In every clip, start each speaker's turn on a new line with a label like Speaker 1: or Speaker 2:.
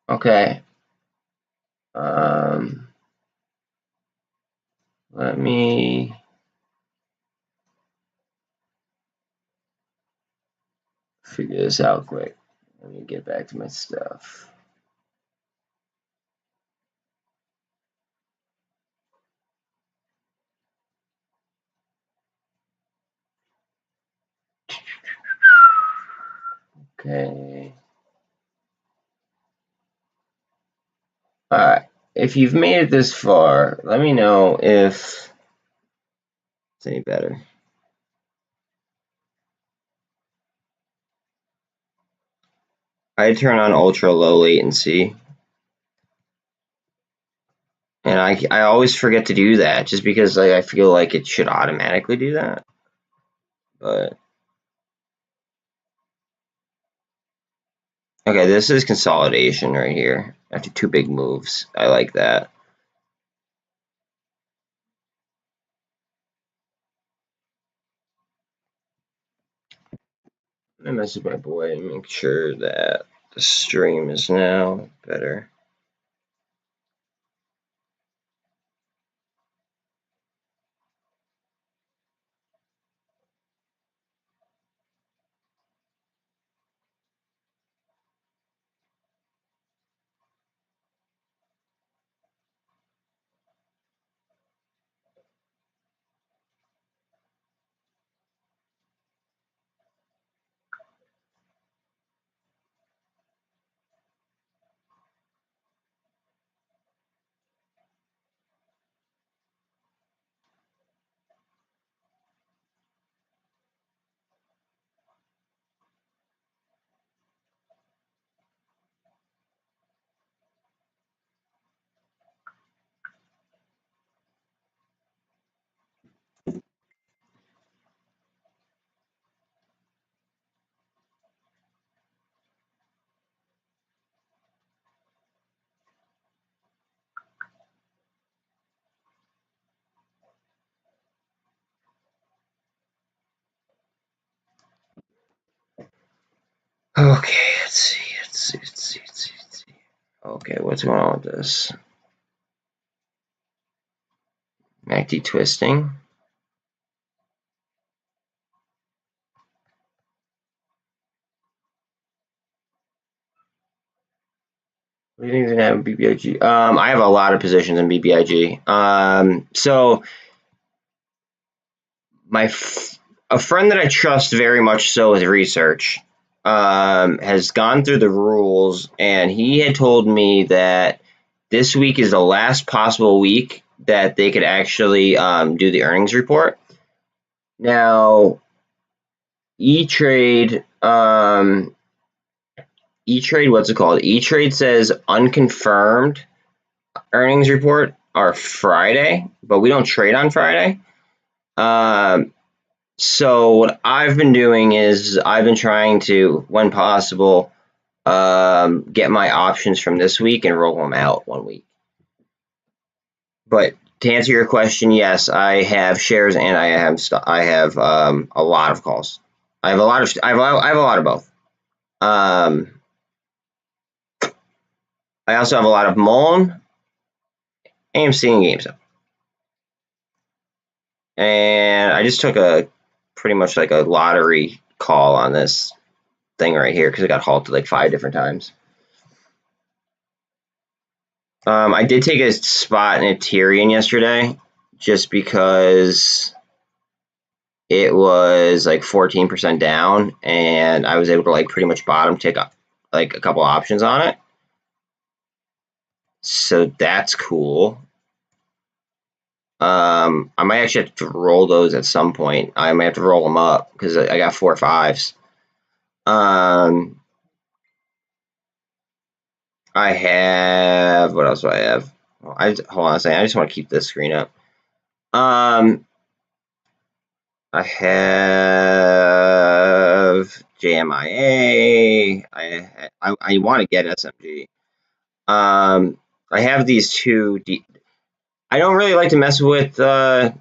Speaker 1: Okay. Let me figure this out quick. Let me get back to my stuff. Okay. Alright. If you've made it this far, let me know if it's any better. I turn on ultra low latency. And I always forget to do that just because I feel like it should automatically do that. But okay, this is consolidation right here after two big moves. I like that. I message my boy and make sure that the stream is now better. Okay, let's see. Okay, what's going on with this? MACD twisting. What do you think is gonna happen with BBIG? I have a lot of positions in BBIG. So a friend that I trust very much so with research has gone through the rules, and he had told me that this week is the last possible week that they could actually do the earnings report. Now, E-Trade, what's it called? E-Trade says unconfirmed earnings report are Friday, but we don't trade on Friday. So what I've been doing is I've been trying to, when possible, get my options from this week and roll them out 1 week. But to answer your question, yes, I have shares and I have a lot of calls. I have a lot of both. I also have a lot of MULN, AMC, and GameStop. And I just took pretty much like a lottery call on this thing right here because it got halted like 5 different times. I did take a spot in Ethereum yesterday just because it was like 14% down, and I was able to like pretty much bottom tick up like a couple options on it. So that's cool. I might actually have to roll those at some point. I might have to roll them up because I got 4 5s. I have, what else do I have? Hold on a second. I just want to keep this screen up. I have JMIA. I want to get SMG. I have these two. I don't really like to mess with ETFs,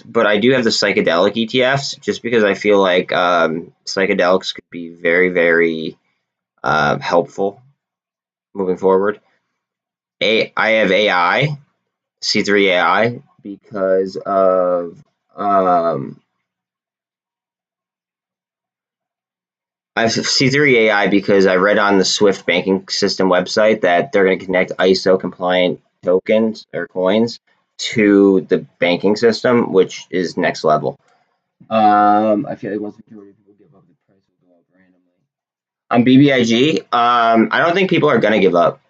Speaker 1: but I do have the psychedelic ETFs just because I feel like psychedelics could be very, very helpful moving forward. I have AI, C3 AI, because of I have C3 AI because I read on the Swift banking system website that they're going to connect ISO compliant tokens or coins to the banking system, which is next level. I feel like once the majority of people give up, the price will go up randomly. On BBIG, I don't think people are going to give up.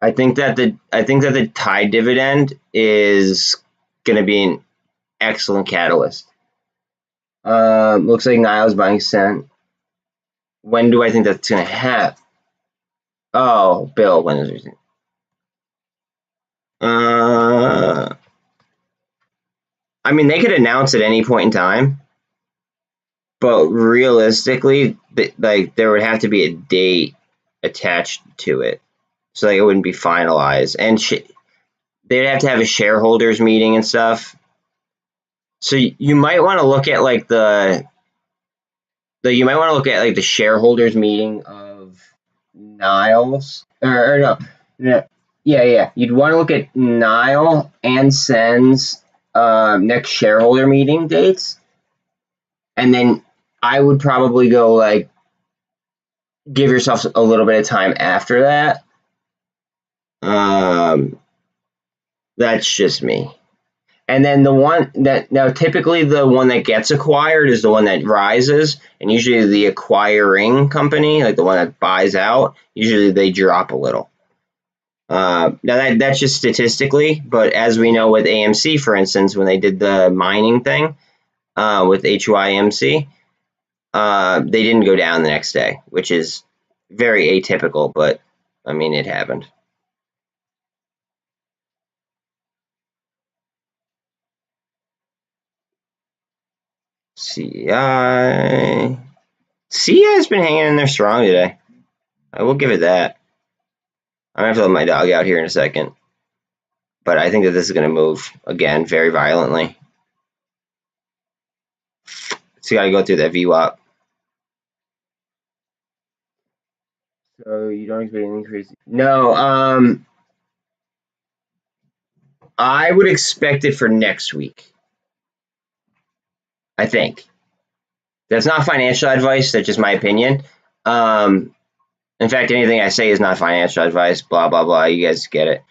Speaker 1: I think that the Tide dividend is going to be an excellent catalyst. Looks like Niall's buying Cent. When do I think that's going to happen? Oh, Bill, when is it? I mean, they could announce at any point in time, but realistically, like there would have to be a date attached to it, so like it wouldn't be finalized, and they'd have to have a shareholders meeting and stuff. So you might want to look at like the shareholders meeting of Niles or no, yeah. You'd want to look at Nile and Sen's next shareholder meeting dates, and then I would probably go like give yourself a little bit of time after that. That's just me. And then the one that now typically the one that gets acquired is the one that rises, and usually the acquiring company, like the one that buys out, usually they drop a little. Now that's just statistically, but as we know with AMC, for instance, when they did the mining thing with HYMC, they didn't go down the next day, which is very atypical, but I mean it happened. CEI has been hanging in there strong today. I will give it that. I'm going to have to let my dog out here in a second. But I think that this is going to move again very violently. So you got to go through that VWAP. So you don't expect an increase? No. I would expect it for next week. I think. That's not financial advice. That's just my opinion. In fact, anything I say is not financial advice. Blah, blah, blah. You guys get it.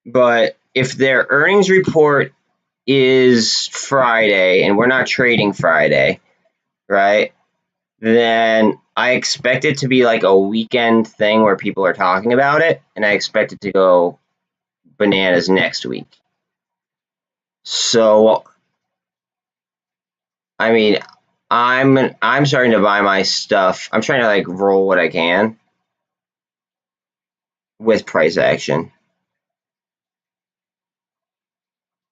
Speaker 1: But if their earnings report is Friday and we're not trading Friday, right, then I expect it to be like a weekend thing where people are talking about it, and I expect it to go bananas next week. So, I mean, I'm starting to buy my stuff. I'm trying to like roll what I can with price action.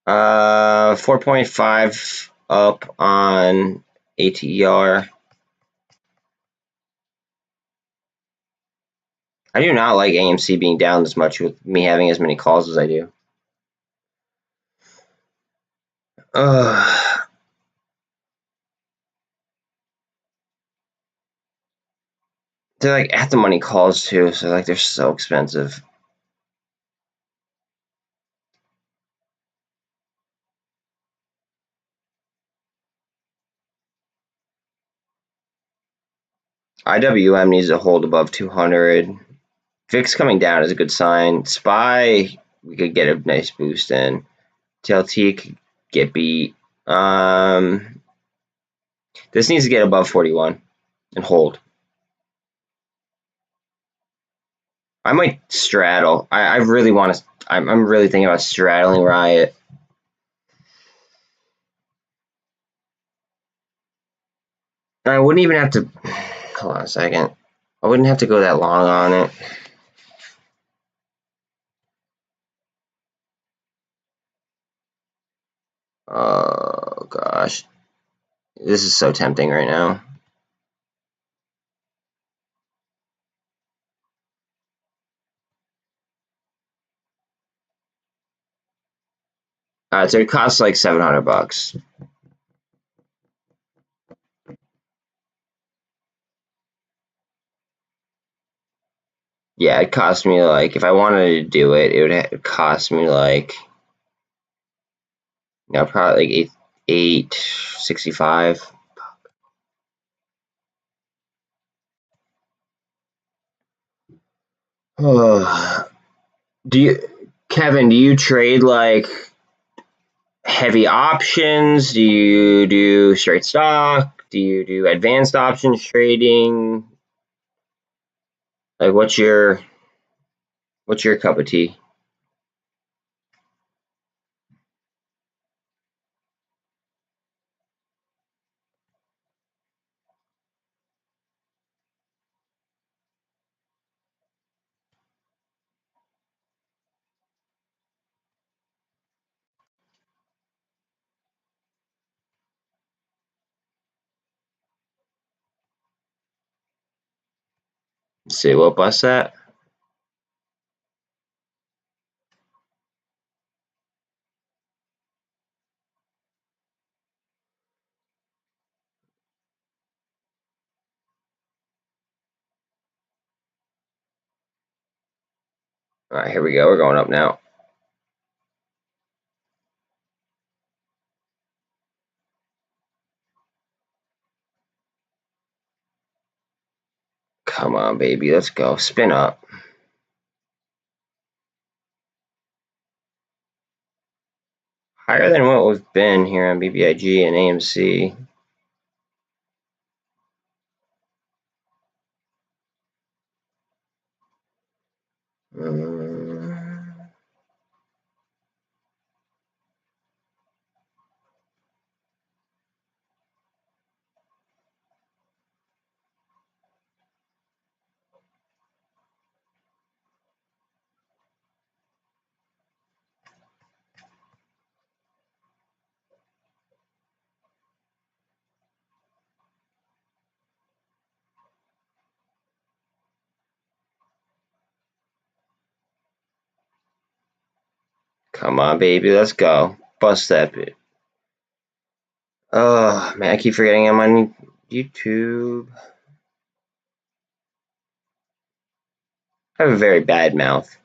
Speaker 1: 4.5 up on ATR. I do not like AMC being down this much with me having as many calls as I do. They're like at the money calls too, so like they're so expensive. IWM needs to hold above 200. VIX coming down is a good sign. SPY, we could get a nice boost in. TLT could get beat. This needs to get above 41 and hold. I might straddle. I really want to. I'm really thinking about straddling Riot. I wouldn't even have to. Hold on a second. I wouldn't have to go that long on it. Oh gosh, this is so tempting right now. So it costs like $700. Yeah, it cost me like, if I wanted to do it, it would cost me like, probably like 865. Oh, Kevin, do you trade like heavy options? Do you do straight stock? Do you do advanced options trading? Like, what's your cup of tea? Let's see, what bus that? All right, here we go. We're going up now. Come on, baby. Let's go. Spin up. Higher than what we've been here on BBIG and AMC. Come on, baby. Let's go. Bust that bit. Oh, man. I keep forgetting I'm on YouTube. I have a very bad mouth.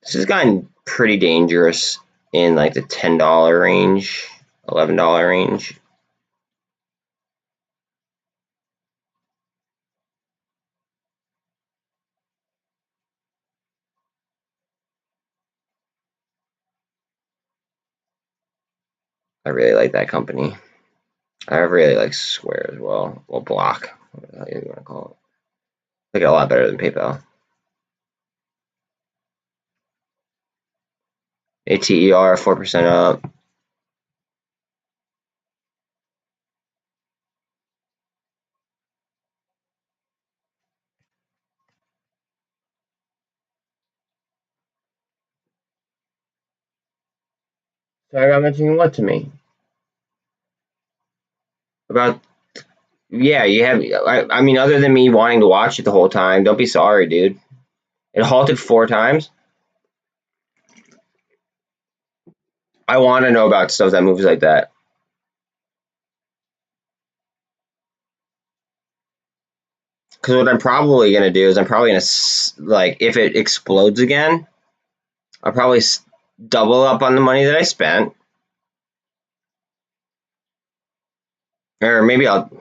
Speaker 1: This has gotten pretty dangerous in like the $10 range, $11 range. I really like that company. I really like Square as well. Well, Block, whatever you want to call it. They got a lot better than PayPal. ATER 4% up. Sorry about mentioning what to me? About, yeah, you have, I mean, other than me wanting to watch it the whole time, don't be sorry, dude. It halted 4 times. I want to know about stuff that moves like that. Because what I'm probably going to do is I'm probably going to, like, if it explodes again, I'll probably double up on the money that I spent. Or maybe I'll,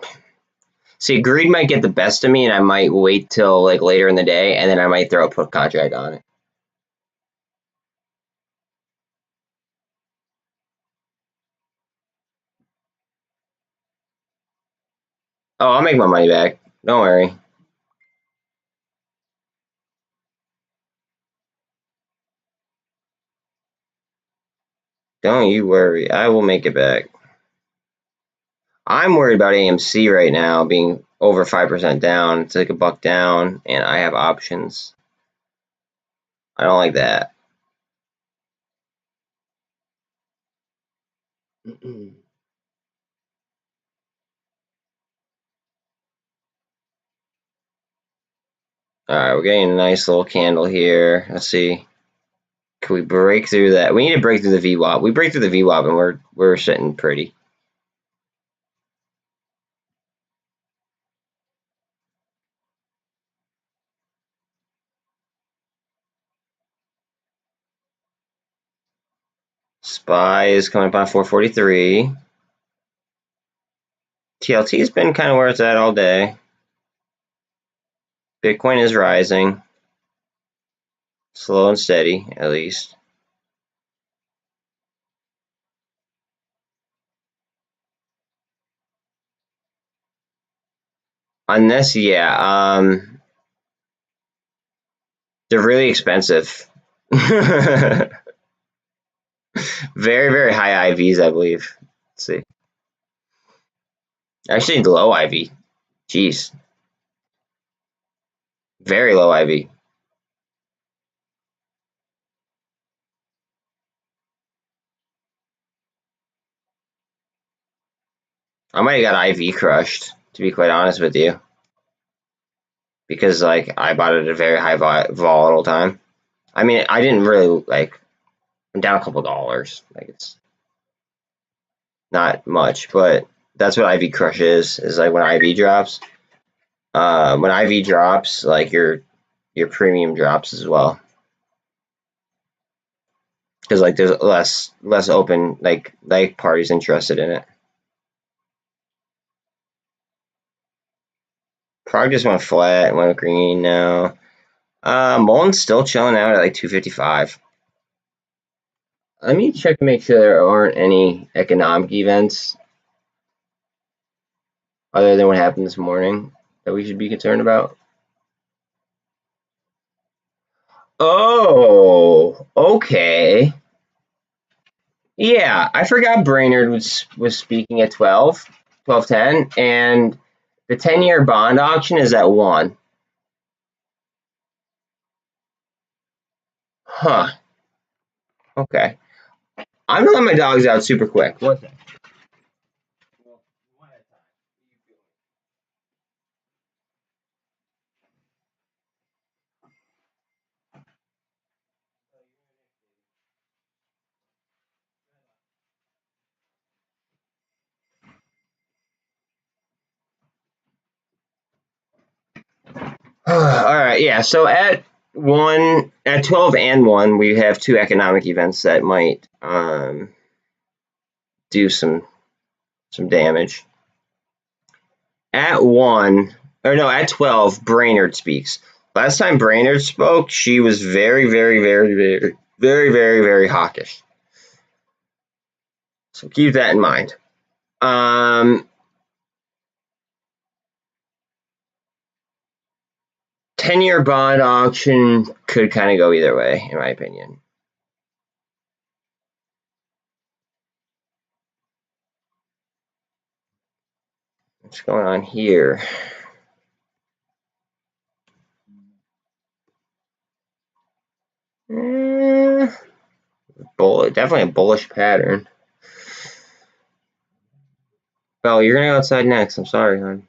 Speaker 1: see, greed might get the best of me and I might wait till, like, later in the day, and then I might throw a put contract on it. Oh, I'll make my money back. Don't worry. Don't you worry. I will make it back. I'm worried about AMC right now being over 5% down. It's like a buck down, and I have options. I don't like that. Alright, we're getting a nice little candle here. Let's see. Can we break through that? We need to break through the VWAP. We break through the VWAP and we're sitting pretty. SPY is coming up on 443. TLT has been kind of where it's at all day. Bitcoin is rising. Slow and steady, at least. On this, yeah, they're really expensive. Very, very high IVs, I believe. Let's see. Actually, low IV. Jeez. Very low IV. I might have got IV crushed, to be quite honest with you. Because, like, I bought it at a very high volatile time. I mean, I didn't really, like, I'm down a couple dollars. Like, it's not much, but that's what IV crush is like when IV drops. When IV drops, like, your premium drops as well. Because, like, there's less open, like parties interested in it. Prague just went flat, went green now. MULN's still chilling out at like 255. Let me check to make sure there aren't any economic events other than what happened this morning that we should be concerned about. Oh, okay. Yeah, I forgot Brainerd was speaking at 12:10, and the 10-year bond auction is at 1. Huh. Okay. I'm gonna let my dogs out super quick. One second. All right, yeah. So at 12 and 1, we have 2 economic events that might do some damage. At 1, or no, at 12, Brainerd speaks. Last time Brainerd spoke, she was very, very, very, very, very, very, very hawkish. So keep that in mind. 10-year bond auction could kind of go either way, in my opinion. What's going on here? Definitely a bullish pattern. Oh, you're gonna go outside next. I'm sorry, hon.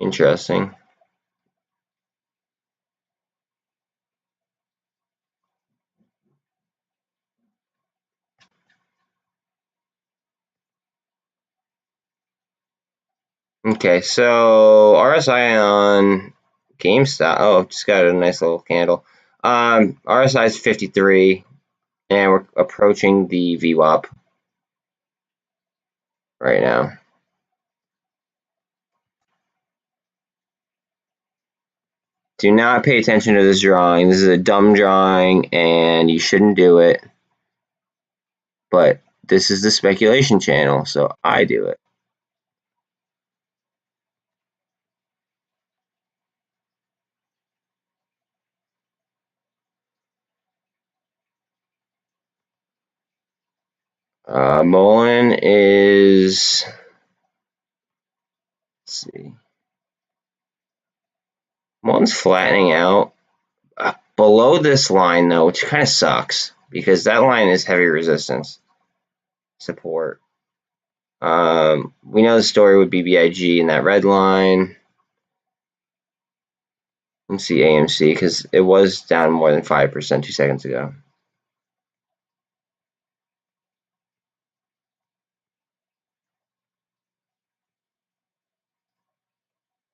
Speaker 1: Interesting. Okay, so RSI on GameStop. Oh, just got a nice little candle. RSI is 53, and we're approaching the VWAP right now. Do not pay attention to this drawing. This is a dumb drawing, and you shouldn't do it. But this is the speculation channel, so I do it. MULN is, let's see, MULN's flattening out below this line though, which kind of sucks. because that line is heavy resistance support. We know the story with BBIG in that red line. Let's see AMC because it was down more than 5% 2 seconds ago.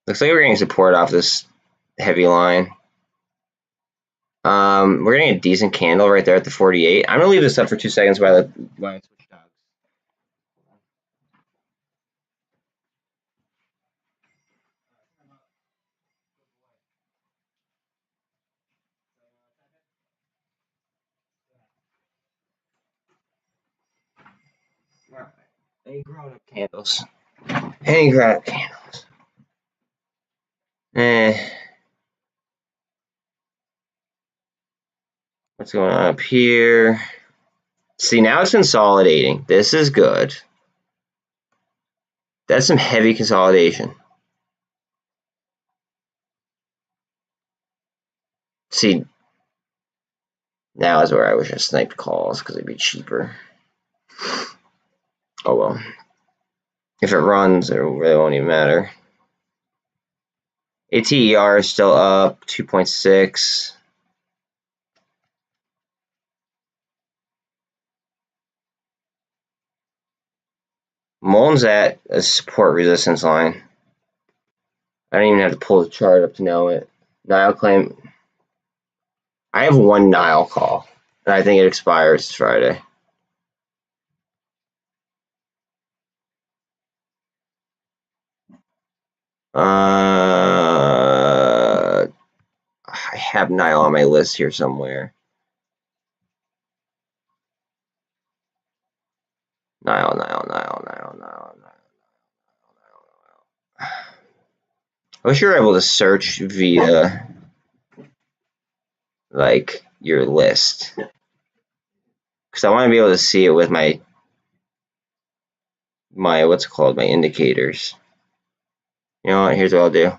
Speaker 1: Looks like we're getting support off this heavy line. We're getting a decent candle right there at the 48. I'm gonna leave this up for 2 seconds while I switch dogs. Any grown-up candles? Any grown-up candles? What's going on up here? See, now it's consolidating. This is good. That's some heavy consolidation. See, now is where I wish I sniped calls because it'd be cheaper. Oh well. If it runs, it really won't even matter. ATER is still up 2.6. MULN's at a support resistance line. I don't even have to pull the chart up to know it. Nile claim. I have one Nile call, and I think it expires Friday. I have Nile on my list here somewhere. Nile. I wish you were able to search via like your list, because I want to be able to see it with my what's it called, my indicators. You know what? Here's what I'll do.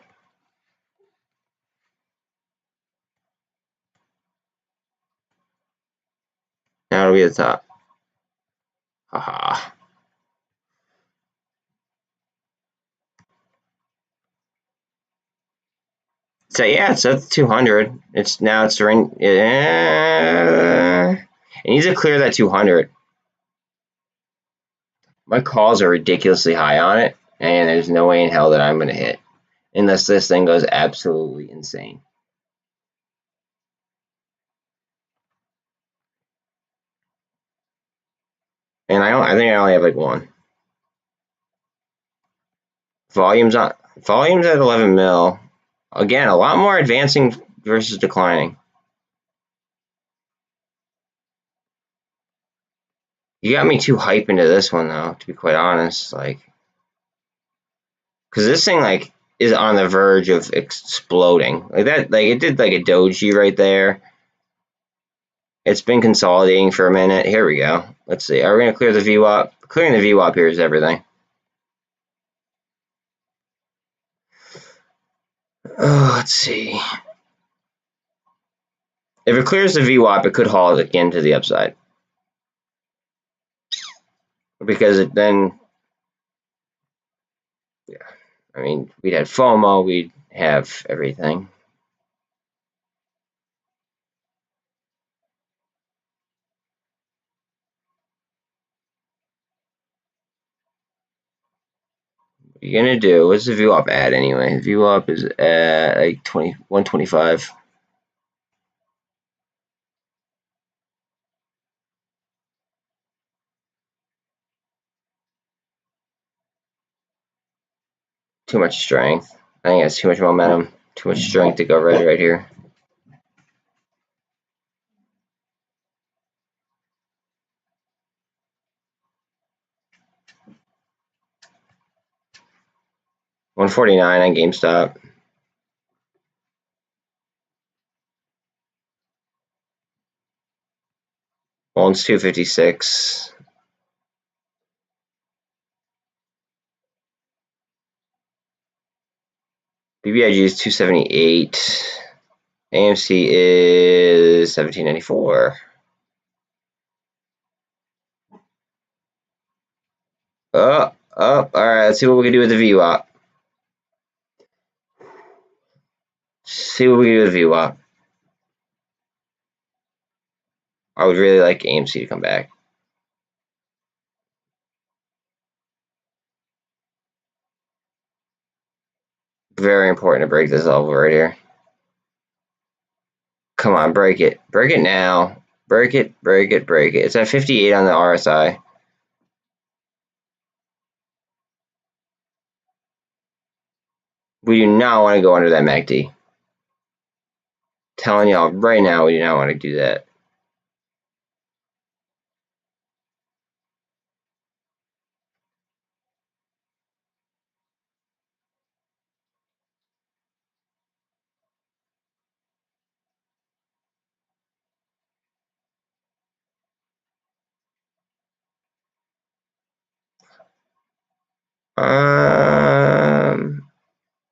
Speaker 1: Now it'll be at the top. Haha. So yeah, it's at 200. It's now it's around. It needs to clear that 200. My calls are ridiculously high on it, and there's no way in hell that I'm gonna hit unless this thing goes absolutely insane. And I think I only have like one. Volumes at 11 mil. Again, a lot more advancing versus declining. You got me too hype into this one though, to be quite honest. Like, because this thing like is on the verge of exploding. Like that, like it did like a doji right there. It's been consolidating for a minute. Here we go. Let's see. Are we gonna clear the VWAP? Clearing the VWAP here is everything. Oh, let's see. If it clears the VWAP, it could haul it again to the upside. Because it then, yeah, I mean, we'd have FOMO, we'd have everything. What are you gonna do? What's the VWAP at anyway? VWAP is at like 125. Too much strength. I think that's too much momentum. Too much strength to go right here. $149 on GameStop. MULN's 256. BBIG is 278. AMC is 1794. Up. All right, let's see what we can do with the VWAP. See what we can do with the VWAP. I would really like AMC to come back. Very important to break this level right here. Come on, break it. Break it now. Break it, break it, break it. It's at 58 on the RSI. We do not want to go under that MACD. Telling y'all right now, we do not want to do that.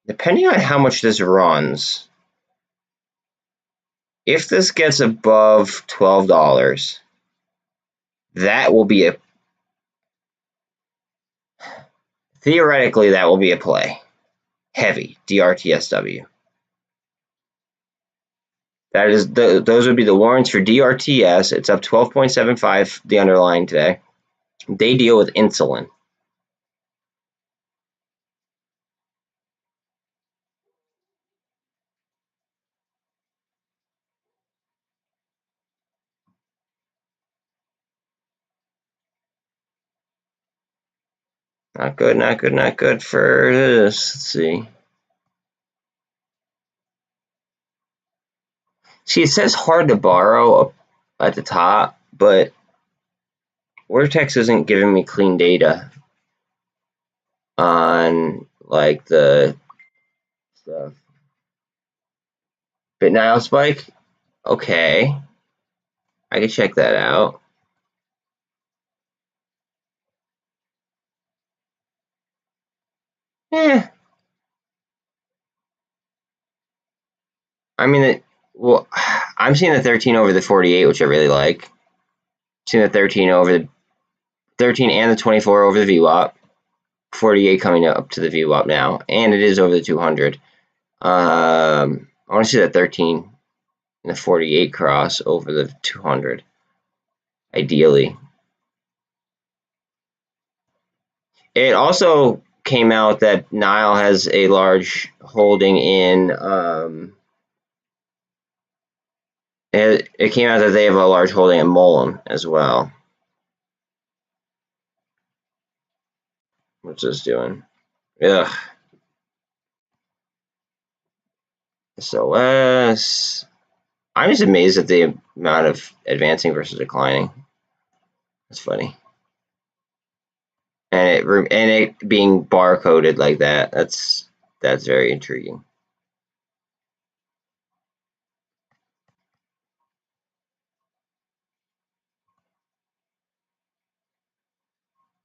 Speaker 1: Depending on how much this runs, if this gets above $12, that will be theoretically, that will be a play. Heavy, DRTSW. That is those would be the warrants for DRTS. It's up 12.75, the underlying today. They deal with insulin. Not good, not good, not good for this. Let's see. See, it says hard to borrow up at the top, but Vertex isn't giving me clean data on like the stuff. BitNile spike? Okay. I can check that out. Eh. I mean, well, I'm seeing the 13 over the 48, which I really like. I'm seeing the 13 over the 13 and the 24 over the VWAP. 48 coming up to the VWAP now, and it is over the 200. I want to see that 13 and the 48 cross over the 200, ideally. It also came out that Nile has a large holding in. It came out that they have a large holding in MULN as well. What's this doing? Ugh. SOS. I'm just amazed at the amount of advancing versus declining. That's funny. And it being barcoded like that. That's very intriguing.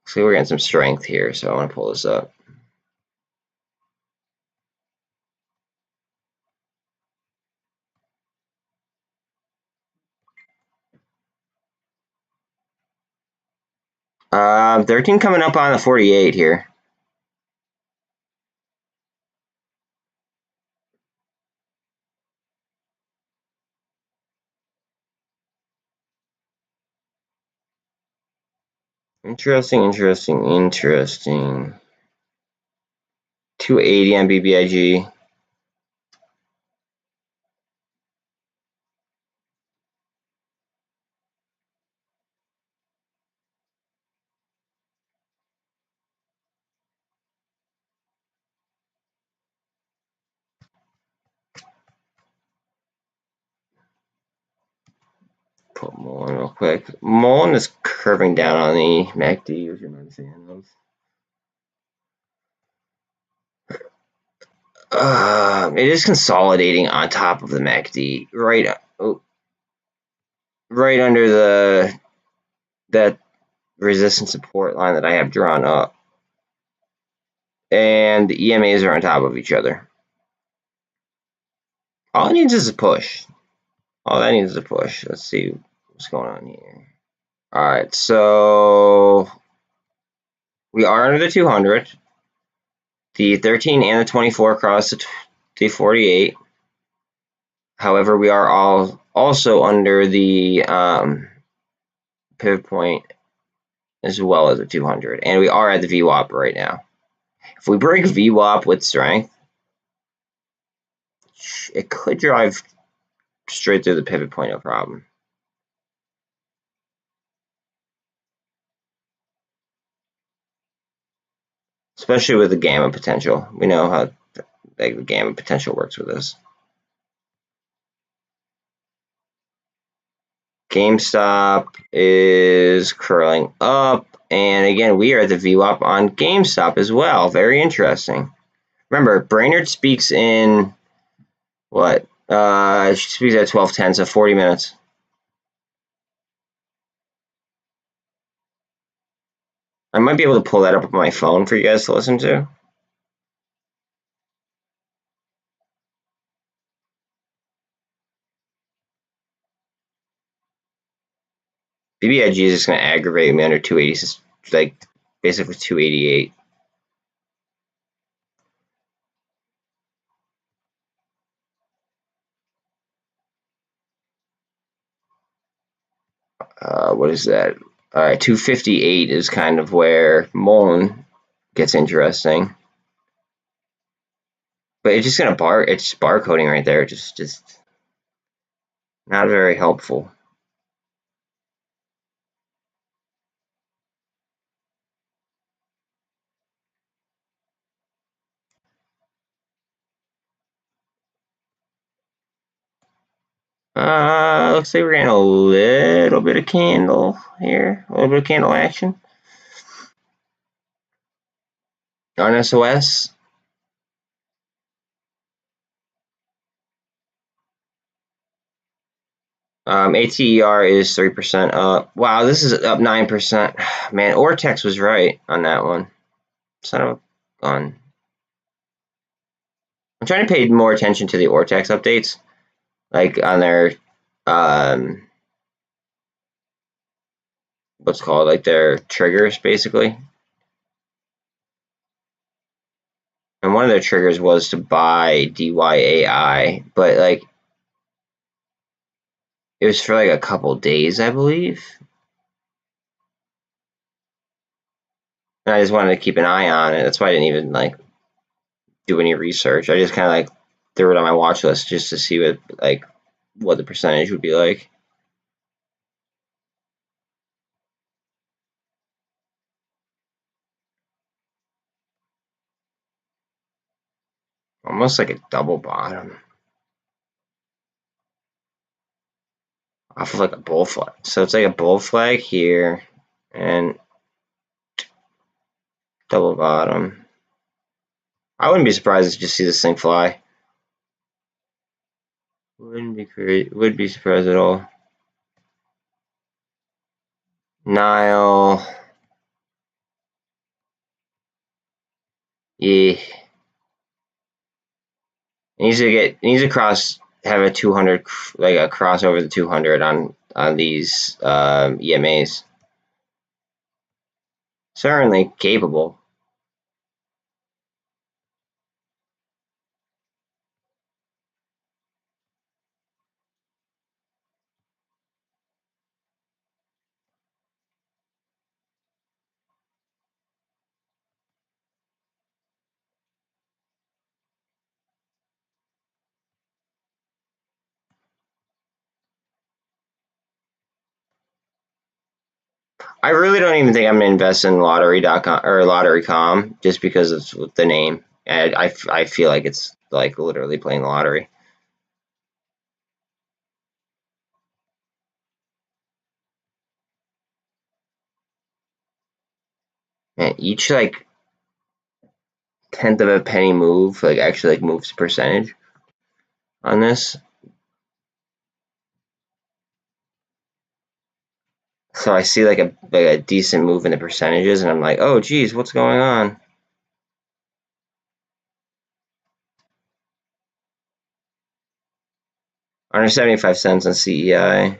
Speaker 1: So we're getting some strength here, so I want to pull this up. Um, 13 coming up on the 48 here. Interesting, interesting, interesting. 280 on BBIG. Put MULN real quick. MULN is curving down on the MACD, which I'm not a fan of. It is consolidating on top of the MACD, right under that resistance support line that I have drawn up, and the EMAs are on top of each other. All it needs is a push. All that needs is a push. Let's see what's going on here. All right, so We are under the 200. The 13 and the 24 cross the 48. However, we are also under the pivot point as well as the 200, and we are at the VWAP right now. If we break VWAP with strength, it could drive straight through the pivot point, no problem. Especially with the gamma potential. We know how the gamma potential works with this. GameStop is curling up, and again, we are at the VWAP on GameStop as well. Very interesting. Remember, Brainerd speaks in what? She speaks at 12:10, so 40 minutes. I might be able to pull that up on my phone for you guys to listen to. BBIG is just going to aggravate me under 280, like basically 288. What is that? All right, 258 is kind of where MULN gets interesting. But it's just gonna it's barcoding right there. Just not very helpful. Looks like we're getting a little bit of candle here, a little bit of candle action on SOS. ATER is 3% up. Wow, this is up 9%. Man, Ortex was right on that one. Son of a gun. I'm trying to pay more attention to the Ortex updates, like on their what's called like their triggers, basically. And one of their triggers was to buy DYAI, but like it was for like a couple days, I believe. And I just wanted to keep an eye on it. That's why I didn't even like do any research. I just kind of like threw it on my watch list just to see what the percentage would be like. Almost like a double bottom. Off of like a bull flag. So it's like a bull flag here and double bottom. I wouldn't be surprised to just see this thing fly. Would be surprised at all. Nile. Yeah. It needs to have a 200, like a cross over the 200 on these EMAs. Certainly capable. I really don't even think I'm gonna invest in lottery.com or lottery.com just because of the name. And I feel like it's like literally playing the lottery. And each like tenth of a penny move like actually like moves percentage on this. So I see like a decent move in the percentages, and I'm like, oh geez, what's going on? Under 75 cents on CEI.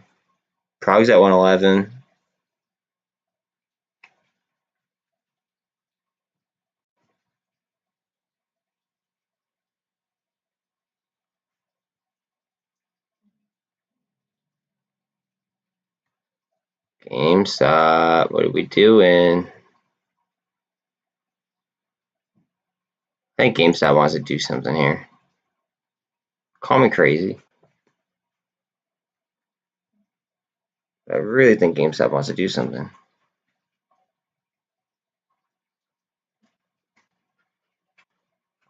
Speaker 1: Prog's at 111. GameStop, what are we doing? I think GameStop wants to do something here. Call me crazy. I really think GameStop wants to do something.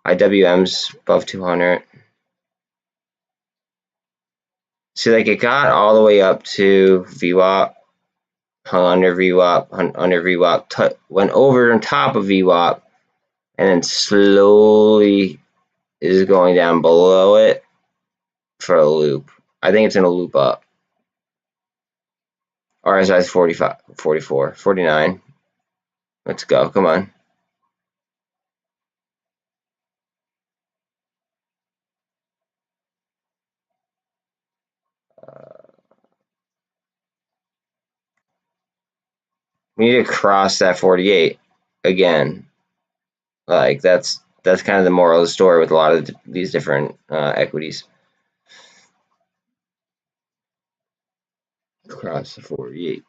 Speaker 1: IWM's above 200. See, like it got all the way up to VWAP, hung under VWAP, under VWAP, went over on top of VWAP, and then slowly is going down below it for a loop. I think it's in a loop up. RSI is 45, 44, 49. Let's go. Come on. We need to cross that 48 again. Like that's kind of the moral of the story with a lot of these different equities. Cross the 48.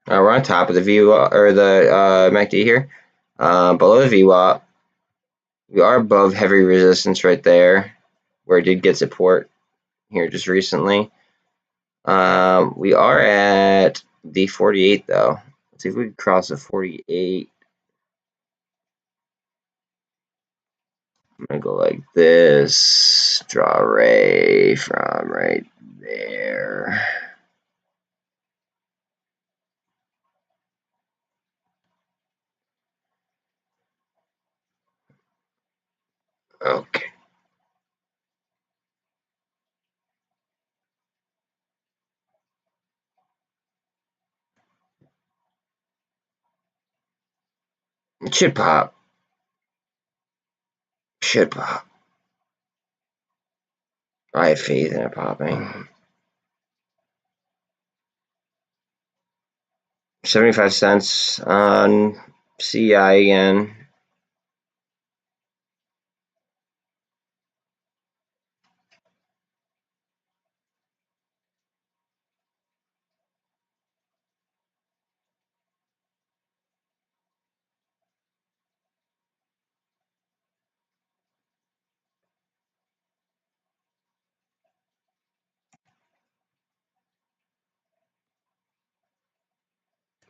Speaker 1: We're on top of the VWAP or the MACD here. Below the VWAP, we are above heavy resistance right there, where it did get support here just recently. We are at the 48 though. Let's see if we can cross the 48. I'm gonna go like this, draw a ray from right there. Okay. It should pop. Should pop. I have faith in it popping. 75 cents on CEI again.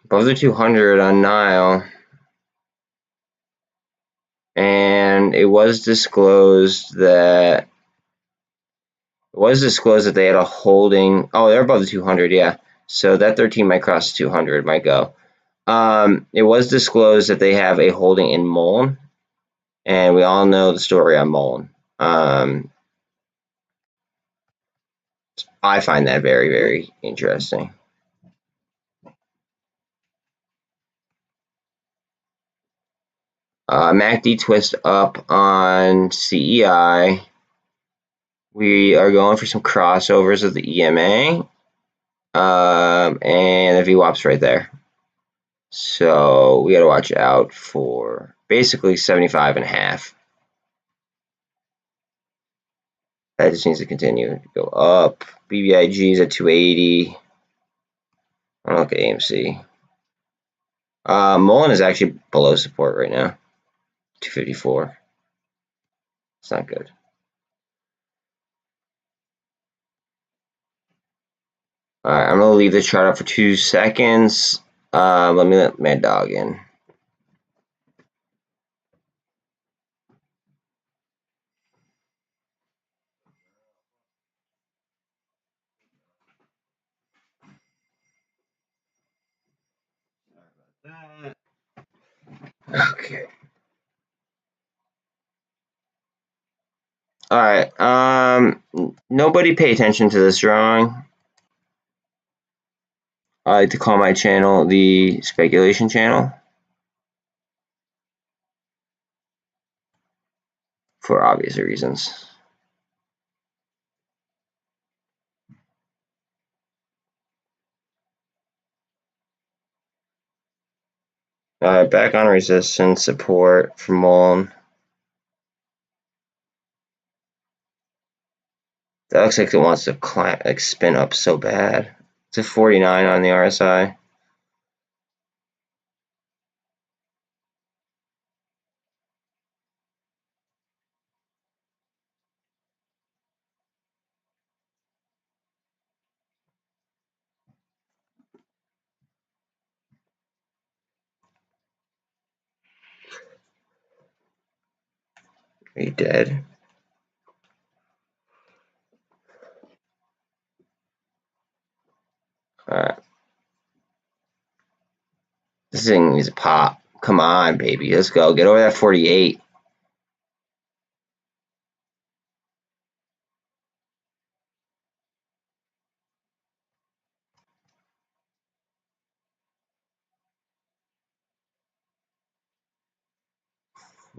Speaker 1: Above the 200 on Nile. And it was disclosed that they had a holding. Oh, they're above the 200, yeah. So that 13 might cross 200, might go. It was disclosed that they have a holding in MULN, and we all know the story on MULN. I find that very, very interesting. MACD twist up on CEI. We are going for some crossovers of the EMA, and the VWAP's right there. So we got to watch out for basically 75.5. That just needs to continue to go up. BBIG is at 280. I don't look at AMC. MULN is actually below support right now. 254. It's not good. Alright, I'm going to leave the chart up for 2 seconds. Let me let Mad Dog in. Okay. Alright, nobody pay attention to this drawing. I like to call my channel the speculation channel for obvious reasons. Back on resistance support for MULN. That looks like it wants to climb, like spin up so bad. It's a 49 on the RSI. Are you dead? Alright. This thing needs a pop. Come on, baby. Let's go. Get over that 48.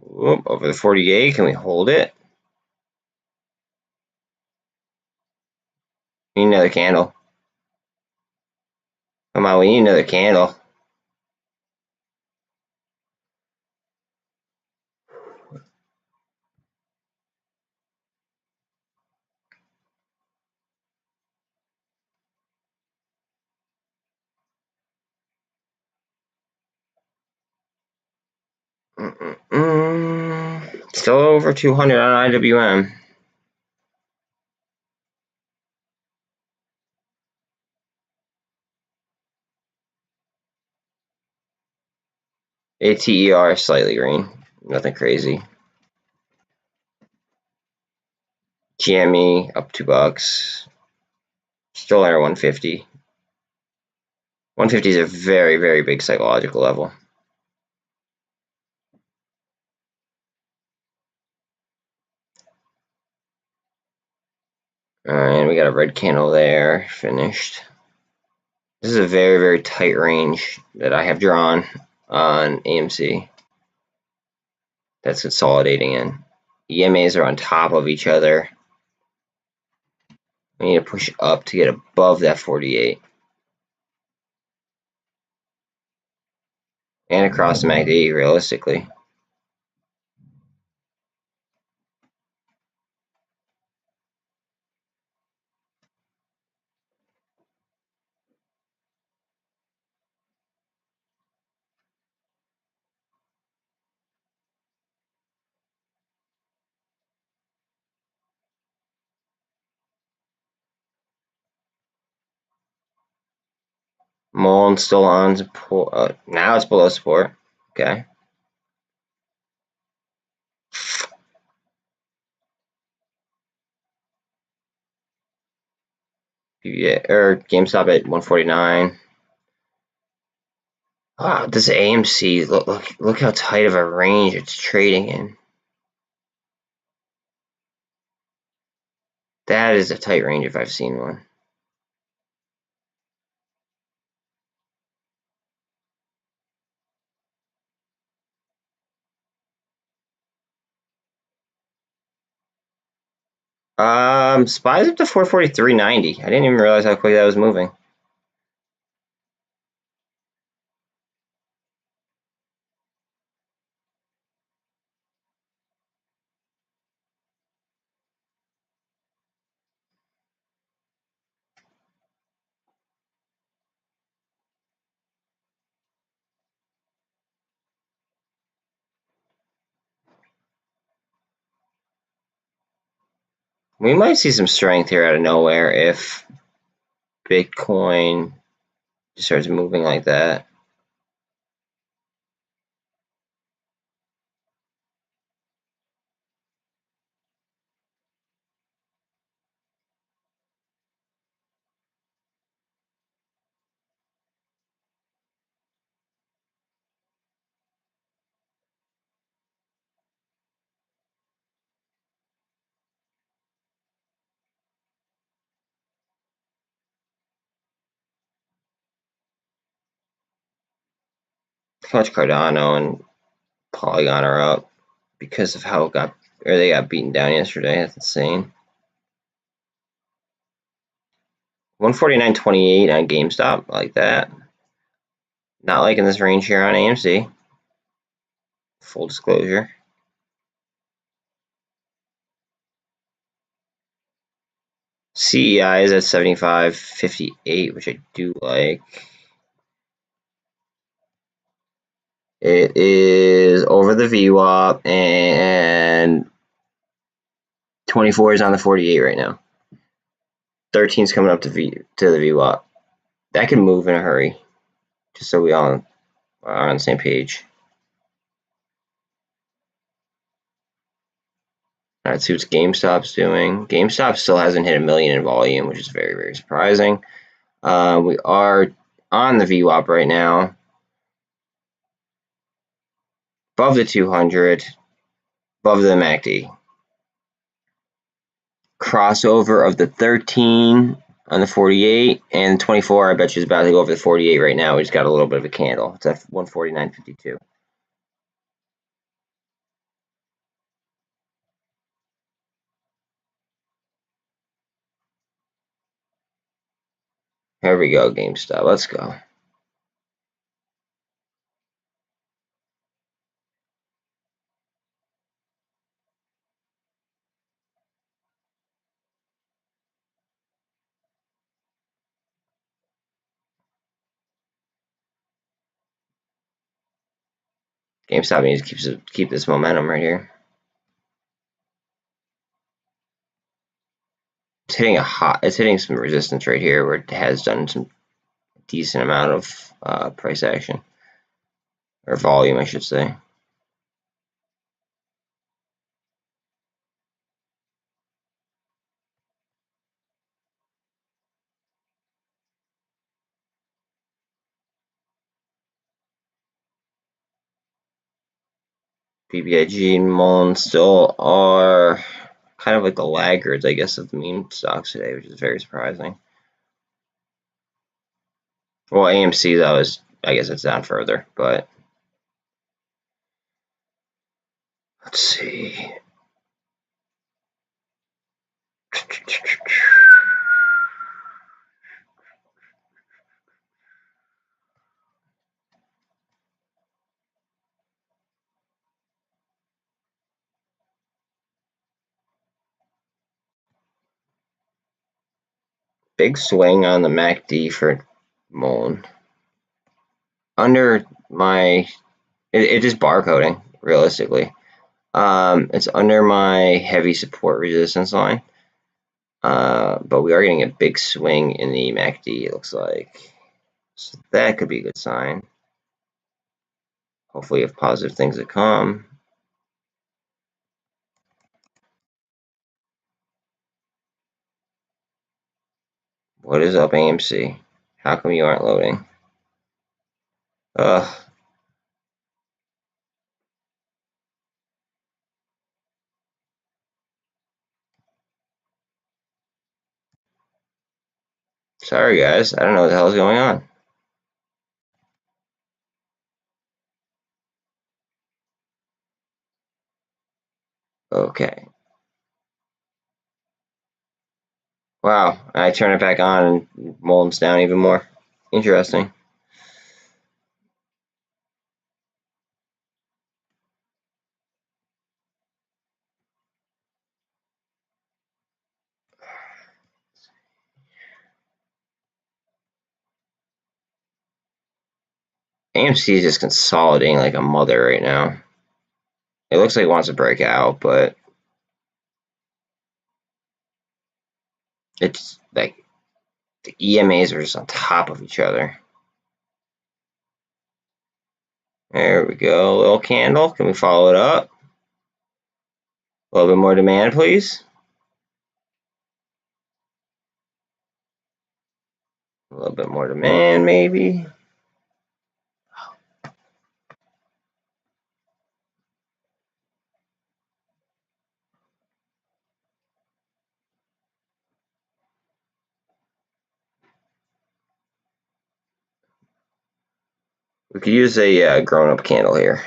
Speaker 1: Whoop, over the 48. Can we hold it? We need another candle. Come on, we need another candle. Still over 200 on IWM. ATER slightly green. Nothing crazy. GME up $2. Still under 150. 150 is a very, very big psychological level. Alright, we got a red candle there. Finished. This is a very, very tight range that I have drawn on AMC. That's consolidating in. EMAs are on top of each other. We need to push up to get above that 48. And across the MACD, realistically. MULN still on support. Now it's below support. Okay. GameStop at 149. Wow, this AMC, look how tight of a range it's trading in. That is a tight range if I've seen one. SPY's up to 443.90. I didn't even realize how quick that was moving. We might see some strength here out of nowhere if Bitcoin just starts moving like that. Clutch Cardano and Polygon are up because of how they got beaten down yesterday. That's insane. 149.28 on GameStop, like that. Not liking this range here on AMC. Full disclosure. CEI is at 75.58, which I do like. It is over the VWAP, and 24 is on the 48 right now. 13 is coming up to the VWAP. That can move in a hurry, just so we all are on the same page. All right, see what GameStop's doing. GameStop still hasn't hit 1 million in volume, which is very, very surprising. We are on the VWAP right now, above the 200, above the MACD. Crossover of the 13 on the 48 and 24. I bet you is about to go over the 48 right now. We just got a little bit of a candle. It's at 149.52. Here we go, GameStop. Let's go. GameStop needs to keep this momentum right here. It's hitting some resistance right here where it has done some decent amount of price action, or volume, I should say. BBIG and MULN still are kind of like the laggards, I guess, of the meme stocks today, which is very surprising. Well, AMC, I guess it's down further, but let's see. Big swing on the MACD for MULN. Under my, it is barcoding, realistically. It's under my heavy support resistance line. But we are getting a big swing in the MACD, it looks like. So that could be a good sign. Hopefully, if positive things that come. What is up, AMC? How come you aren't loading? Ugh. Sorry, guys. I don't know what the hell is going on. Okay. Wow. I turn it back on and MULN's down even more. Interesting. AMC is just consolidating like a mother right now. It looks like it wants to break out, but it's like the EMAs are just on top of each other. There we go. A little candle. Can we follow it up? A little bit more demand, please. A little bit more demand, maybe. We could use a grown-up candle here.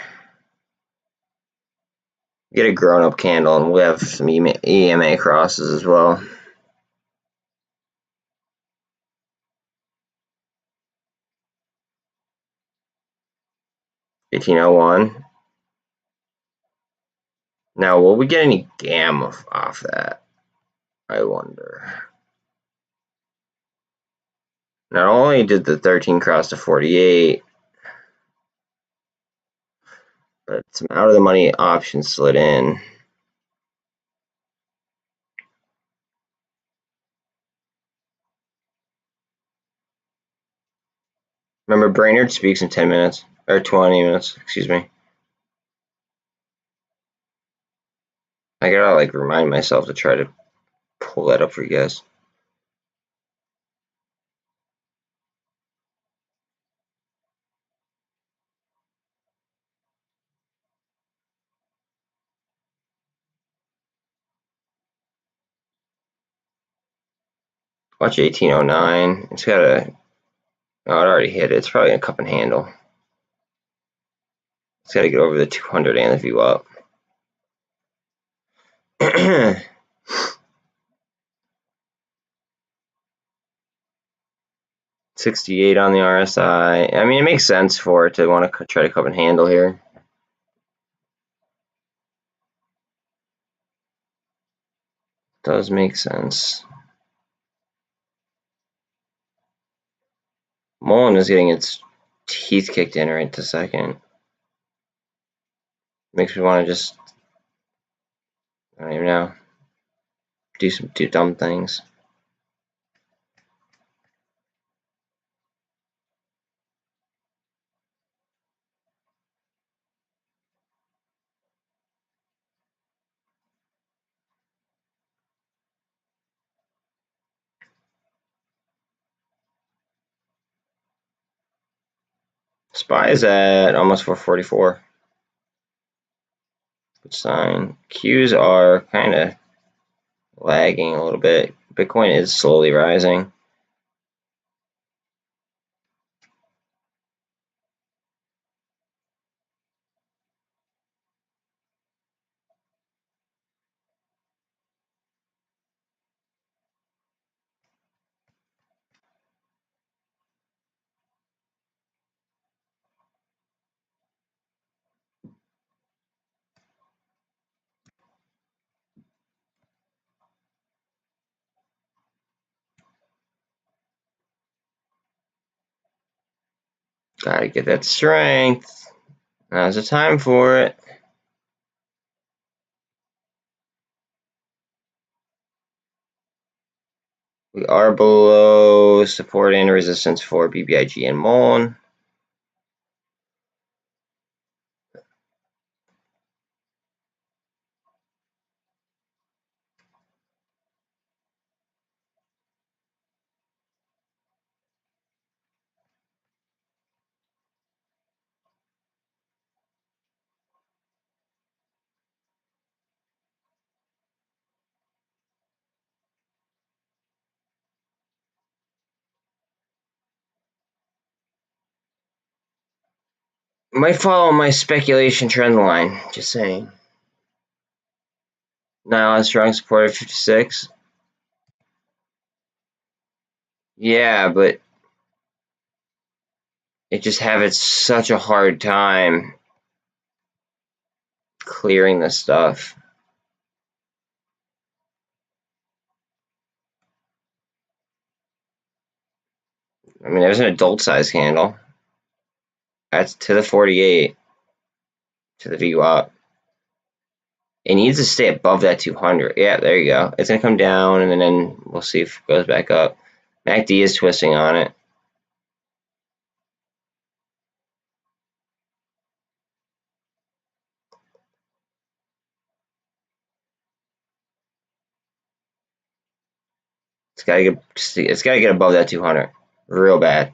Speaker 1: Get a grown-up candle, and we'll have some EMA crosses as well. 1801. Now, will we get any gamma off that? I wonder. Not only did the 13 cross to 48, but some out of the money options slid in. Remember, Brainerd speaks in 10 minutes, or 20 minutes, excuse me. I gotta like remind myself to try to pull that up for you guys. Watch 1809. It's got a, oh, it already hit it. It's probably a cup and handle. It's got to get over the 200 and the view up. 68 on the RSI. I mean, it makes sense for it to want to try to cup and handle here. Does make sense. MULN is getting its teeth kicked in right this second. Makes me want to just, I don't even know, do dumb things. SPY is at almost 444. Good sign. Qs are kind of lagging a little bit. Bitcoin is slowly rising. Gotta get that strength. Now's the time for it. We are below support and resistance for BBIG and MULN. Might follow my speculation trend line, just saying. Now, strong support at 56. Yeah, but it just having such a hard time clearing this stuff. I mean, there's an adult size candle. That's to the 48, to the VWAP. It needs to stay above that 200. Yeah, there you go. It's going to come down, and then we'll see if it goes back up. MACD is twisting on it. It's got to get above that 200. Real bad.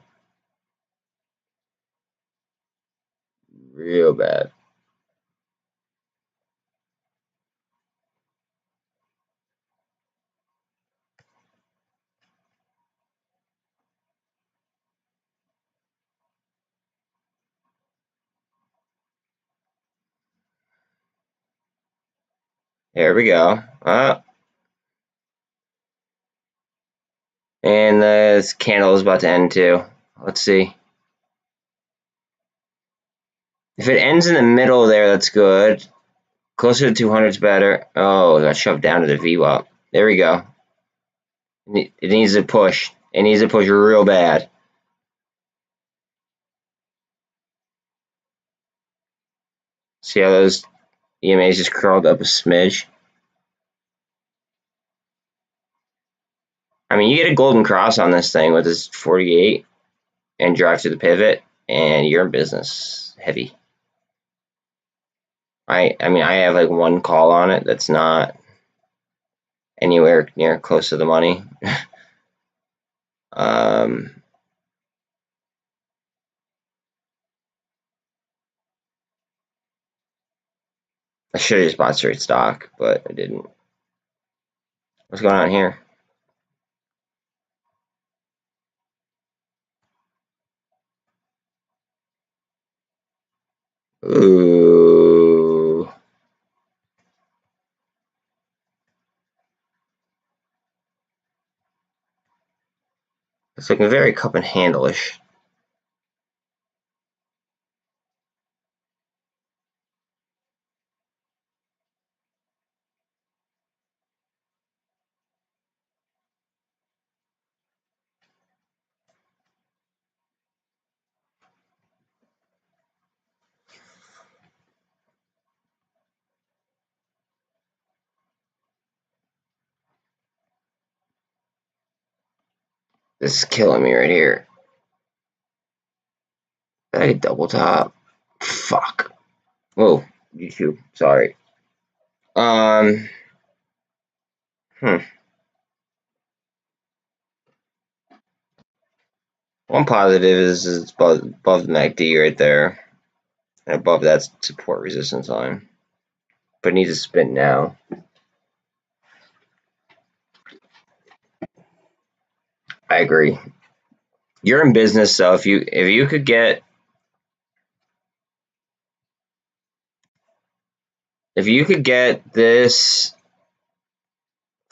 Speaker 1: Real bad. There we go. And this candle is about to end too. Let's see. If it ends in the middle there, that's good. Closer to 200 is better. Oh, it got shoved down to the VWAP. There we go. It needs to push. It needs to push real bad. See how those EMAs just curled up a smidge? I mean, you get a golden cross on this thing with this 48 and drive to the pivot, and you're in business heavy. I mean, I have like one call on it that's not anywhere near close to the money. I should have just bought straight stock, but I didn't. What's going on here? Ooh. It's looking very cup and handle-ish. This is killing me right here. I double top. Fuck. Whoa, YouTube. Sorry. Hmm. One positive is it's above the MACD right there. And above that support resistance line. But it needs to spin now. I agree. You're in business, so if you could get this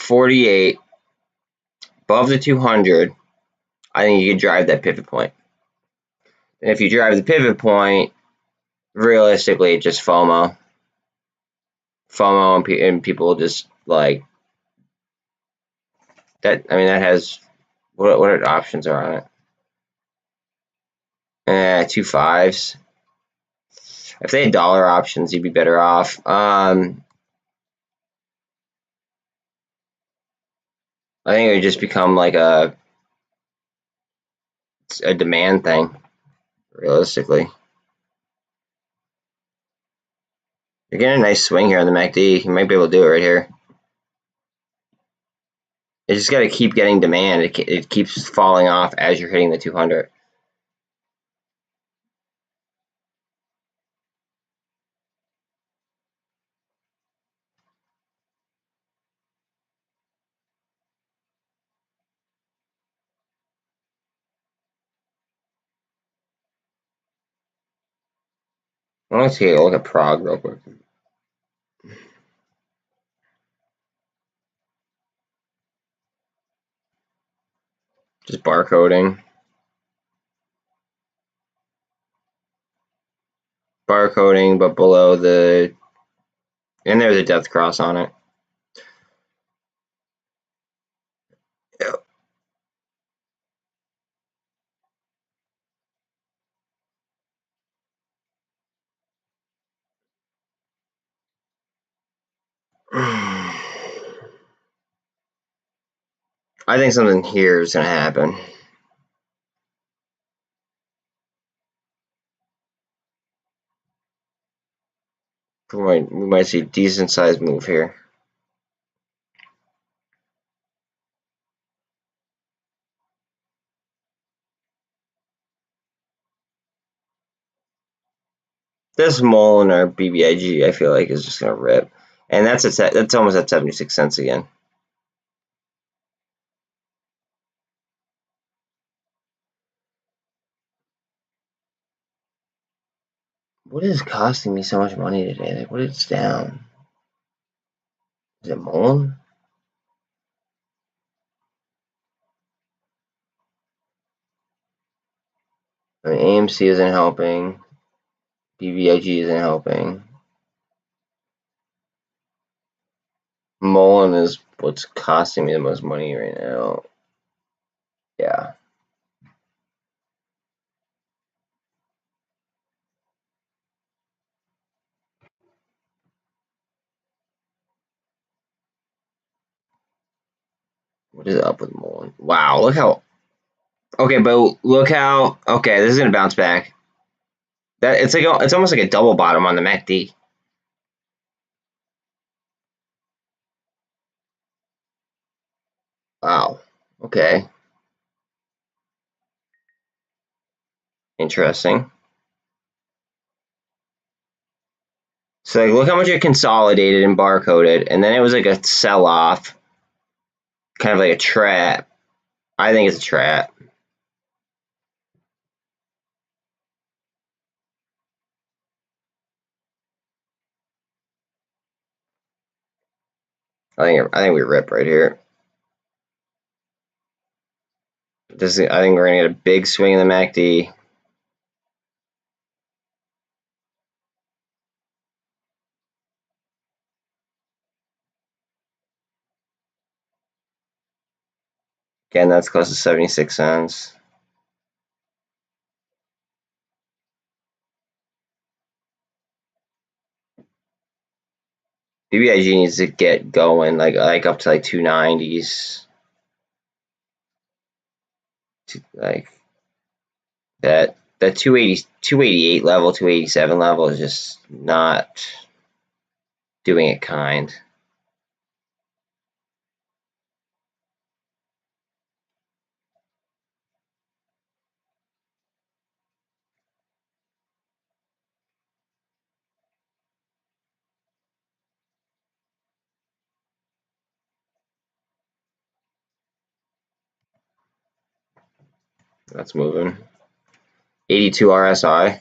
Speaker 1: 48 above the 200, I think you could drive that pivot point. And if you drive the pivot point, realistically, it's just FOMO. FOMO and people just like that. I mean, that has what options are on it? 2 5s. If they had dollar options, you'd be better off. I think it would just become like a demand thing, realistically. You're getting a nice swing here on the MACD. You might be able to do it right here. You just got to keep getting demand. It keeps falling off as you're hitting the 200. I want to take a look at Prague real quick. Just barcoding. Barcoding, but below the... And there's a depth cross on it. Yep. I think something here is going to happen. We might see a decent sized move here. This MULN or BBIG, I feel like, is just going to rip. And that's almost at 76 cents again. What is costing me so much money today? Like, what is down? Is it MULN? I mean, AMC isn't helping. BBIG isn't helping. MULN is what's costing me the most money right now. Yeah. What is up with MULN? Wow, look how. Okay, but look how. Okay, this is gonna bounce back. That it's almost like a double bottom on the MACD. Wow. Okay. Interesting. So like, look how much it consolidated and barcoded, and then it was like a sell-off, kind of like a trap. I think it's a trap. I think we rip right here. I think we're gonna get a big swing in the MACD. Again, that's close to 76 cents. BBIG needs to get going, like up to like 290s. Like that 288 level, 287 level is just not doing it kind. That's moving. 82 RSI.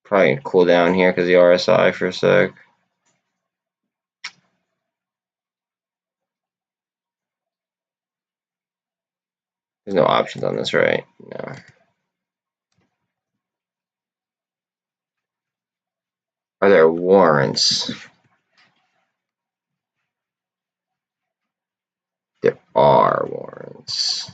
Speaker 1: Probably gonna cool down here because the RSI for a sec. There's no options on this, right? No. Are there warrants? There are warrants.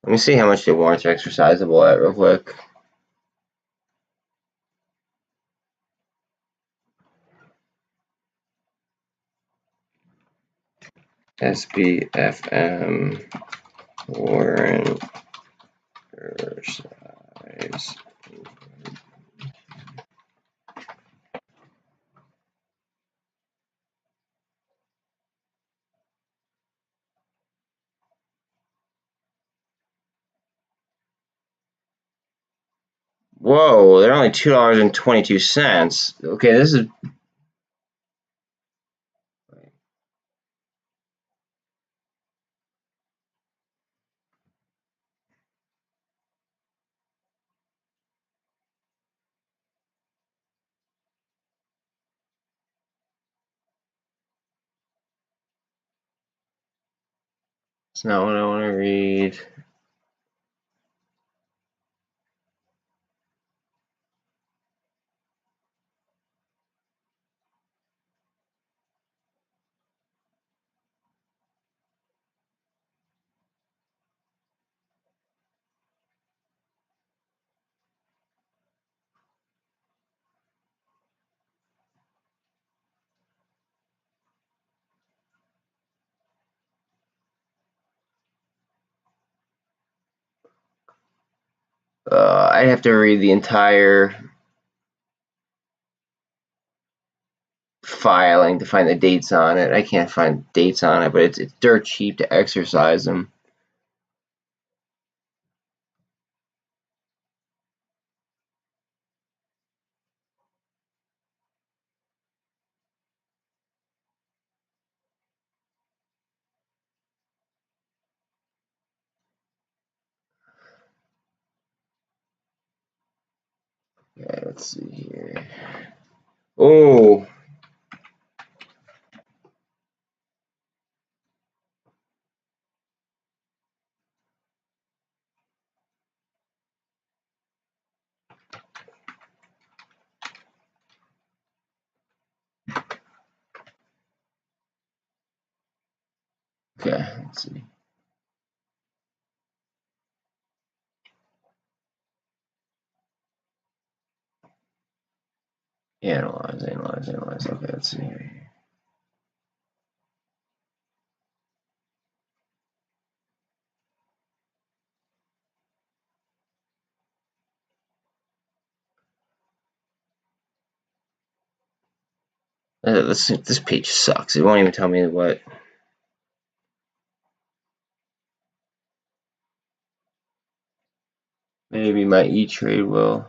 Speaker 1: Let me see how much the warrants are exercisable at real quick. SBFM warrant exercise. Whoa, they're only $2.22. Okay, this is. That's not what I want to read. I'd have to read the entire filing to find the dates on it. I can't find dates on it, but it's dirt cheap to exercise them. Okay, let's see here. Oh. Okay, let's see. Analyze. Okay, let's see here. This page sucks. It won't even tell me what. Maybe my E-Trade will.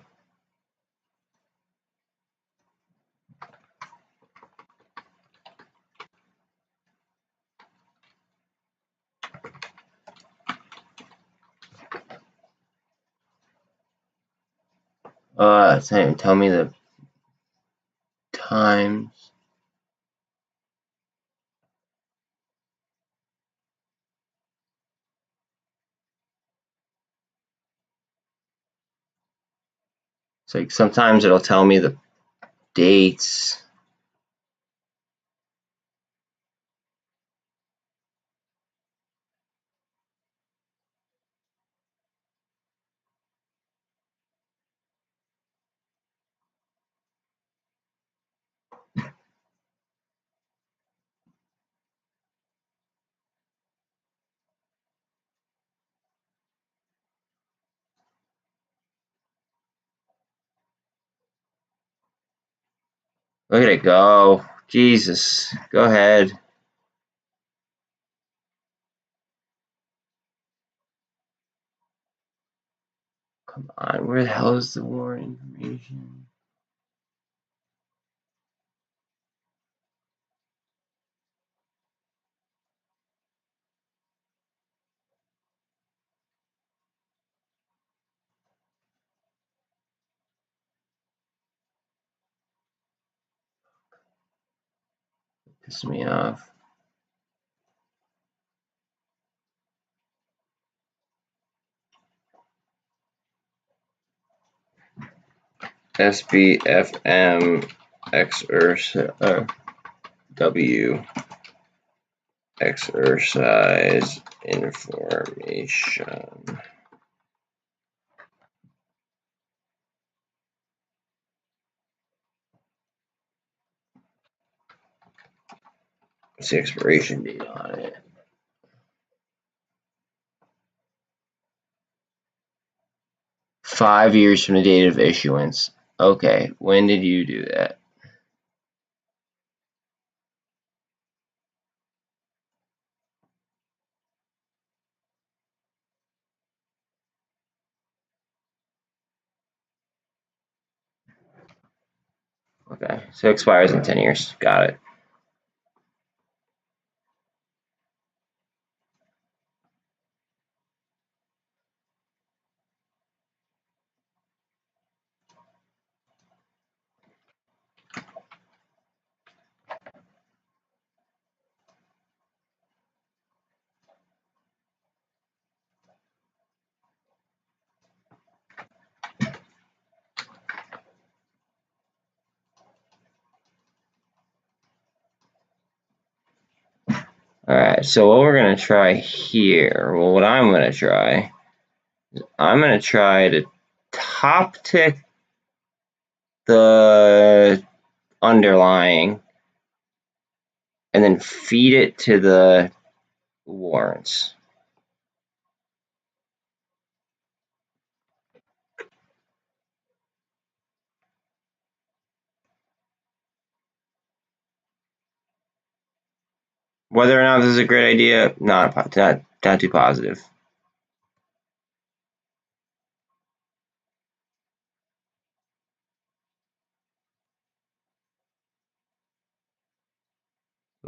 Speaker 1: It's not even tell me the times. It's like sometimes it'll tell me the dates. Look at it go. Jesus. Go ahead. Come on. Where the hell is the warrant information? Piss me off. SBFM W exercise information. What's the expiration date on it? Five years from the date of issuance. Okay, when did you do that? Okay, so it expires in 10 years. Got it. Alright, so what we're going to try here, well, what I'm going to try is I'm going to try to top tick the underlying and then feed it to the warrants. Whether or not this is a great idea, not too positive.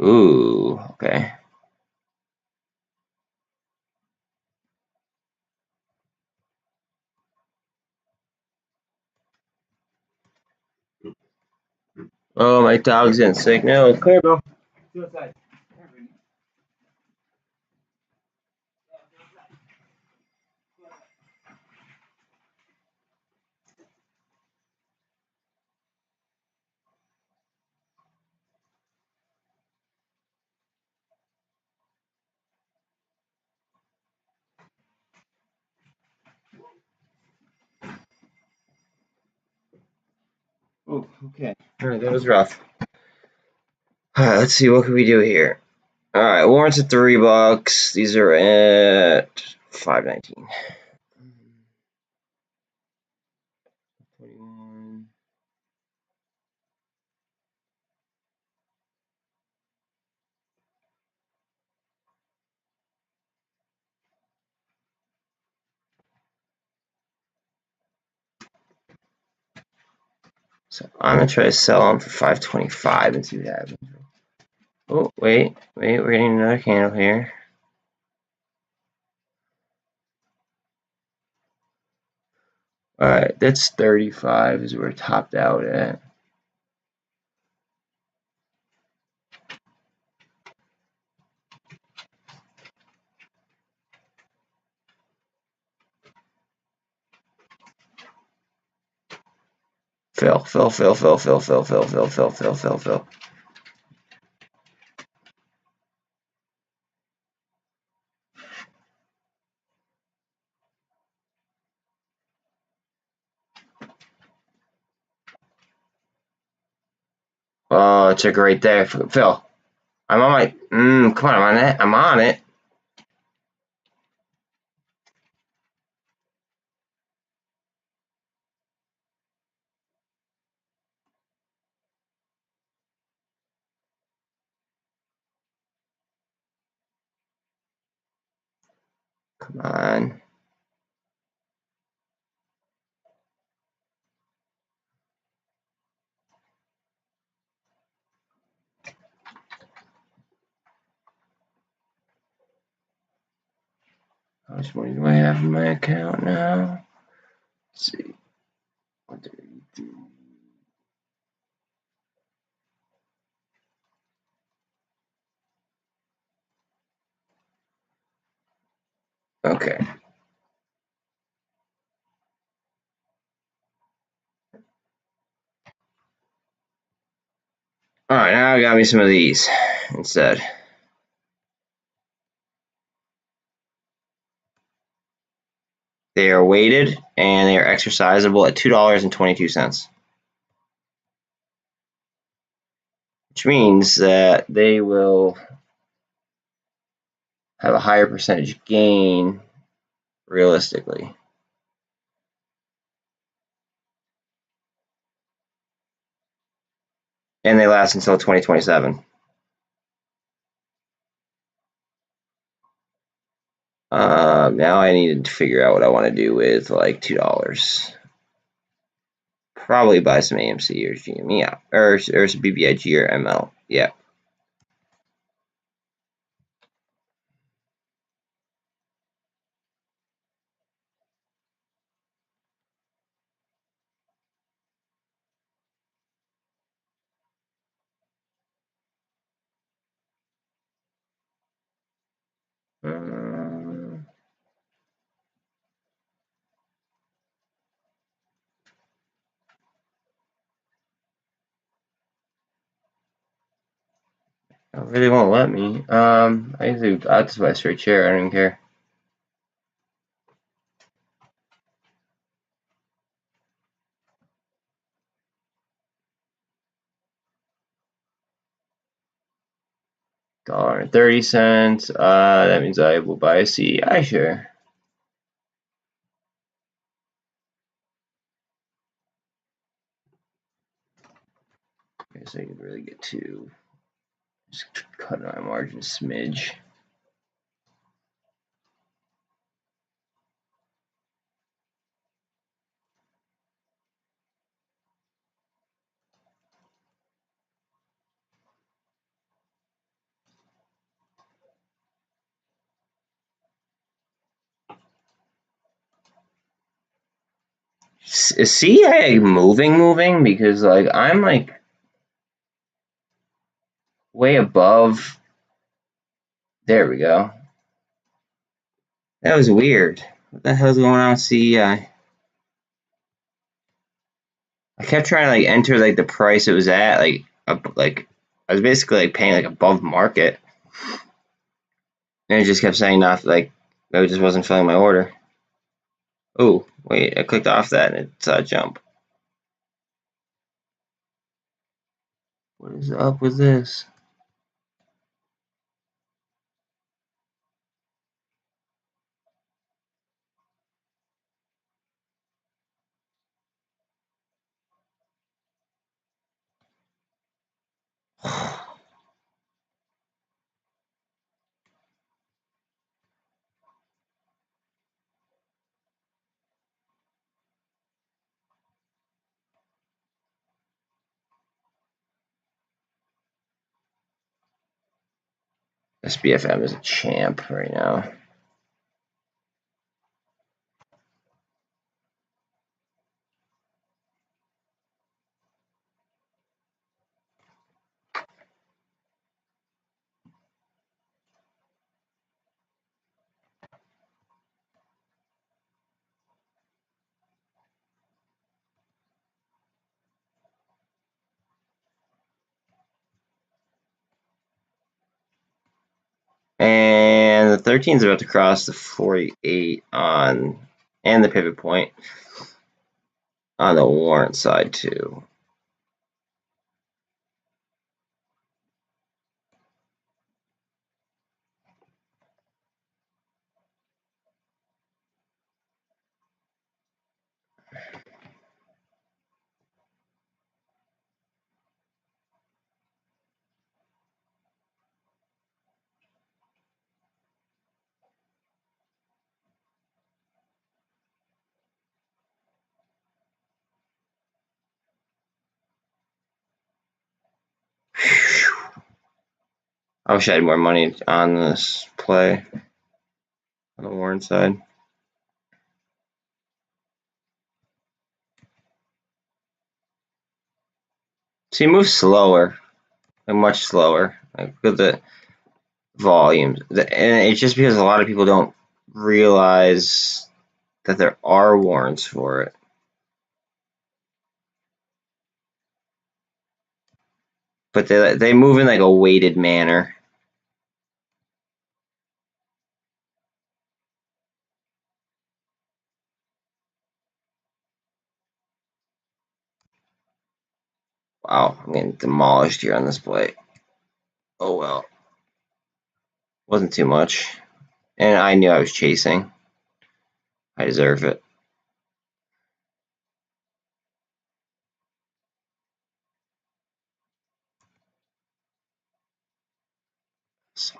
Speaker 1: Ooh, okay. Oh, my dog's getting sick. No, clear, bro. Go outside. Oh, okay. All right, that was rough. All right, let's see. What can we do here? All right, warrants at $3. These are at $5.19. 21. So I'm gonna try to sell them for $5.25 and see what happens. Oh, wait, we're getting another candle here. All right, that's 35 is where it topped out at. Fill. Oh, it took right there. Fill. I'm on my. Come on, I'm on it. I'm on it. Come on. How much money do I have in my account now? Let's see. 133. Okay. All right, now I got me some of these instead. They are weighted and they are exercisable at $2.22, which means that they will have a higher percentage gain realistically. And they last until 2027. Now I need to figure out what I want to do with like $2. Probably buy some AMC or GME out, or some BBIG or ML. Yeah. It really won't let me. I'll just buy a straight share. I don't even care. $1.30. That means I will buy a CEI share. Okay, so you can really get two Just cut my margin a smidge. Is CEI moving? Because like I'm like way above. There we go. That was weird. What the hell's going on with CEI? I kept trying to like enter like the price it was at, like I was basically like paying like above market, and it just kept saying not like it just wasn't filling my order. Oh wait, I clicked off that and it's a jump. What is up with this? SBFM is a champ right now. And the 13 is about to cross the 48 on, and the pivot point on the warrant side too. I wish I had more money on this play on the warrant side. So he moves slower, like much slower, like with the volumes. And it's just because a lot of people don't realize that there are warrants for it. But they move in like a weighted manner. Wow, I'm getting demolished here on this play. Oh well. Wasn't too much. And I knew I was chasing. I deserve it. So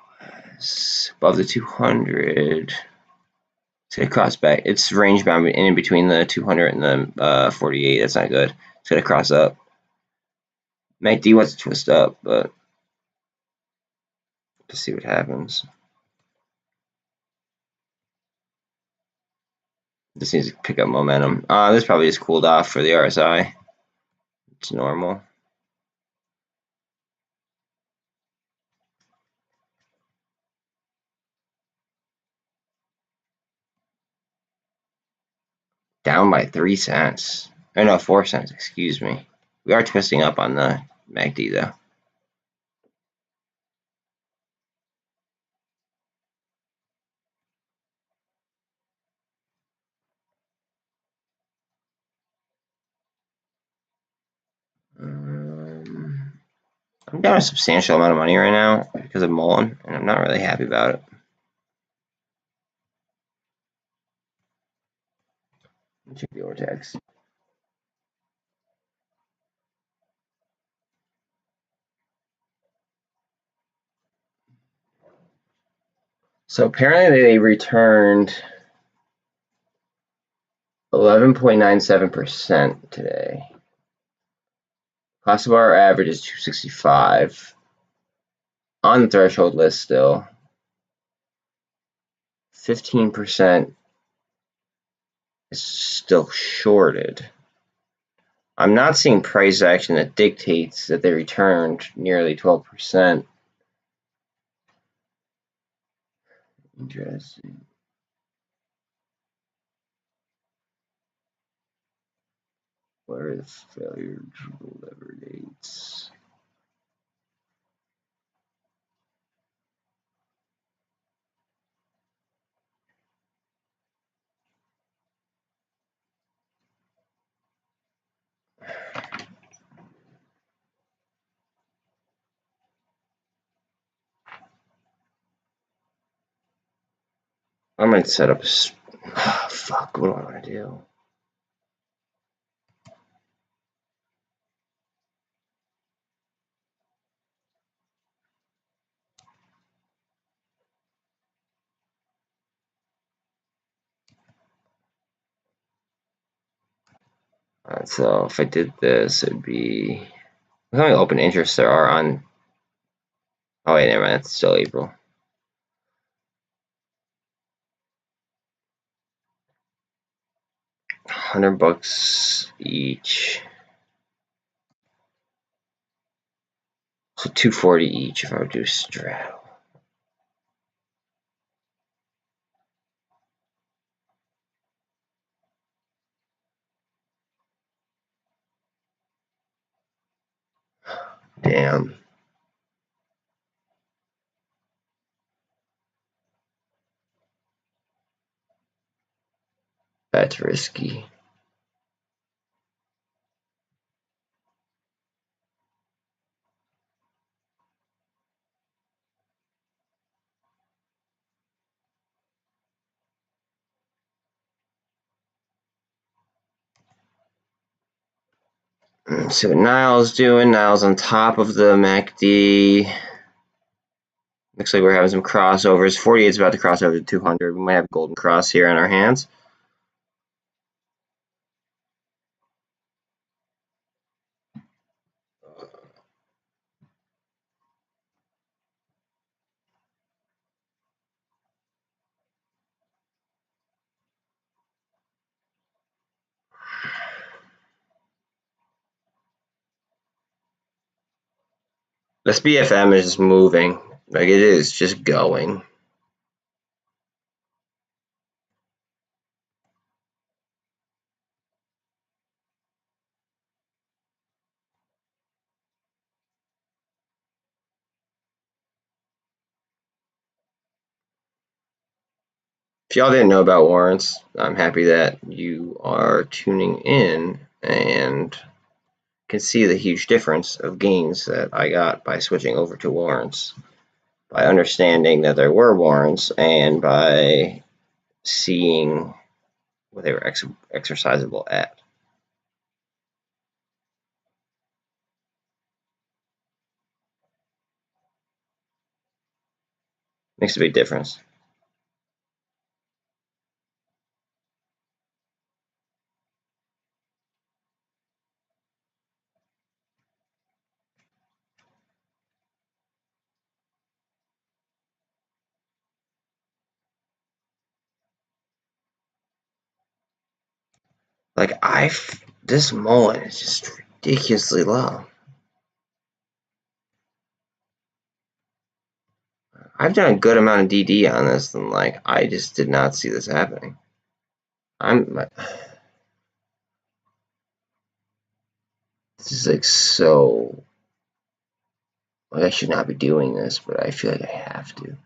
Speaker 1: above the 200. It's gonna cross back. It's range bound in between the 200 and the 48. That's not good. It's gonna cross up. MACD wants to twist up, but let's see what happens. This needs to pick up momentum. This probably just cooled off for the RSI. It's normal. Down by 3 cents. Oh no, 4 cents, excuse me. We are twisting up on the MACD though. I'm down a substantial amount of money right now because of MULN, and I'm not really happy about it. Check the Ortex. So apparently they returned 11.97% today. Cost of our average is 265. On the threshold list still. 15% is still shorted. I'm not seeing price action that dictates that they returned nearly 12%. Interesting. Where are the failure deliver dates? I might set up a. Fuck, what do I want to do? So if I did this, it'd be. How many open interests there are on. Oh, wait, never mind. It's still April. $100 each. So $240 each if I would do straddle. Damn. That's risky. Let's see what Niall's doing. Niall's on top of the MACD. Looks like we're having some crossovers. 48 is about to cross over to 200. We might have golden cross here on our hands. This BFM is just moving. Like, it is just going. If y'all didn't know about warrants, I'm happy that you are tuning in and can see the huge difference of gains that I got by switching over to warrants, by understanding that there were warrants, and by seeing what they were exercisable at. Makes a big difference. Like, this MULN is just ridiculously low. I've done a good amount of DD on this, and like, I just did not see this happening. This is like so. Like, I should not be doing this, but I feel like I have to.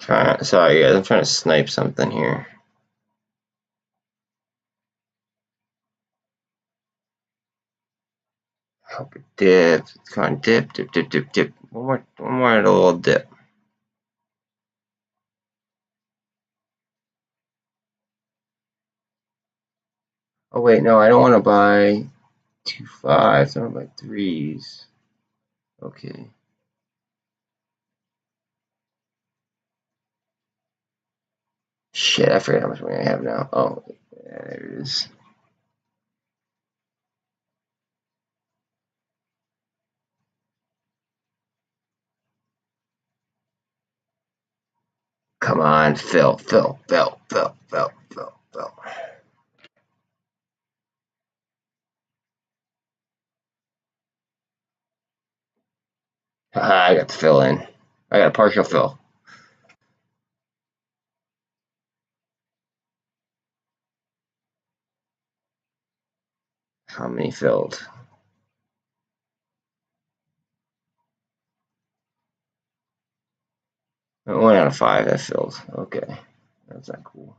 Speaker 1: Sorry guys, I'm trying to snipe something here. Hope it dips. Come on, dip, dip, dip, dip, dip. One more little dip. Oh wait, no, I don't want to buy 2 5s. I want to buy 3s. Okay. Shit, I forget how much money I have now. Oh, there it is. Come on, fill. I got the fill in. I got a partial fill. How many filled? One out of 5 that filled. Okay, that's not cool.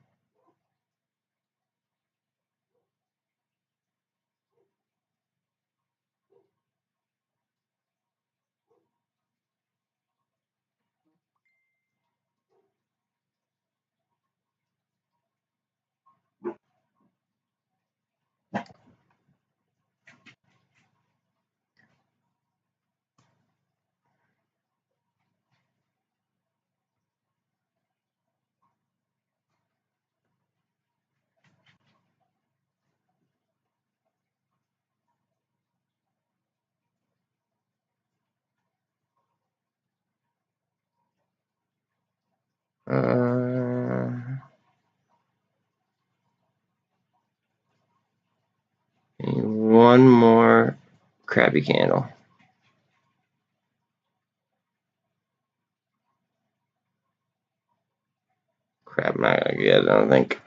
Speaker 1: One more crappy candle. Crap, I'm not gonna get it, I don't think.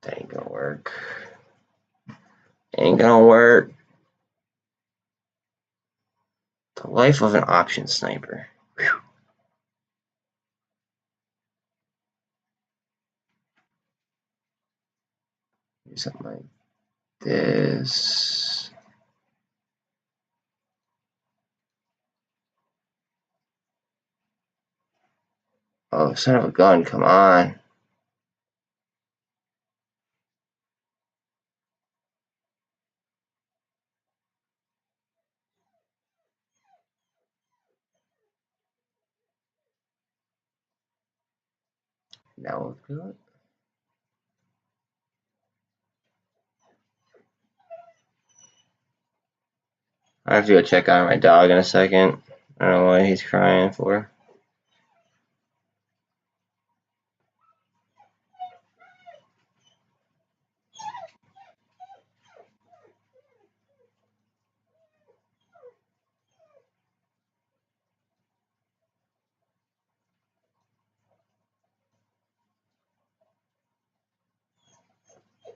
Speaker 1: That ain't gonna work. Ain't gonna work. The life of an option sniper. Whew. Do something like this. Oh, son of a gun, come on. Now we'll do it. I have to go check on my dog in a second. I don't know what he's crying for.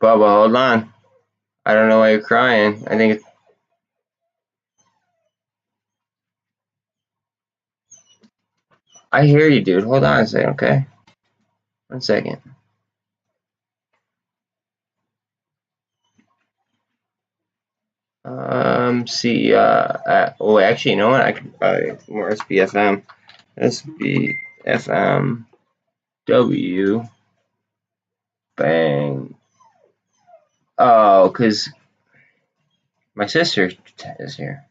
Speaker 1: Bubba, hold on. I don't know why you're crying. I think it's... I hear you, dude. Hold on a second, okay? 1 second. CEI. Oh, actually, you know what? I could buy more SBFM. SBFM. W. Bang. Oh, because my sister is here.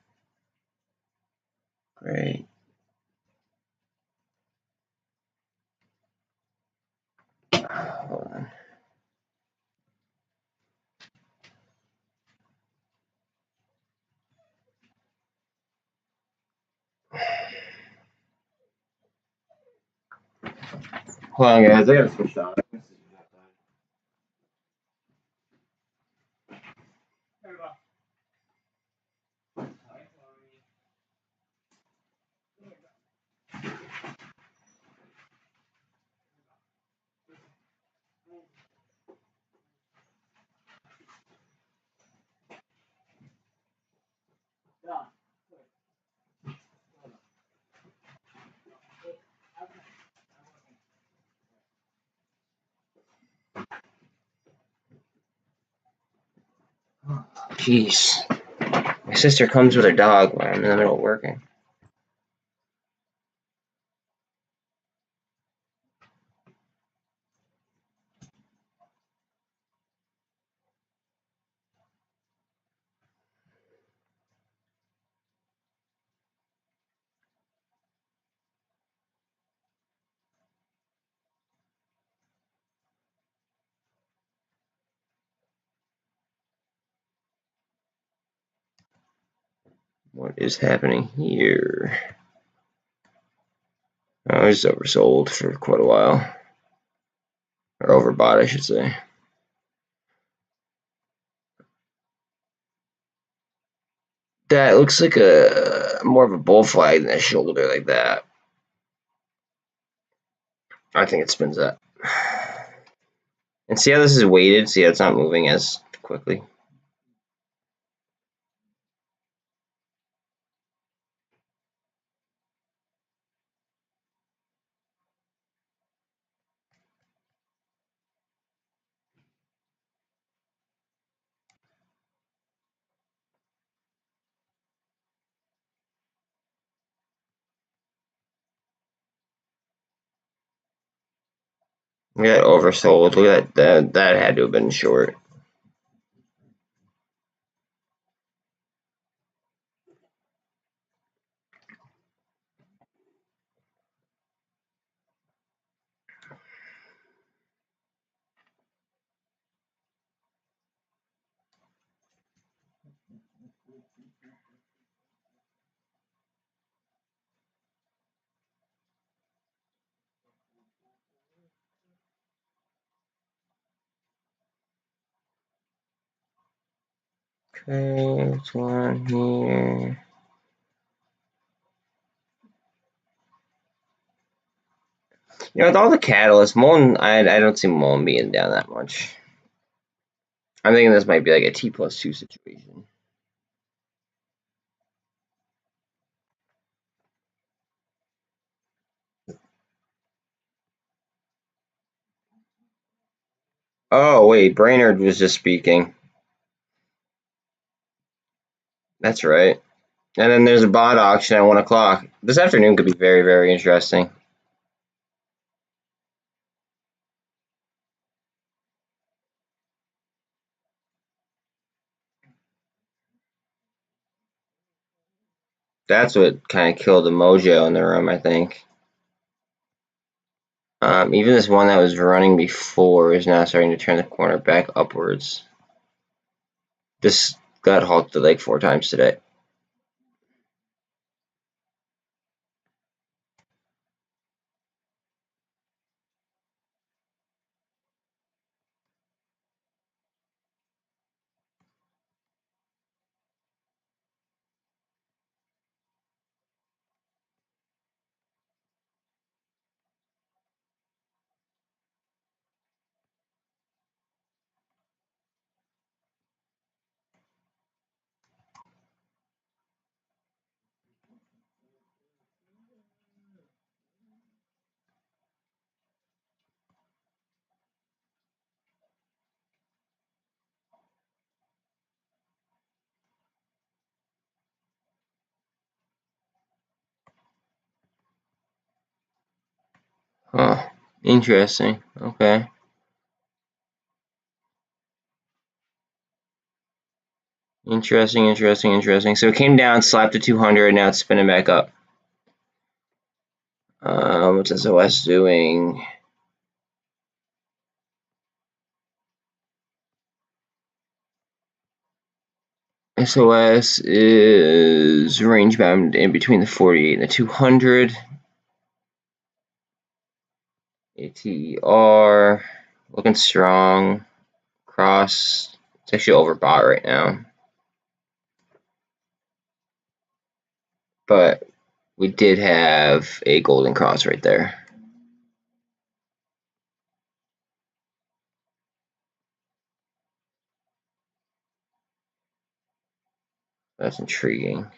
Speaker 1: Great. Hold on. Hold on, guys. I gotta switch on. Jeez. My sister comes with her dog when I'm in the middle of working. What is happening here? Oh, it's oversold for quite a while. Or overbought, I should say. That looks like a more of a bull flag than a shoulder like that. I think it spins up. And see how this is weighted? See how it's not moving as quickly? We got oversold. Look at that. That had to have been short. Okay, it's one here. You know, with all the catalysts, MULN, I don't see MULN being down that much. I'm thinking this might be like a T+2 situation. Oh, wait, Brainerd was just speaking. That's right. And then there's a bot auction at 1 o'clock. This afternoon could be very, very interesting. That's what kind of killed the mojo in the room, I think. Even this one that was running before is now starting to turn the corner back upwards. This got halted like 4 times today. Huh. Interesting. Okay. Interesting. So it came down, slapped to 200, now it's spinning back up. What's SOS doing? SOS is range bound in between the 48 and the 200. ATR looking strong. Cross, it's actually overbought right now. But we did have a golden cross right there. That's intriguing.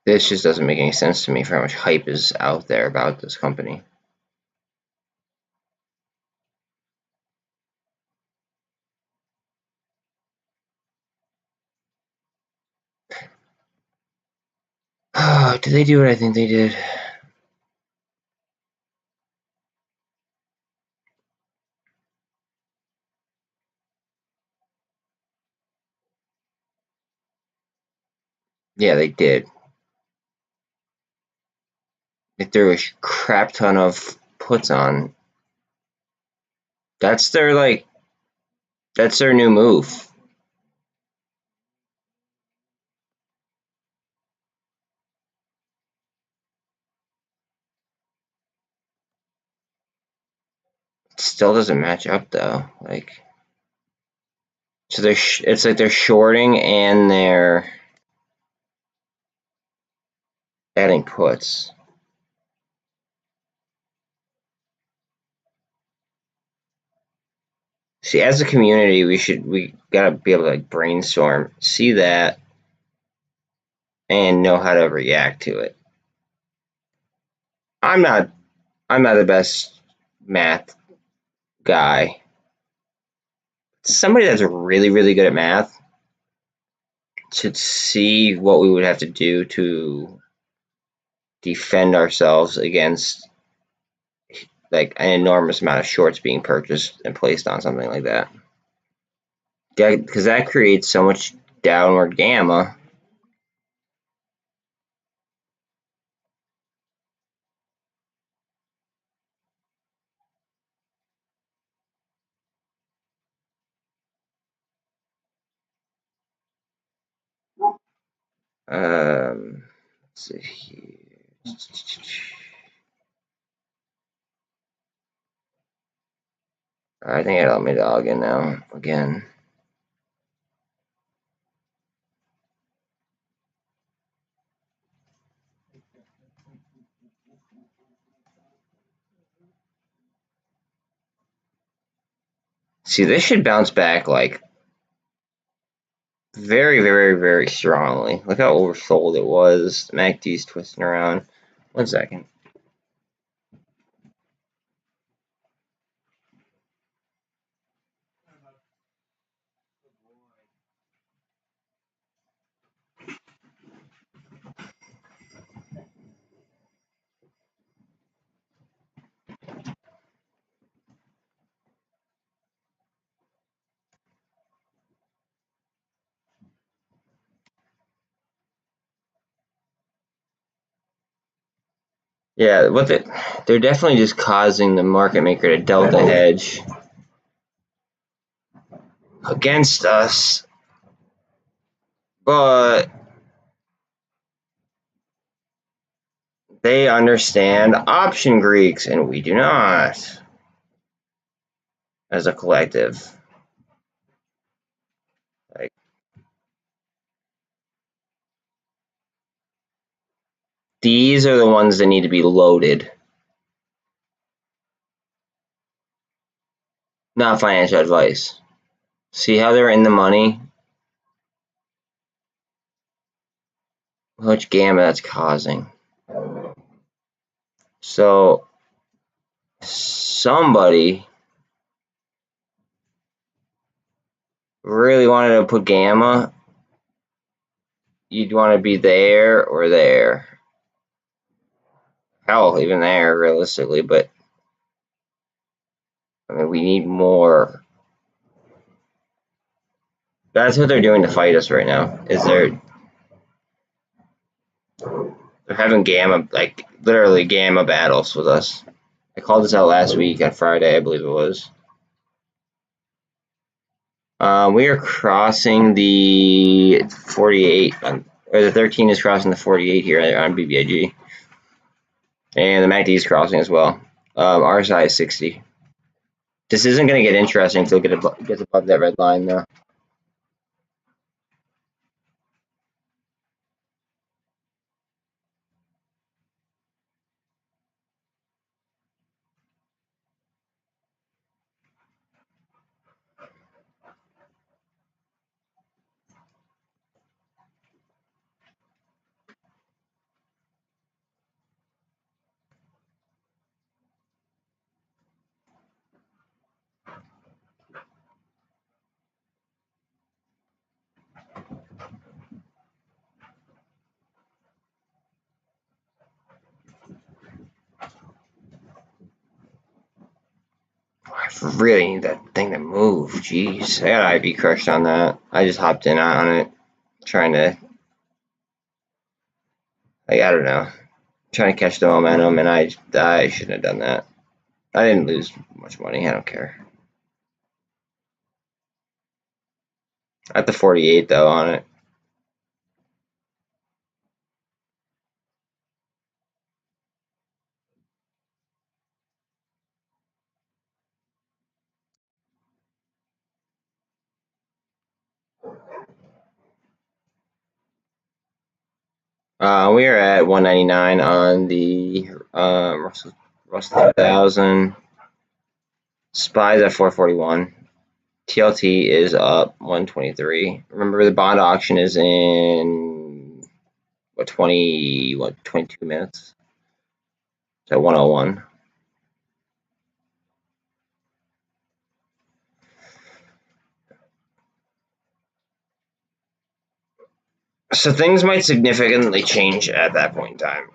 Speaker 1: This just doesn't make any sense to me for how much hype is out there about this company. Did they do what I think they did? Yeah, they did. They threw a crap ton of puts on. That's their that's their new move. It still doesn't match up though. So it's like they're shorting and they're adding puts. See, as a community, we gotta be able to brainstorm, see that, and know how to react to it. I'm not the best math guy. Somebody that's really, really good at math should see what we would have to do to defend ourselves against an enormous amount of shorts being purchased and placed on something like that. Yeah, because that creates so much downward gamma. Let's see here. I think I let me log in now again. See, this should bounce back very, very, very strongly. Look how oversold it was. The MACD's twisting around. 1 second. Yeah, they're definitely just causing the market maker to delta hedge against us, but they understand option Greeks and we do not as a collective. These are the ones that need to be loaded. Not financial advice. See how they're in the money? How much gamma that's causing. So somebody really wanted to put gamma. You'd want to be there or there. Hell, even there, realistically, but I mean, we need more. That's what they're doing to fight us right now. They're having gamma, literally gamma battles with us. I called this out last week on Friday, I believe it was. We are crossing the 48, or the 13 is crossing the 48 here on BBIG. And the MACD is crossing as well. RSI is 60. This isn't going to get interesting until it gets above that red line, though. I really need that thing to move. Jeez, I got IB crushed on that. I just hopped in on it, trying to, like, I don't know, trying to catch the momentum, and I shouldn't have done that. I didn't lose much money. I don't care. At the 48 though on it. We are at 199 on the Russell 2000. SPY's at 441. TLT is up 123. Remember, the bond auction is in 22 minutes. It's at 101. So things might significantly change at that point in time.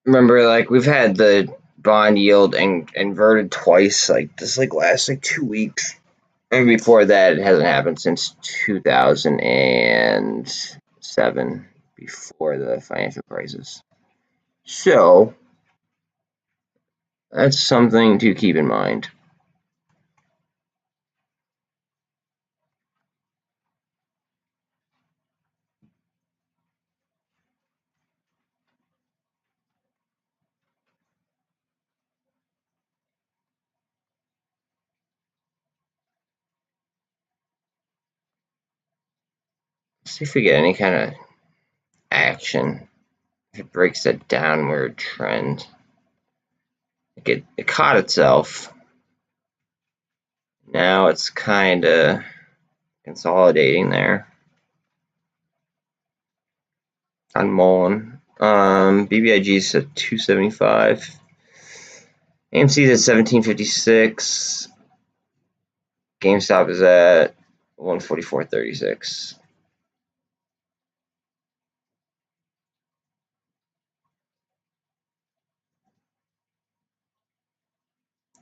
Speaker 1: Remember, like, we've had the bond yield inverted twice, like this, like, last 2 weeks. And before that, it hasn't happened since 2007, before the financial crisis. So that's something to keep in mind. See if we get any kind of action. If it breaks that downward trend, it caught itself. Now it's kind of consolidating there on MULN. BBIG is at 275. AMC is at 1756. GameStop is at 144.36.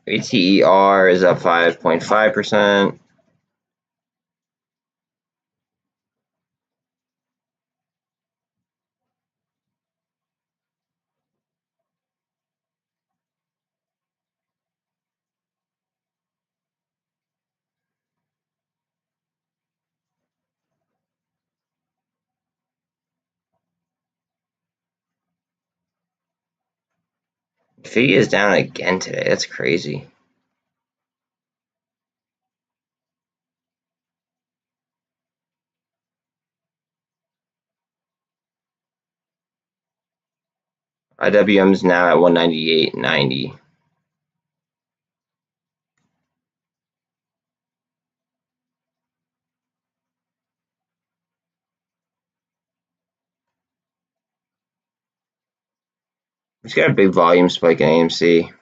Speaker 1: ATER is up 5.5%. Fee is down again today. That's crazy. IWM is now at 198.90. It's got a big volume spike in AMC.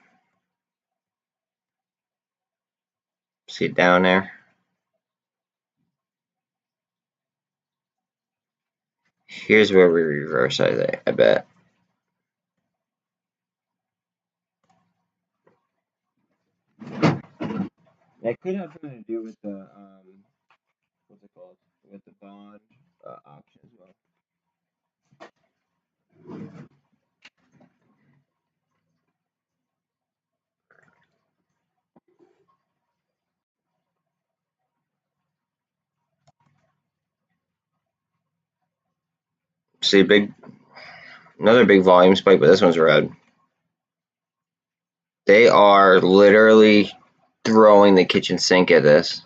Speaker 1: See it down there? Here's where we reverse, I bet. That could have something to do with the what's it called? With the bond option as well. See, another big volume spike, but this one's red. They are literally throwing the kitchen sink at this.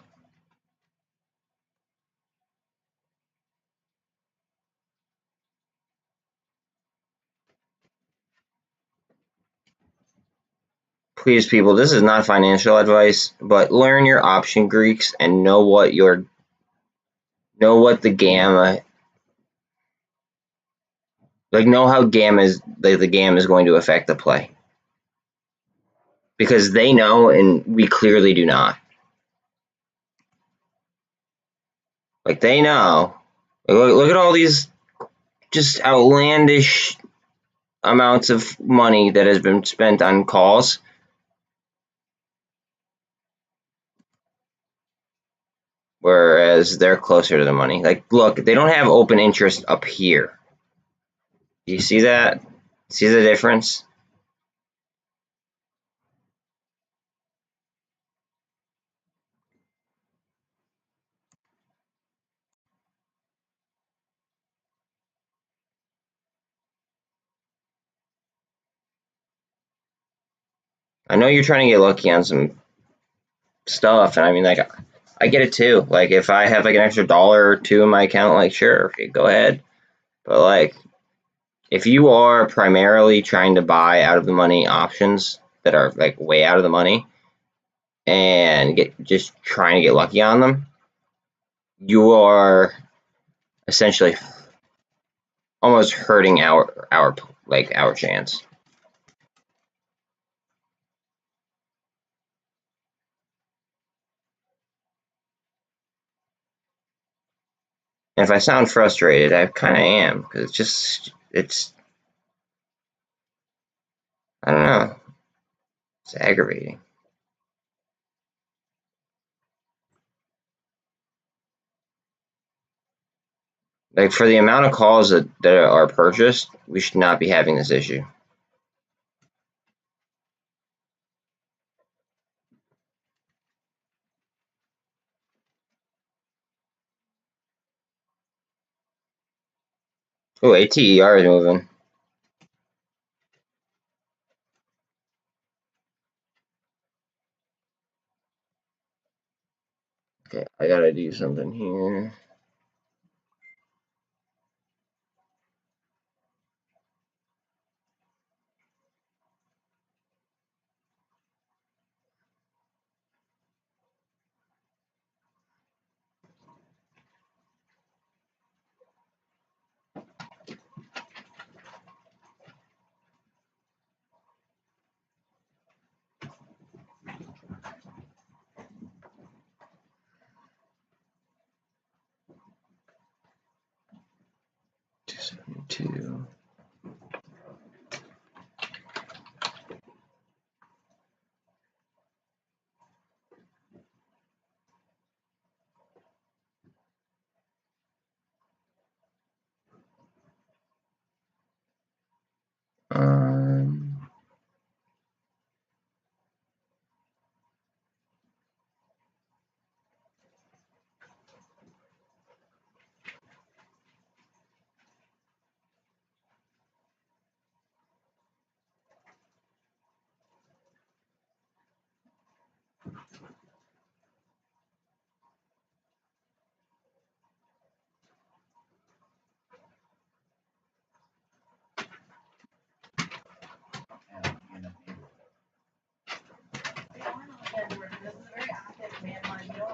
Speaker 1: Please, people, this is not financial advice, but learn your option Greeks and know what the gamma, like know how the gamma is going to affect the play. Because they know and we clearly do not. Like they know. Look at all these just outlandish amounts of money that has been spent on calls. Whereas they're closer to the money. Like, look, they don't have open interest up here. Do you see that? See the difference? I know you're trying to get lucky on some stuff, and I mean, like, I get it too. Like, if I have like an extra $1 or $2 in my account, like, sure, okay, go ahead. But like, if you are primarily trying to buy out of the money options that are like way out of the money and just trying to get lucky on them, you are essentially almost hurting our chance. And if I sound frustrated, I kind of am, because I don't know, it's aggravating. Like, for the amount of calls that are purchased, we should not be having this issue. Oh, ATER is moving. Okay, I gotta do something here. $272.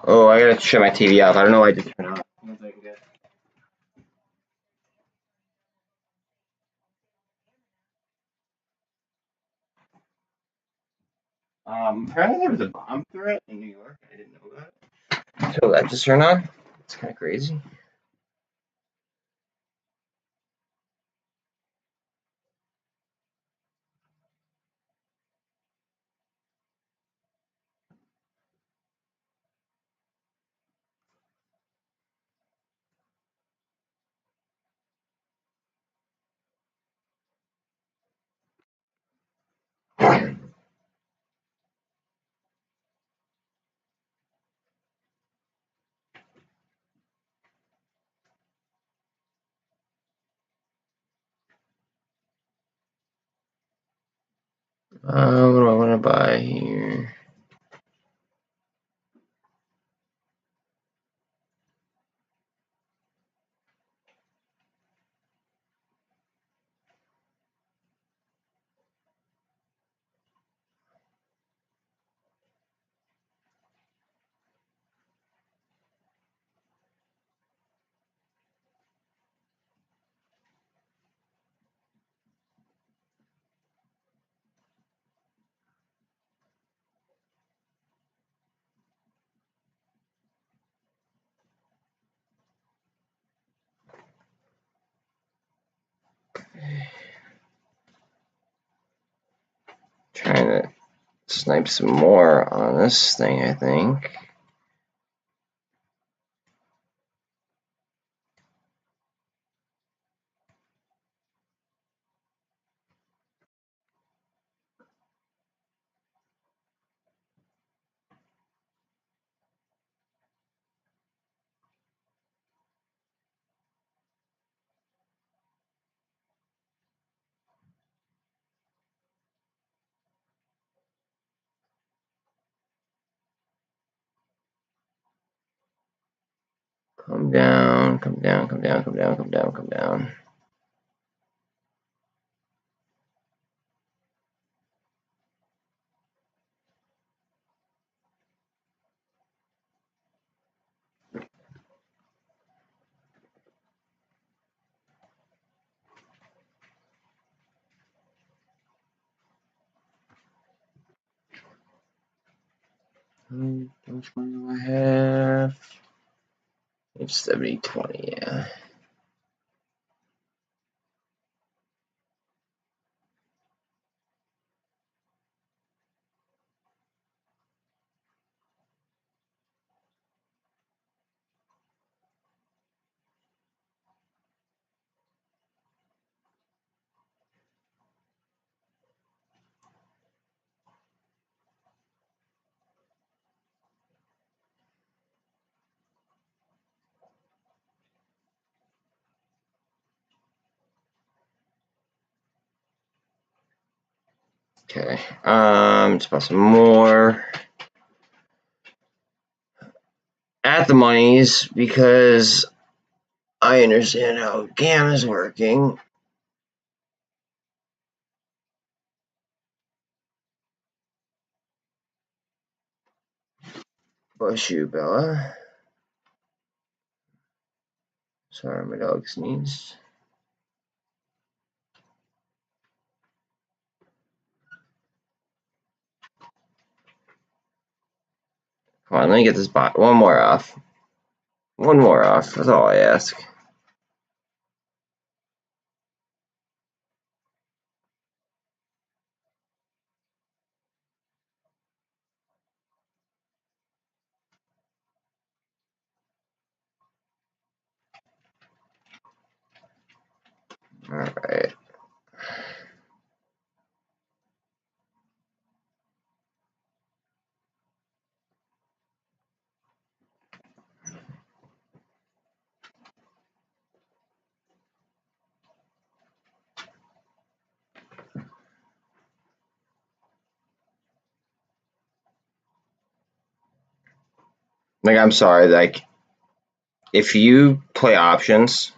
Speaker 1: Oh, I gotta shut my TV off. I don't know why I just turned it off. Apparently there was a bomb threat in New York. I didn't know that. So that just turned on? It's kind of crazy. What do I want to buy here? Trying to snipe some more on this thing, I think. Come down, come down, come down, come down, come down, come down. How much money do I have? It's 70-20, yeah. Okay, let's buy some more at the monies because I understand how GAM is working. Bless you, Bella. Sorry, my dog sneezed. Come on, let me get this bot. One more off. One more off. That's all I ask. All right. Like, I'm sorry. Like, if you play options,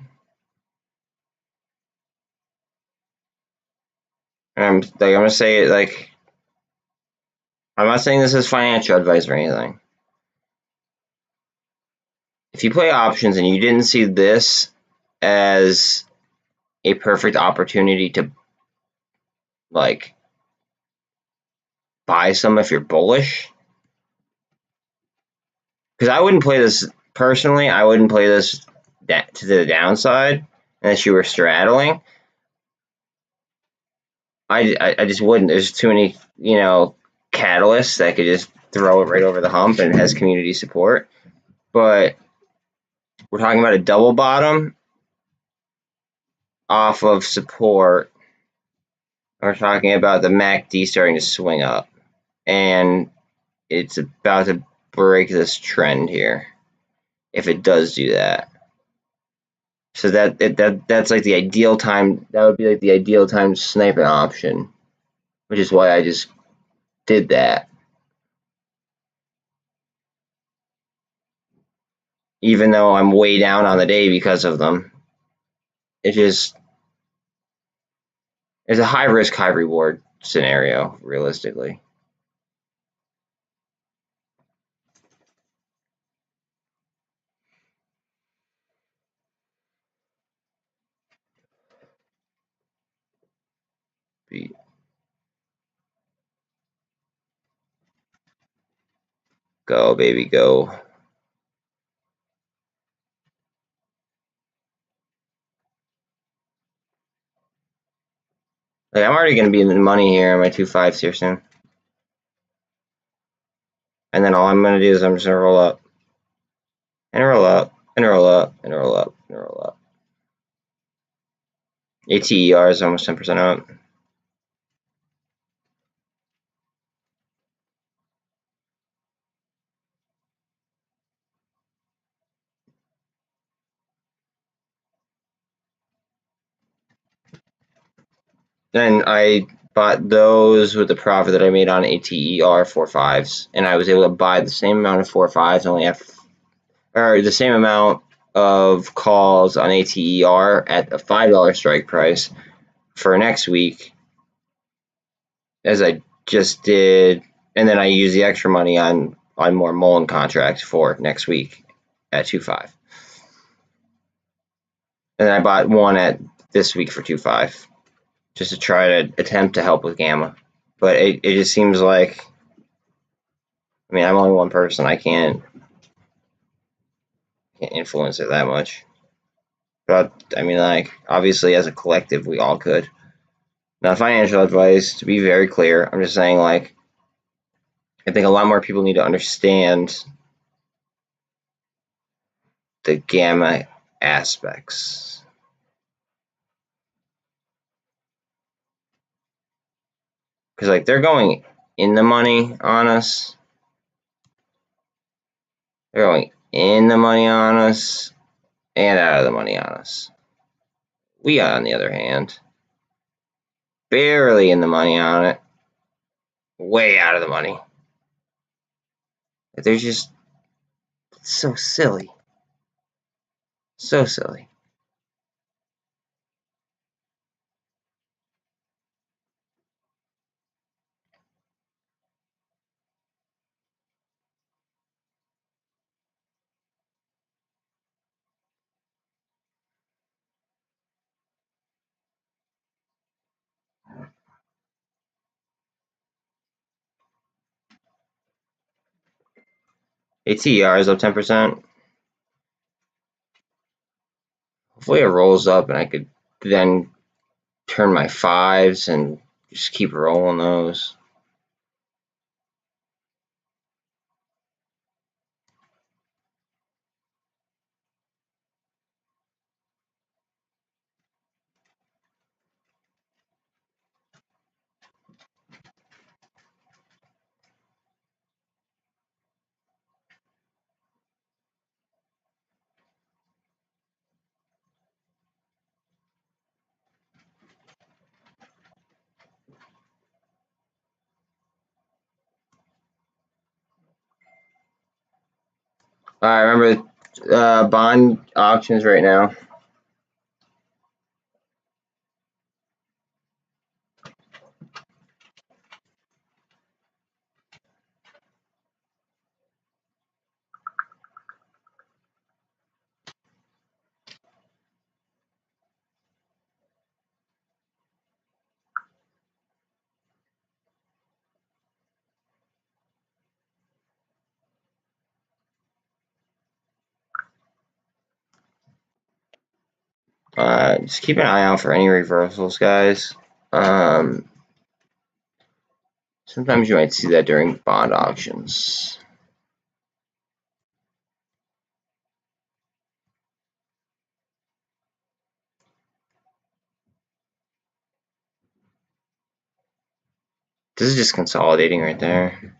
Speaker 1: and I'm gonna say it like, I'm not saying this is financial advice or anything. If you play options and you didn't see this as a perfect opportunity to like buy some if you're bullish, because I wouldn't play this personally. I wouldn't play this to the downside unless you were straddling. I just wouldn't. There's too many, catalysts that could just throw it right over the hump, and it has community support. But we're talking about a double bottom off of support. We're talking about the MACD starting to swing up, and it's about to break this trend here if it does do that. So that's like the ideal time. That would be like the ideal time to snipe an option. which is why I just did that. Even though I'm way down on the day because of them. It just is a high risk, high reward scenario, realistically. Go, baby, go. Like, I'm already going to be in the money here on my 2.5s here soon. And then all I'm going to do is I'm just going to roll up. And roll up. And roll up. And roll up. And roll up. ATER is almost 10% up. Then I bought those with the profit that I made on ATER 4.5s. And I was able to buy the same amount of 4.5s, only have, or the same amount of calls on ATER at a $5 strike price for next week as I just did, and then I use the extra money on more MULN contracts for next week at 2.5. And then I bought one at this week for 2.5 just to try to attempt to help with gamma. But it just seems like, I mean, I'm only one person. I can't influence it that much. But I mean, like, obviously as a collective we all could. Not financial advice, to be very clear. I'm just saying, like, I think a lot more people need to understand the gamma aspects. Because, like, they're going in the money on us. They're going in the money on us and out of the money on us. We, on the other hand, barely in the money on it, way out of the money. They're just so silly. So silly. ATR is up 10%. Hopefully it rolls up and I could then turn my 5s and just keep rolling those. I remember bond auctions right now. Just keep an eye out for any reversals, guys. Sometimes you might see that during bond auctions. This is just consolidating right there.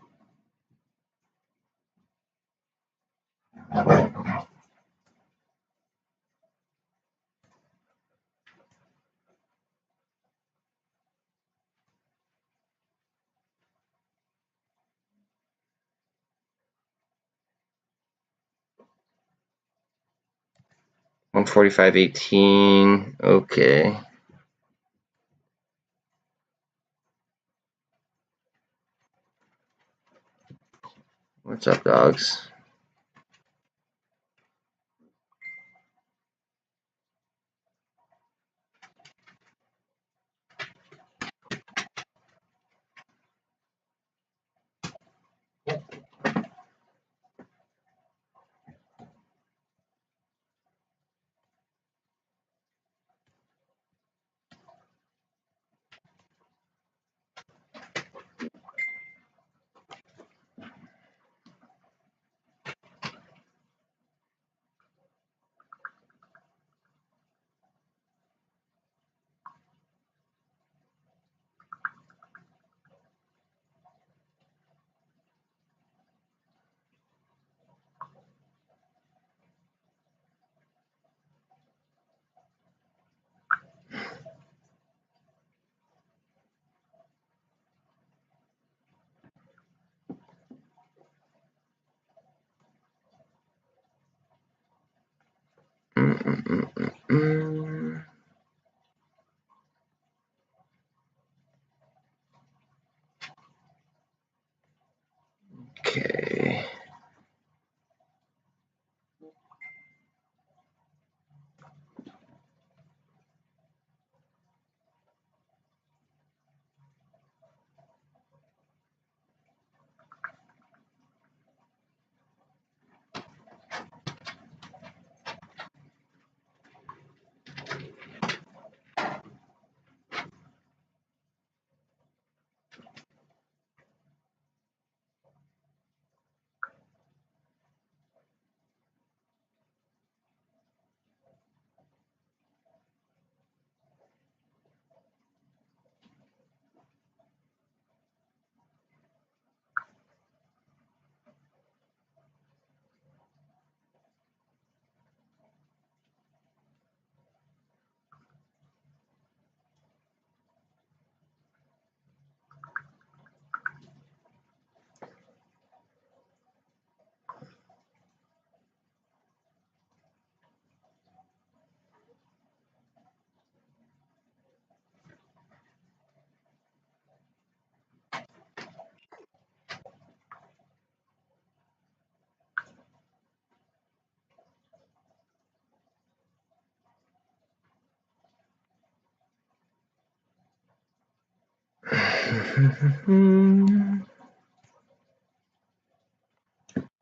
Speaker 1: 145.18. Okay. What's up, dogs? Okay.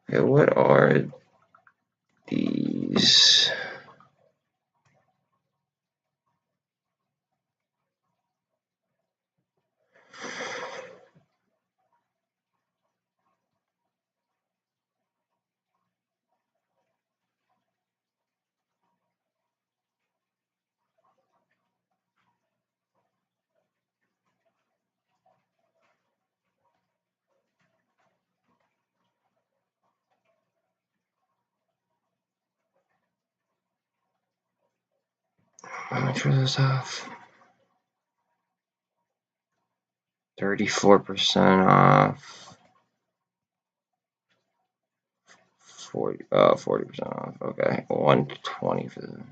Speaker 1: Okay, what are these? How much was this off? 34% off. 40% off. Okay, 120 for the.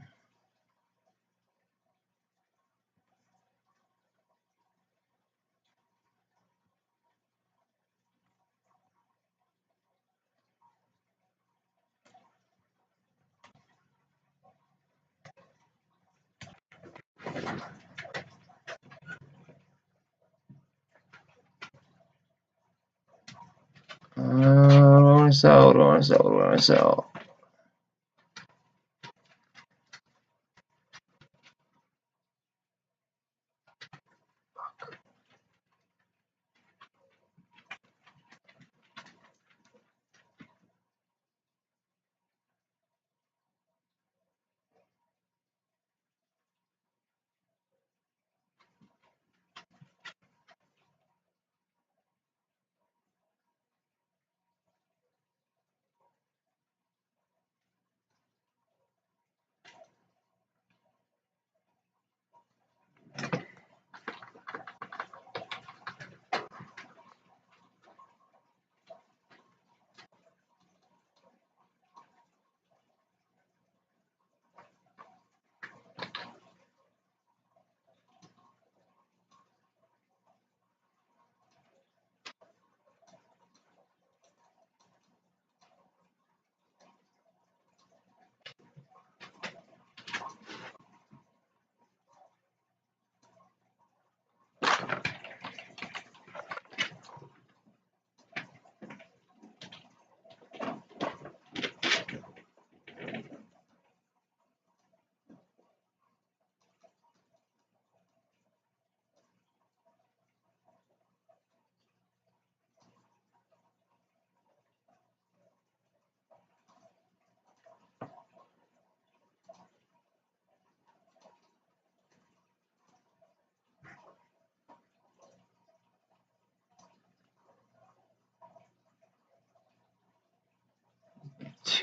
Speaker 1: I want to sell. I want to sell. I want to sell.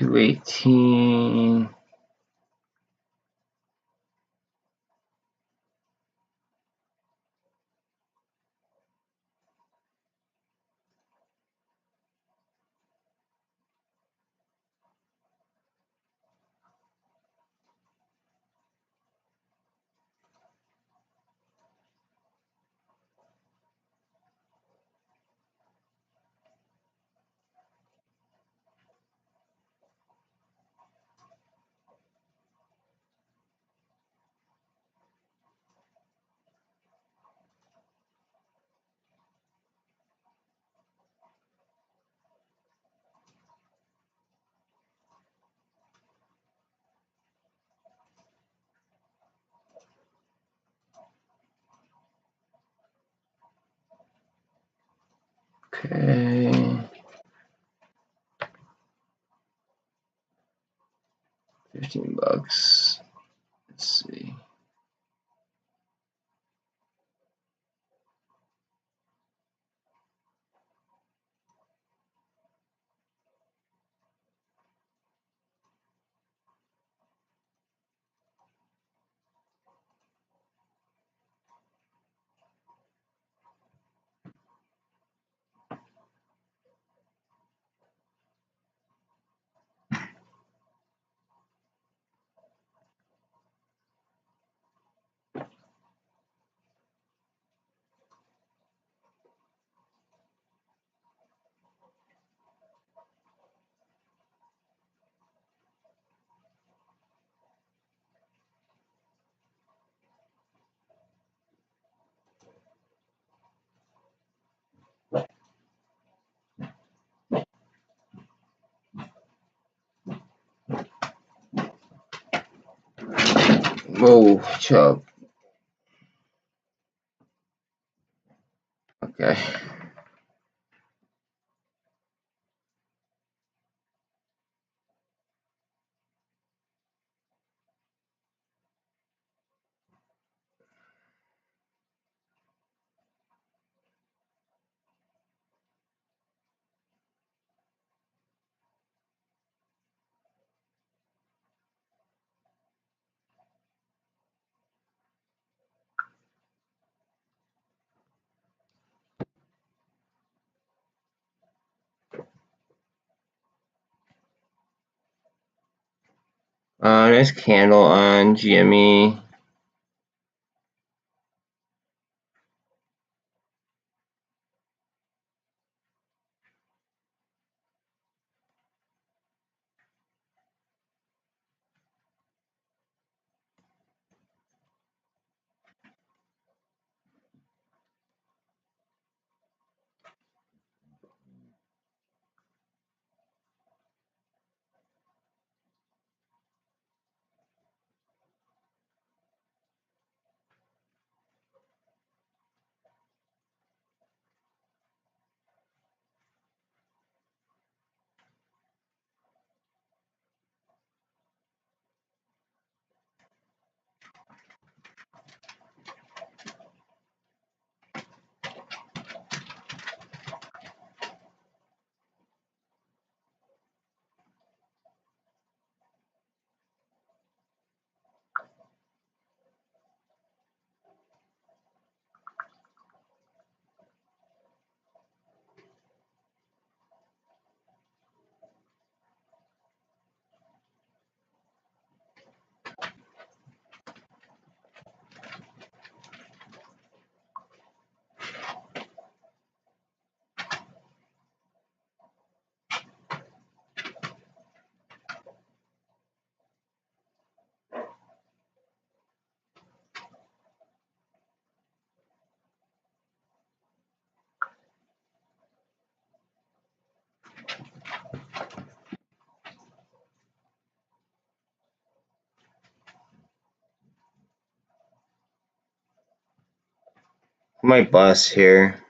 Speaker 1: 218. Okay. 15 bucks. Let's see. Whoa, chub. Okay. Nice candle on GME. Might bust here.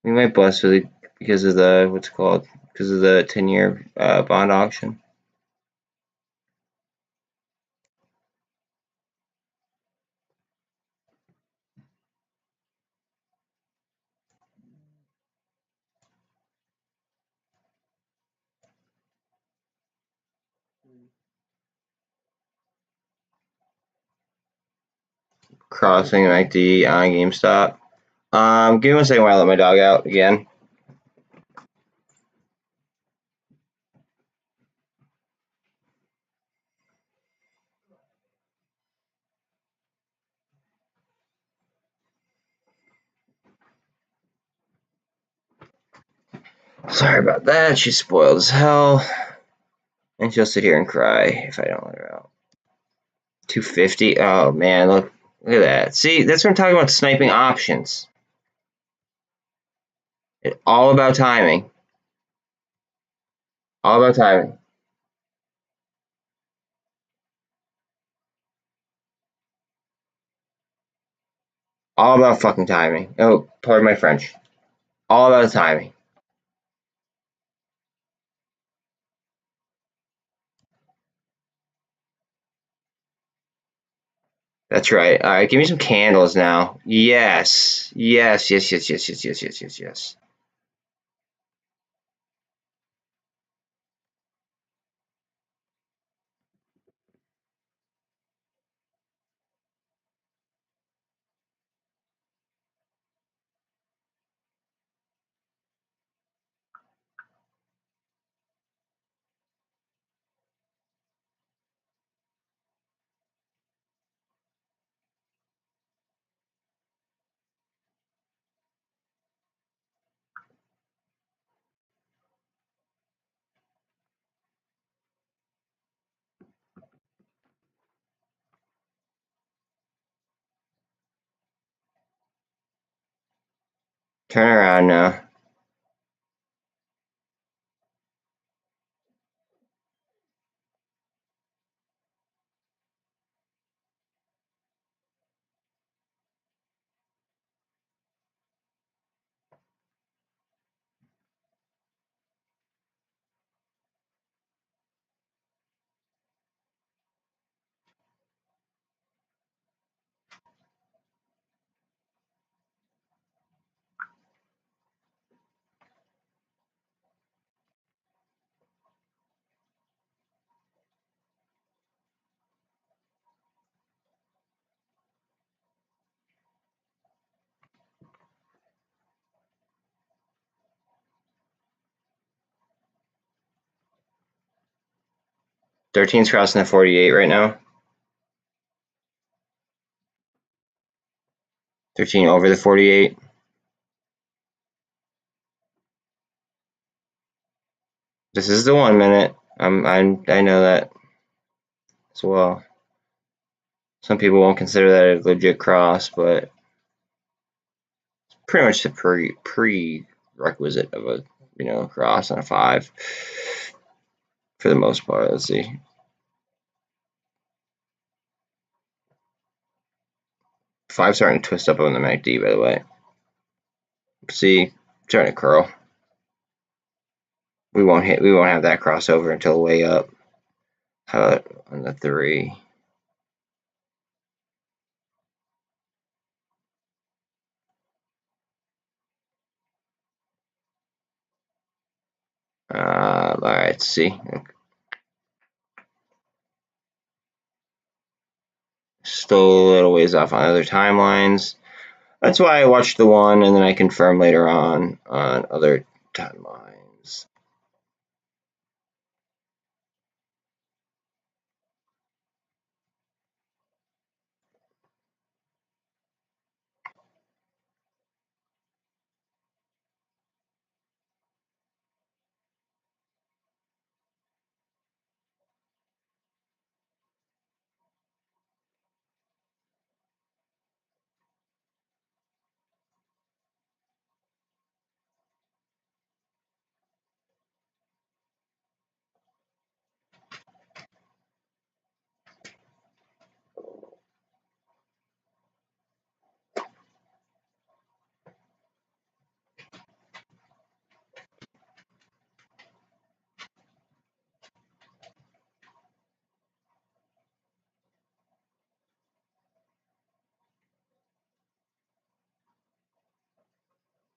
Speaker 1: We might bust really because of the because of the 10-year bond auction. crossing MACD on GameStop. Give me 1 second while I let my dog out again. Sorry about that. She's spoiled as hell. And she'll sit here and cry if I don't let her out. 250. Oh man, look at that. See, that's what I'm talking about, sniping options. It's all about timing. All about timing. All about fucking timing. Oh, pardon my French. All about timing. That's right. All right, give me some candles now. Yes. Yes, yes, yes, yes, yes, yes, yes, yes, yes. Turn around now. Thirteen's crossing the 48 right now. 13 over the 48. This is the 1 minute. I know that as well. Some people won't consider that a legit cross, but it's pretty much the prerequisite of a cross on a 5 for the most part. Let's see. 5 starting to twist up on the MACD, by the way. See, starting to curl. We won't have that crossover until way up. How about on the 3? All right, let's see. Still a little ways off on other timelines. That's why I watched the 1 and then I confirm later on other timelines.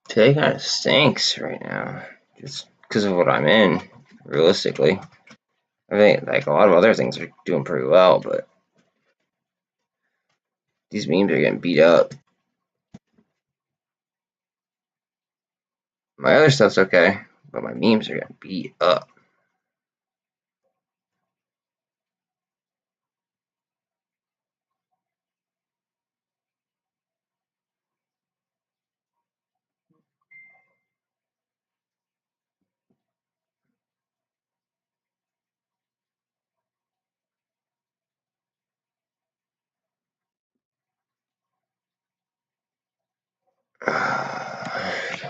Speaker 1: Today kind of stinks right now, just because of what I'm in, realistically. I think like a lot of other things are doing pretty well, but These memes are getting beat up. My other stuff's okay, but my memes are getting beat up.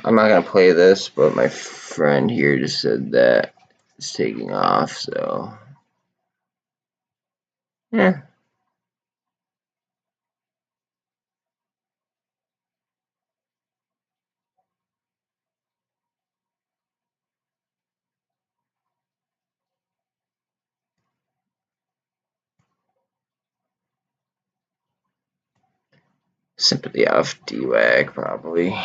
Speaker 1: I'm not gonna play this, but my friend here just said that it's taking off, so yeah. Sympathy off DWAC probably.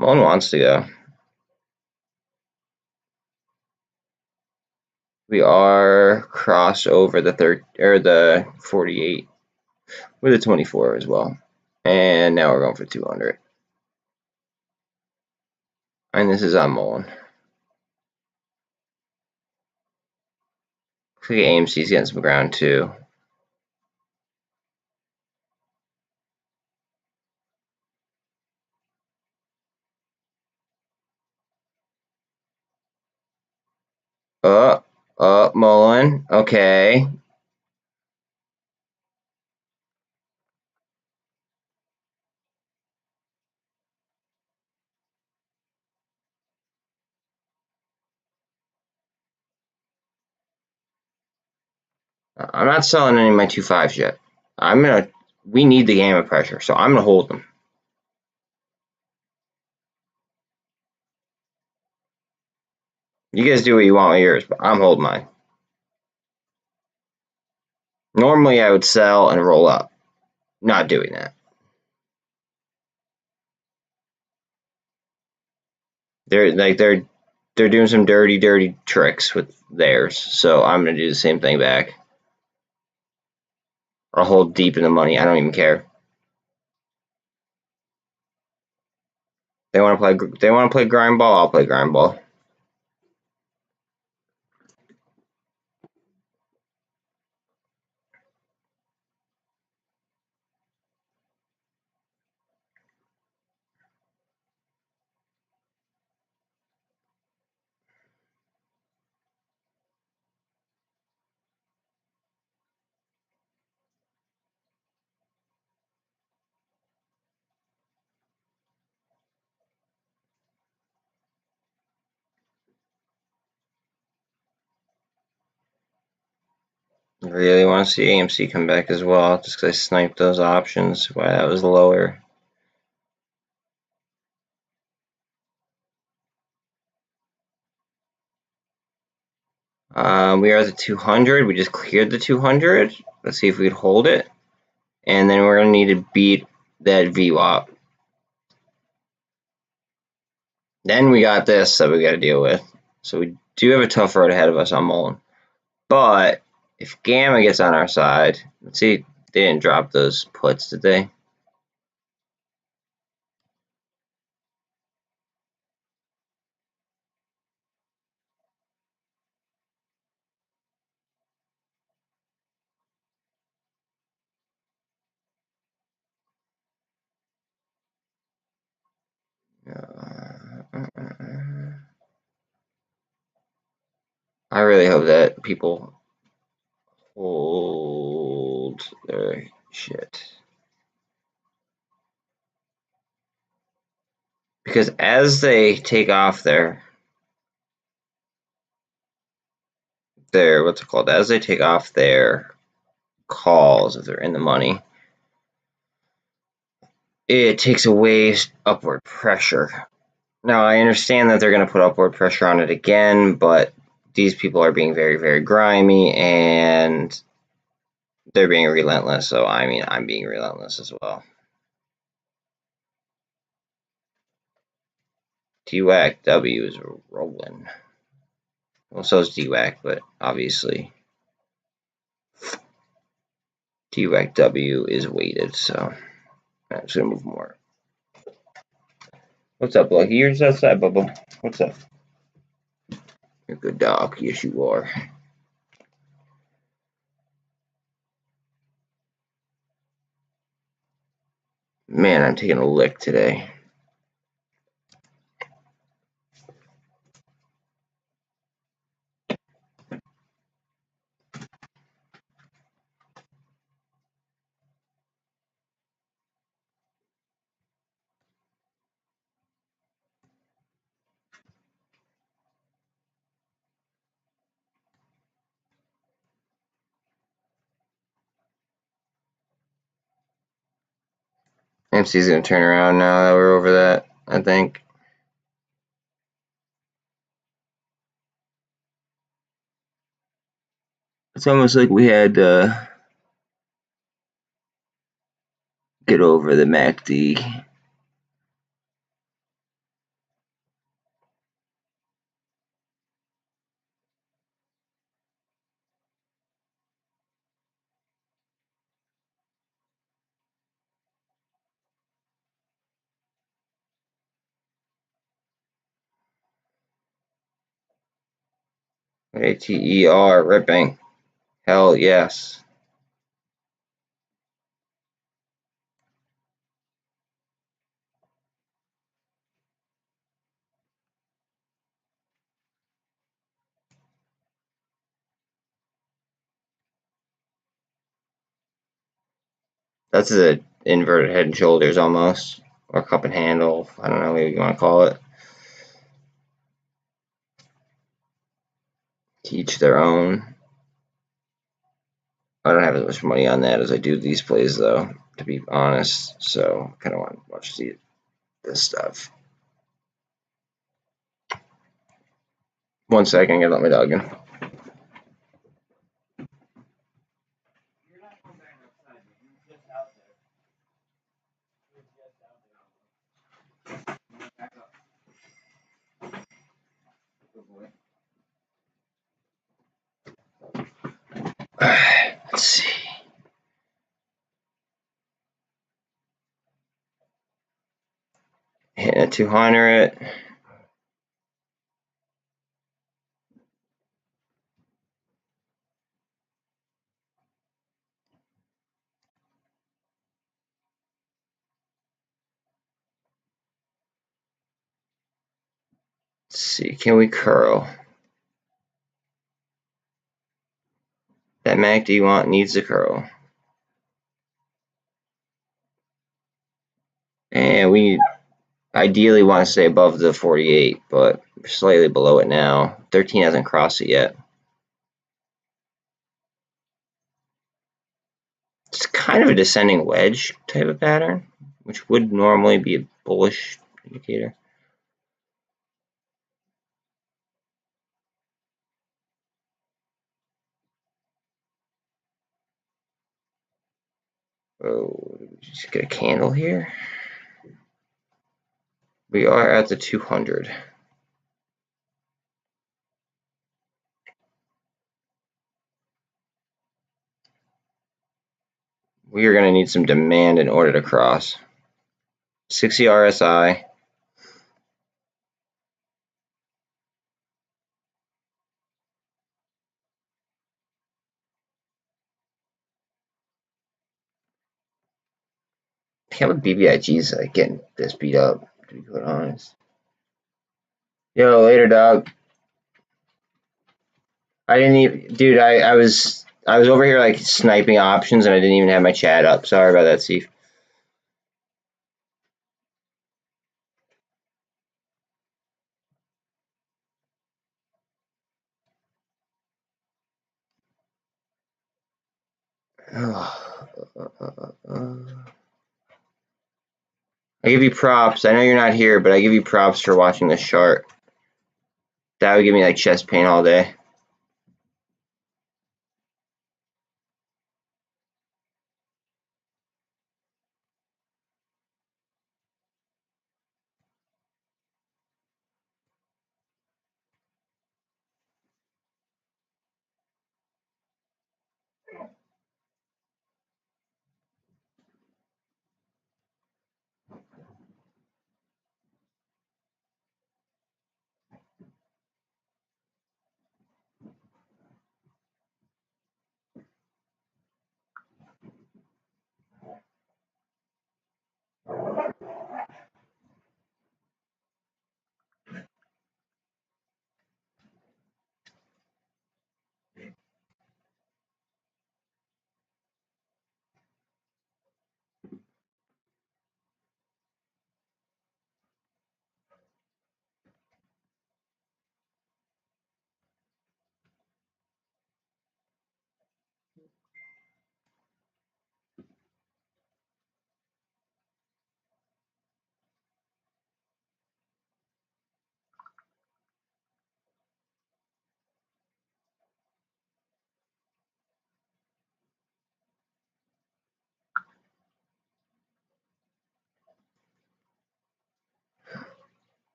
Speaker 1: MULN wants to go. We are crossed over the 48 with a 24 as well, and now we're going for 200. And this is on MULN. Looks like AMC's getting some ground too. MULN. Okay. I'm not selling any of my 2.5s yet. We need the gamma pressure, so I'm gonna hold them. You guys do what you want with yours, but I'm holding mine. Normally I would sell and roll up. Not doing that. They're doing some dirty tricks with theirs, so I'm gonna do the same thing back. Or I'll hold deep in the money. I don't even care. They want to play grind ball. I'll play grind ball. I really want to see AMC come back as well, just because I sniped those options while that was lower. We are at the 200. We just cleared the 200. Let's see if we could hold it. And then we're going to need to beat that VWAP. Then we got this that we got to deal with. So we do have a tough road ahead of us on MULN. But if Gamma gets on our side, let's see, they didn't drop those puts, did they? I really hope that people hold their shit. Because as they take off their what's it called? As they take off their calls, if they're in the money, it takes away upward pressure. Now, I understand that they're going to put upward pressure on it again, but these people are being very grimy, and They're being relentless, so I mean, I'm being relentless as well. DWAC W is rolling. Well, so is DWAC, but obviously DWAC W is weighted, so I'm just gonna move more. What's up, Lucky? You're just outside, Bubba. What's up? You're a good dog. Yes, you are. Man, I'm taking a lick today. AMC's gonna turn around now that we're over that, I think. It's almost like we had to get over the MACD. ATER ripping. Hell yes. That's an inverted head and shoulders almost, or cup and handle. I don't know what you want to call it. To each their own. I don't have as much money on that as I do these plays, though, to be honest. So I kind of want to watch this stuff. 1 second, I gotta let my dog in. Let's see. Hitting a 200. Let's see, can we curl? That MACD needs to curl. And we ideally want to stay above the 48, but we're slightly below it now. 13 hasn't crossed it yet. It's kind of a descending wedge type of pattern, which would normally be a bullish indicator. Oh, did we just get a candle here? We are at the 200. We are going to need some demand in order to cross. 60 RSI. I can't believe BBIG's like getting this beat up, to be quite honest. Yo, later, dog. I didn't even, dude. I was over here like sniping options, and I didn't even have my chat up. Sorry about that, Steve. I give you props. I know you're not here, but I give you props for watching this chart. That would give me like chest pain all day.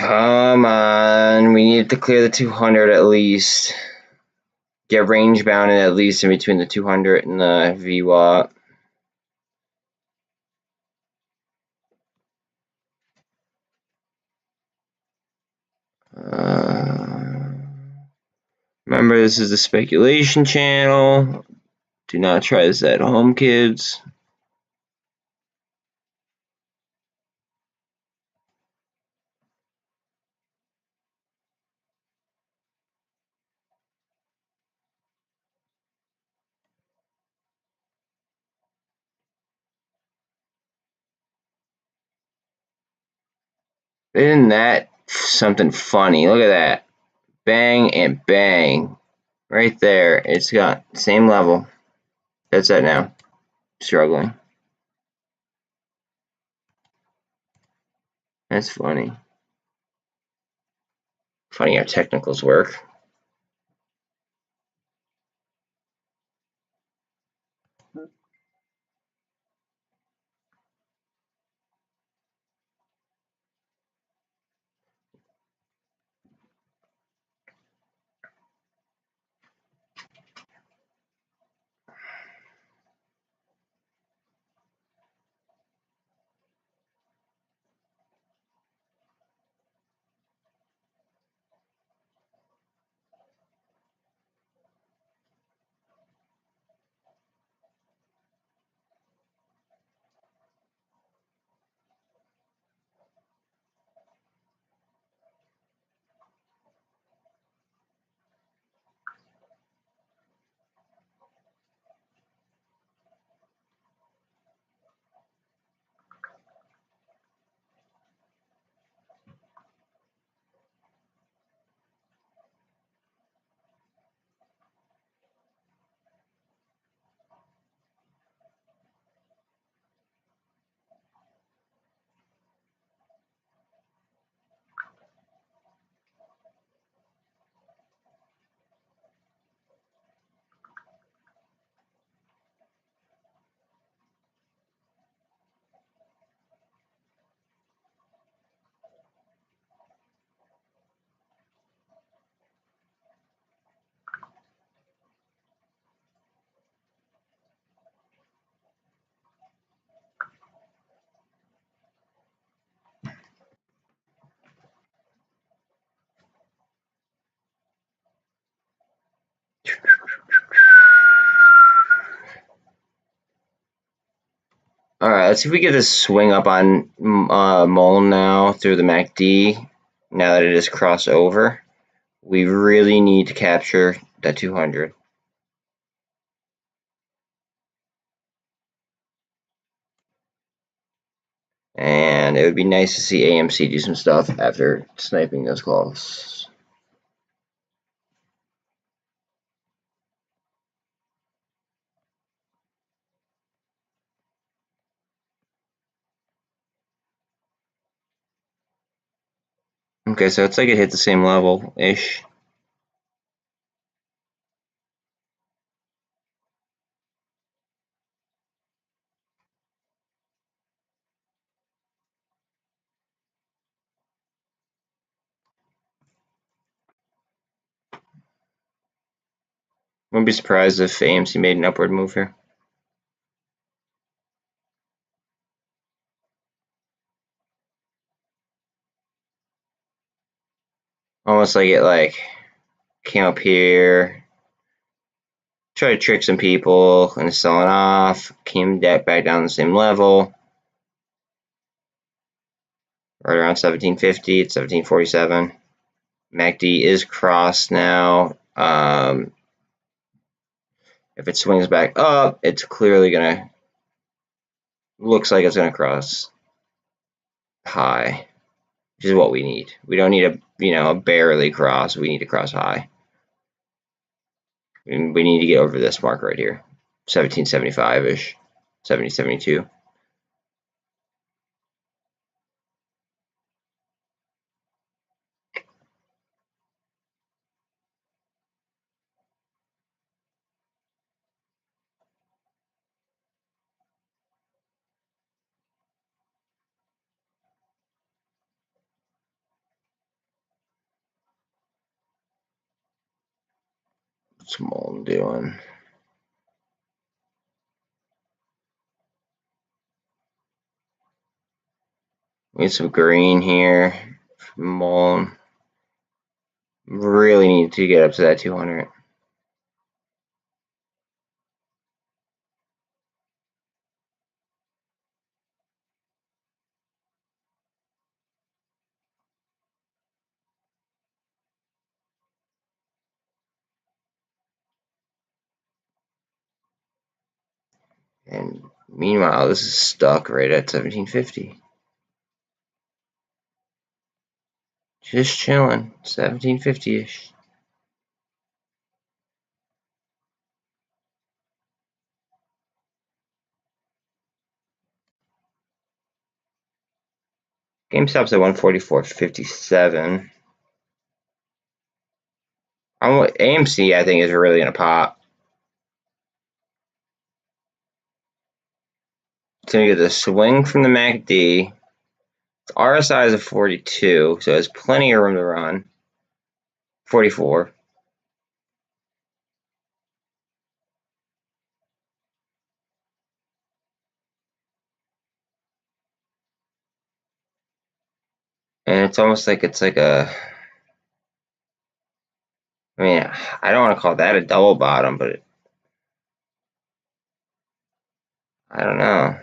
Speaker 1: Come on, we need to clear the 200 at least. Get range bounded at least in between the 200 and the VWAP. Remember, this is the speculation channel. Do not try this at home, kids. Isn't that something funny? Look at that. Bang and bang. Right there. It's got same level. That's it now. Struggling. That's funny. Funny how technicals work. Alright, let's see if we get this swing up on MULN now through the MACD. Now that it is crossed over, we really need to capture that 200. And it would be nice to see AMC do some stuff after sniping those calls. Okay, so it's like it hit the same level-ish. Wouldn't be surprised if AMC made an upward move here. Almost like it came up here, tried to trick some people, and selling off, came back down the same level. Right around 1750, it's 1747. MACD is crossed now. If it swings back up, it's clearly gonna, looks like it's gonna cross high, which is what we need. We don't need a barely cross. We need to cross high. And we need to get over this mark right here, 1775-ish, 1772. What's MULN doing? We need some green here. MULN. Really need to get up to that 200. And meanwhile, this is stuck right at 1750. Just chilling, 1750-ish. GameStop's at 144.57. AMC, I think, is really gonna pop. It's gonna get the swing from the MACD. Its RSI is a 42, so there's plenty of room to run. 44. And it's almost like it's like a, I mean, I don't want to call that a double bottom, but I don't know.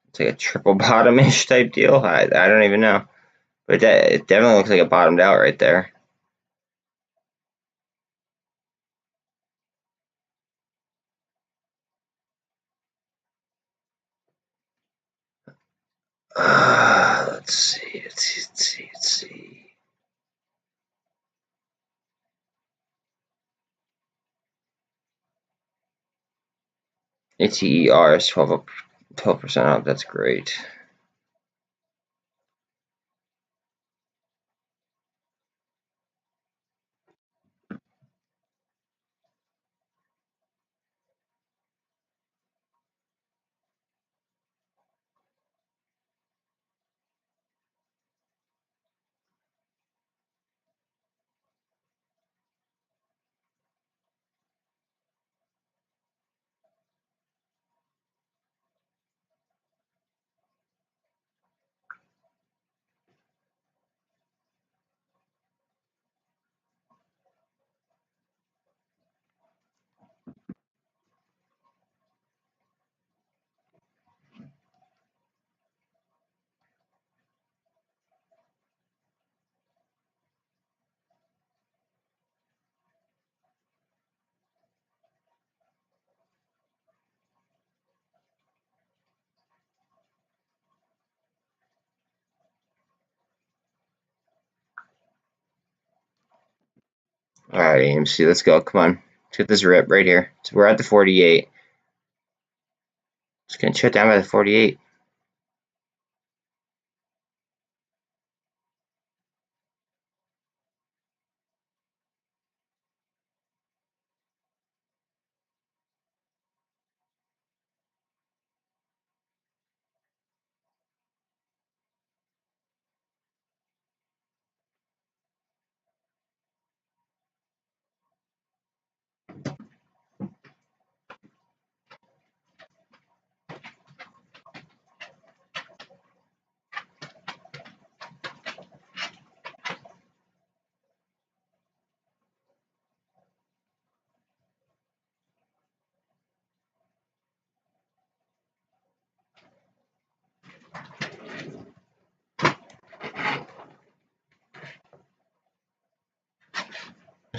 Speaker 1: It's like a triple bottom-ish type deal. I don't even know. But it definitely looks like it bottomed out right there. Let's see. ATER is 12% up. That's great. All right, AMC, let's go. Come on. Let's get this rip right here. So we're at the 48. Just gonna shut down by the 48.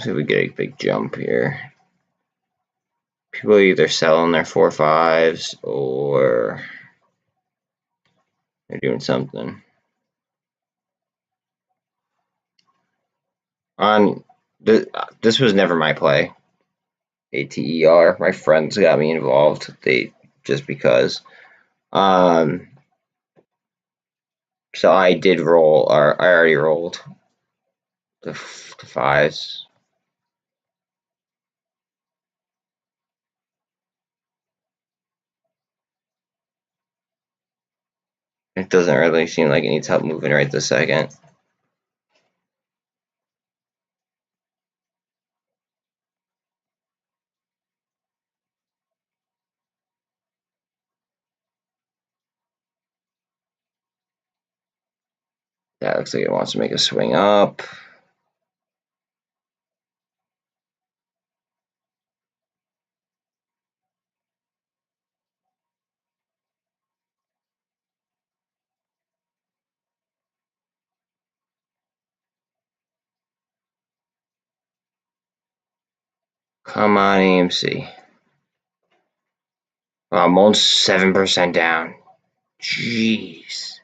Speaker 1: So we get a big jump here. People are either selling their 4.5s or they're doing something. This was never my play. ATER. My friends got me involved. Just because. So I did roll, or I already rolled the 5s. It doesn't really seem like it needs help moving right this second. That looks like it wants to make a swing up. Come on, AMC. I'm almost 7% down. Jeez.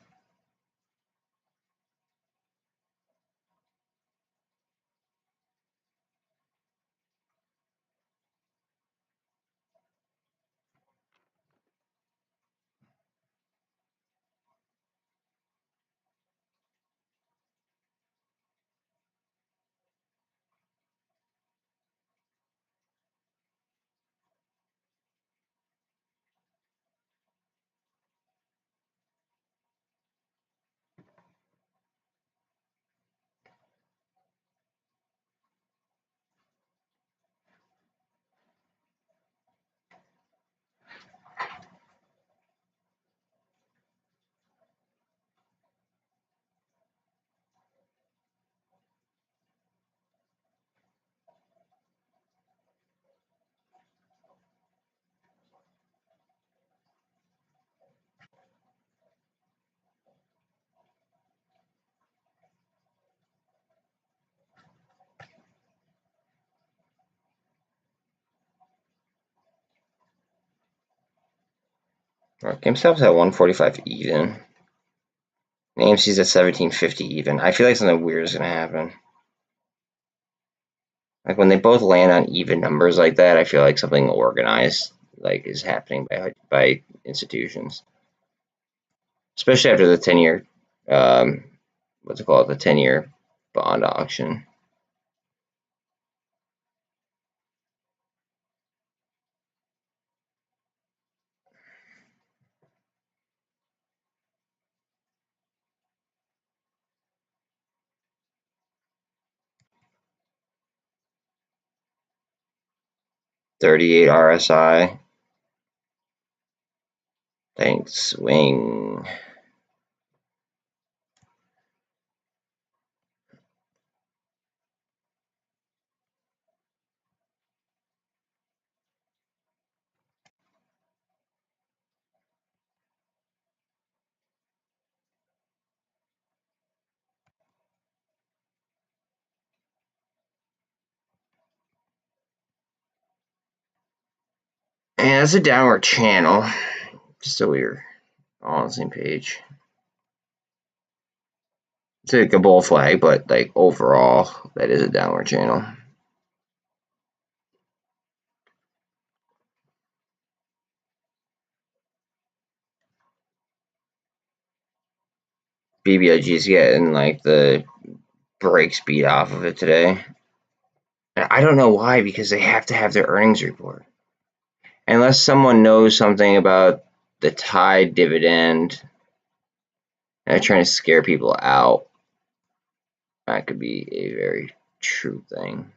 Speaker 1: Right, GameStop's at 145 even. AMC's at 1750 even. I feel like something weird is gonna happen. Like when they both land on even numbers like that, I feel like something organized like is happening by institutions, especially after the 10-year, what's it called, the 10-year bond auction. $38 RSI. Thanks, swing. And that's a downward channel. Just so we're all on the same page. It's like a bull flag, but like overall, that is a downward channel. BBIG is getting like the break speed off of it today. And I don't know why, because they have to have their earnings report. Unless someone knows something about the Tide dividend and they're trying to scare people out, that could be a very true thing.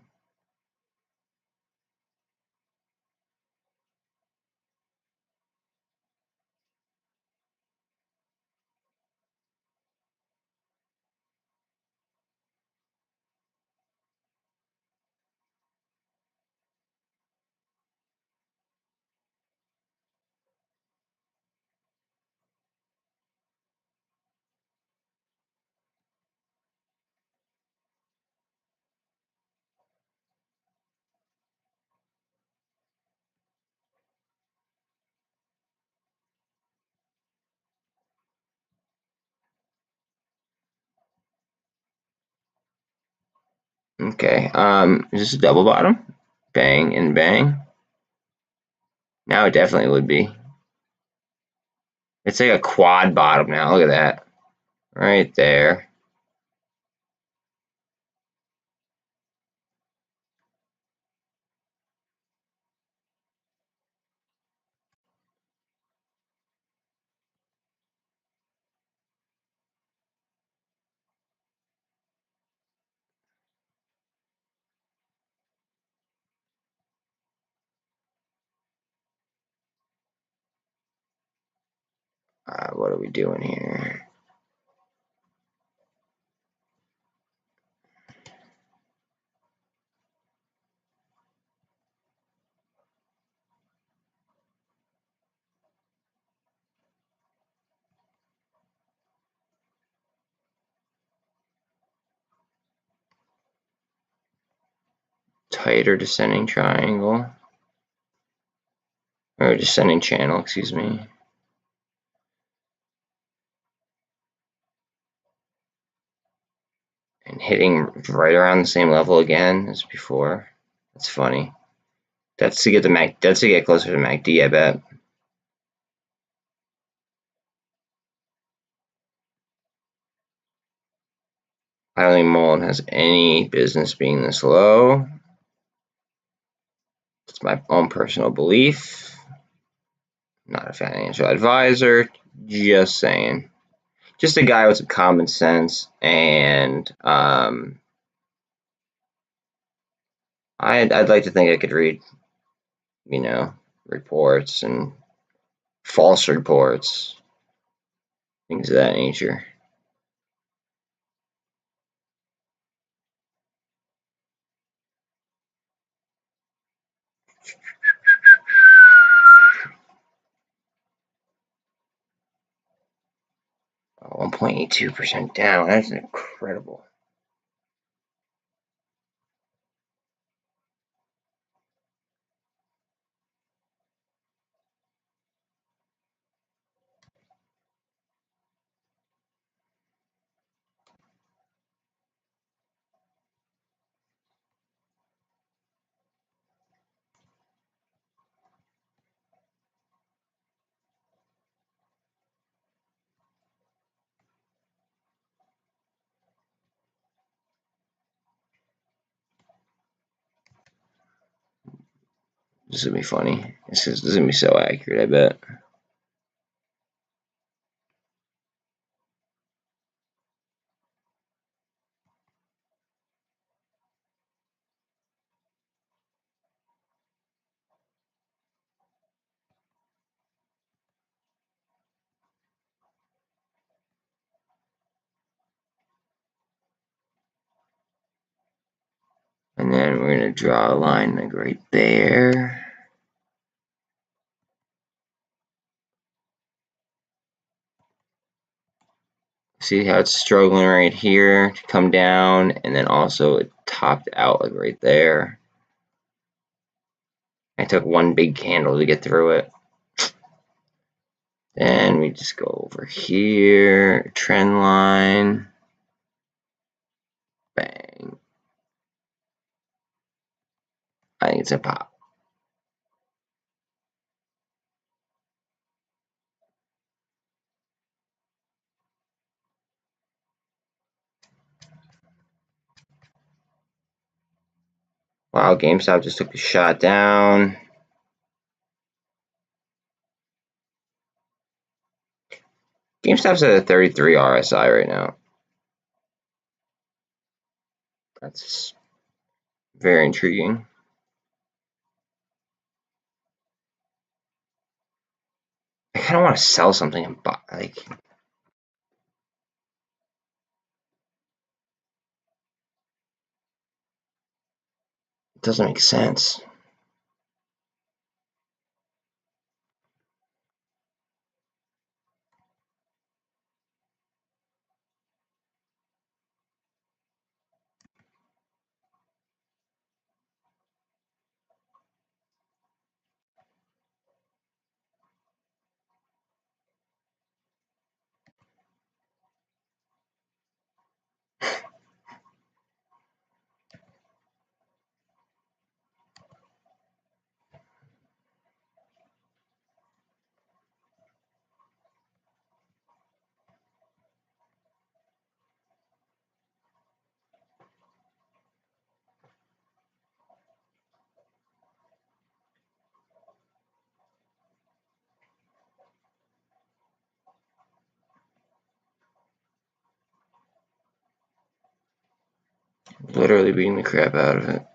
Speaker 1: Okay, is this a double bottom? Bang and bang. Now it definitely would be. It's like a quad bottom now. Look at that. Right there. What are we doing here? tighter descending triangle, or descending channel, excuse me. And hitting right around the same level again as before. That's funny. That's to get the MAC. That's to get closer to MACD, I bet. I don't think MULN has any business being this low. It's my own personal belief. Not a financial advisor. Just saying. Just a guy with some common sense, and I'd like to think I could read, you know, reports and false reports, things of that nature. Oh, 1.82% down. That's incredible. This is gonna be funny. This is gonna be so accurate, I bet. And then we're gonna draw a line like right there. See how it's struggling right here to come down, and then also it topped out like right there. I took one big candle to get through it. Then we just go over here, trend line, bang. I think it's a pop. Wow, GameStop just took a shot down. GameStop's at a 33 RSI right now. That's very intriguing. I kind of want to sell something and buy, like, it doesn't make sense. Literally beating the crap out of it.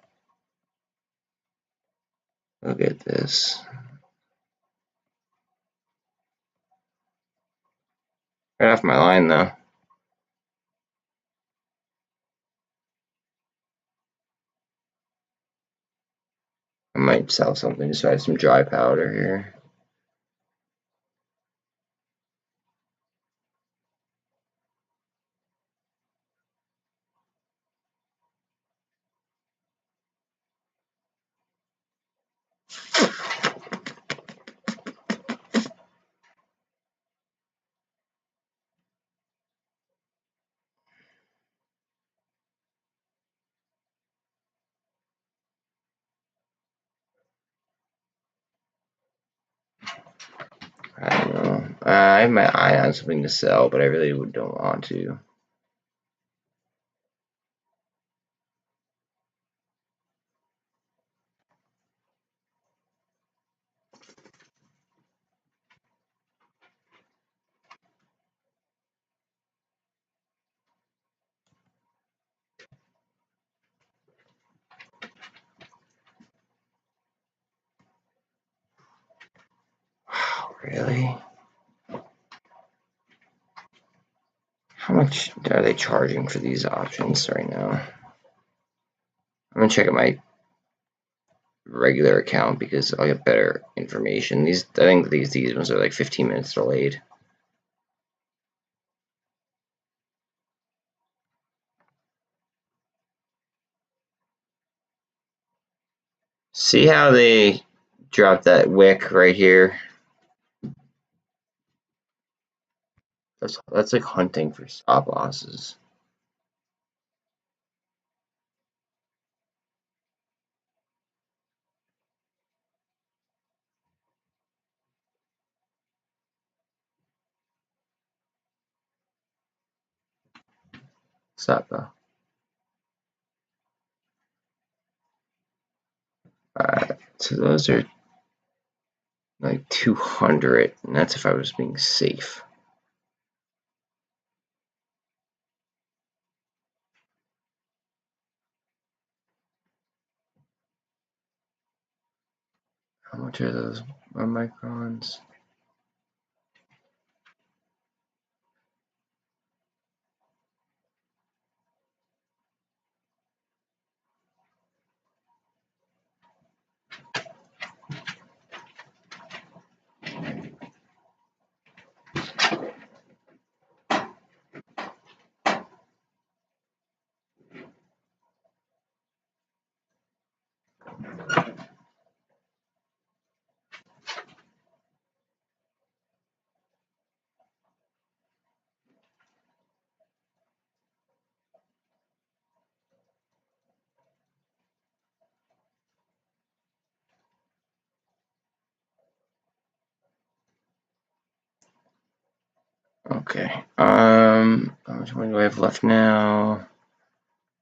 Speaker 1: Look at this. Right off my line, though. I might sell something just so I have some dry powder here. I have my eye on something to sell, but I really don't want to. Wow, really? How much are they charging for these options right now? I'm gonna check out my regular account because I'll get better information. I think these ones are like 15 minutes delayed. See how they dropped that wick right here? That's like hunting for stop losses. Stop though. So those are like 200, and that's if I was being safe. How much are those microns? Okay. How much money do I have left now?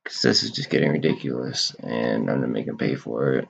Speaker 1: Because this is just getting ridiculous, and I'm gonna make him pay for it.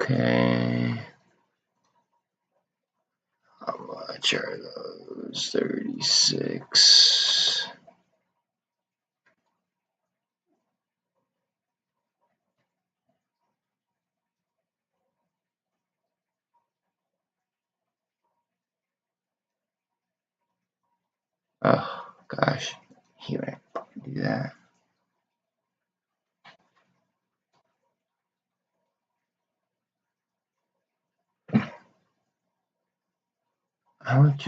Speaker 1: Okay. How much are those? 36. Oh gosh, he might do that. How much?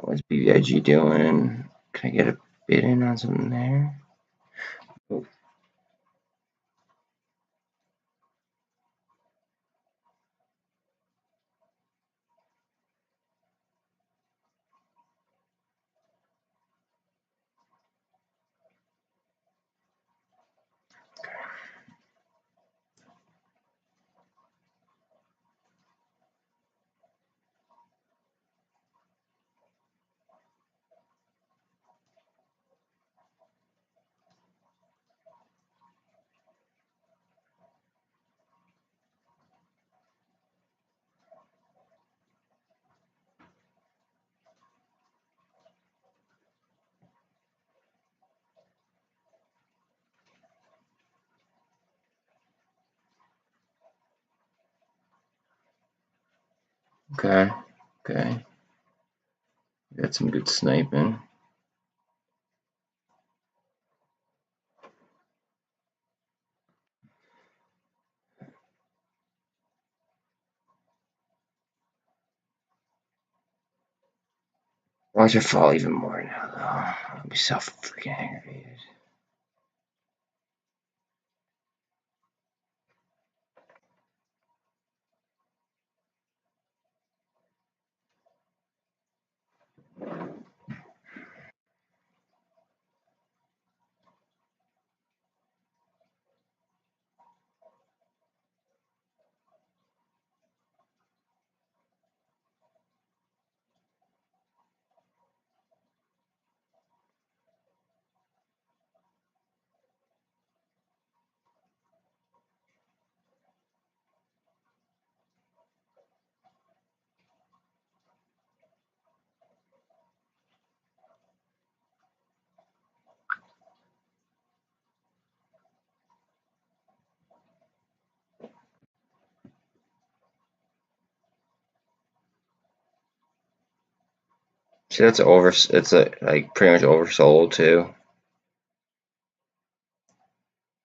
Speaker 1: What's BBIG doing? Can I get a bid in on something there? Oh. Okay. Okay. Got some good sniping. Watch it fall even more now, though. I'll be so freaking aggravated. See, that's over. It's like pretty much oversold too.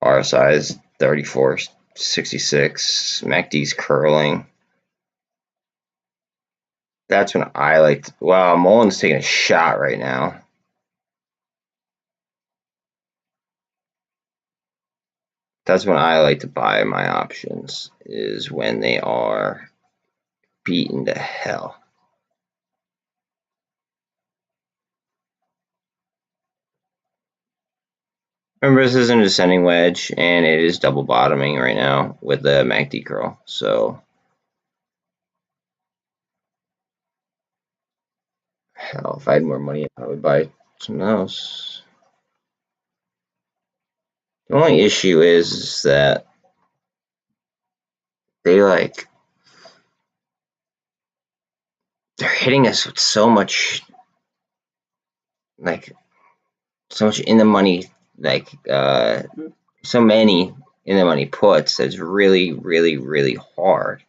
Speaker 1: RSI is 34.66. MACD's curling. That's when I like. Wow, MULN's taking a shot right now. That's when I like to buy my options. Is when they are beaten to hell. Remember, this is a descending wedge, and it is double bottoming right now with the MACD curl. So, hell, if I had more money, I'd probably buy something else. The only issue is that they're hitting us with so much in the money, so many in the money puts. That's really, really, really hard.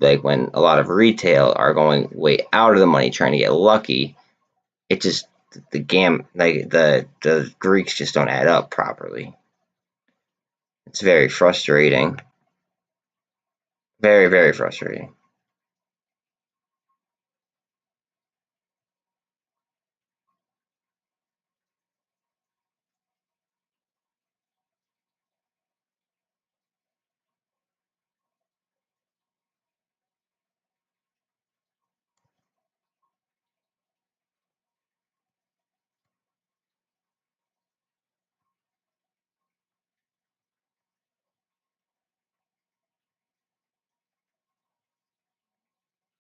Speaker 1: Like when a lot of retail are going way out of the money trying to get lucky, it just the Greeks just don't add up properly. It's very frustrating. Very, very frustrating.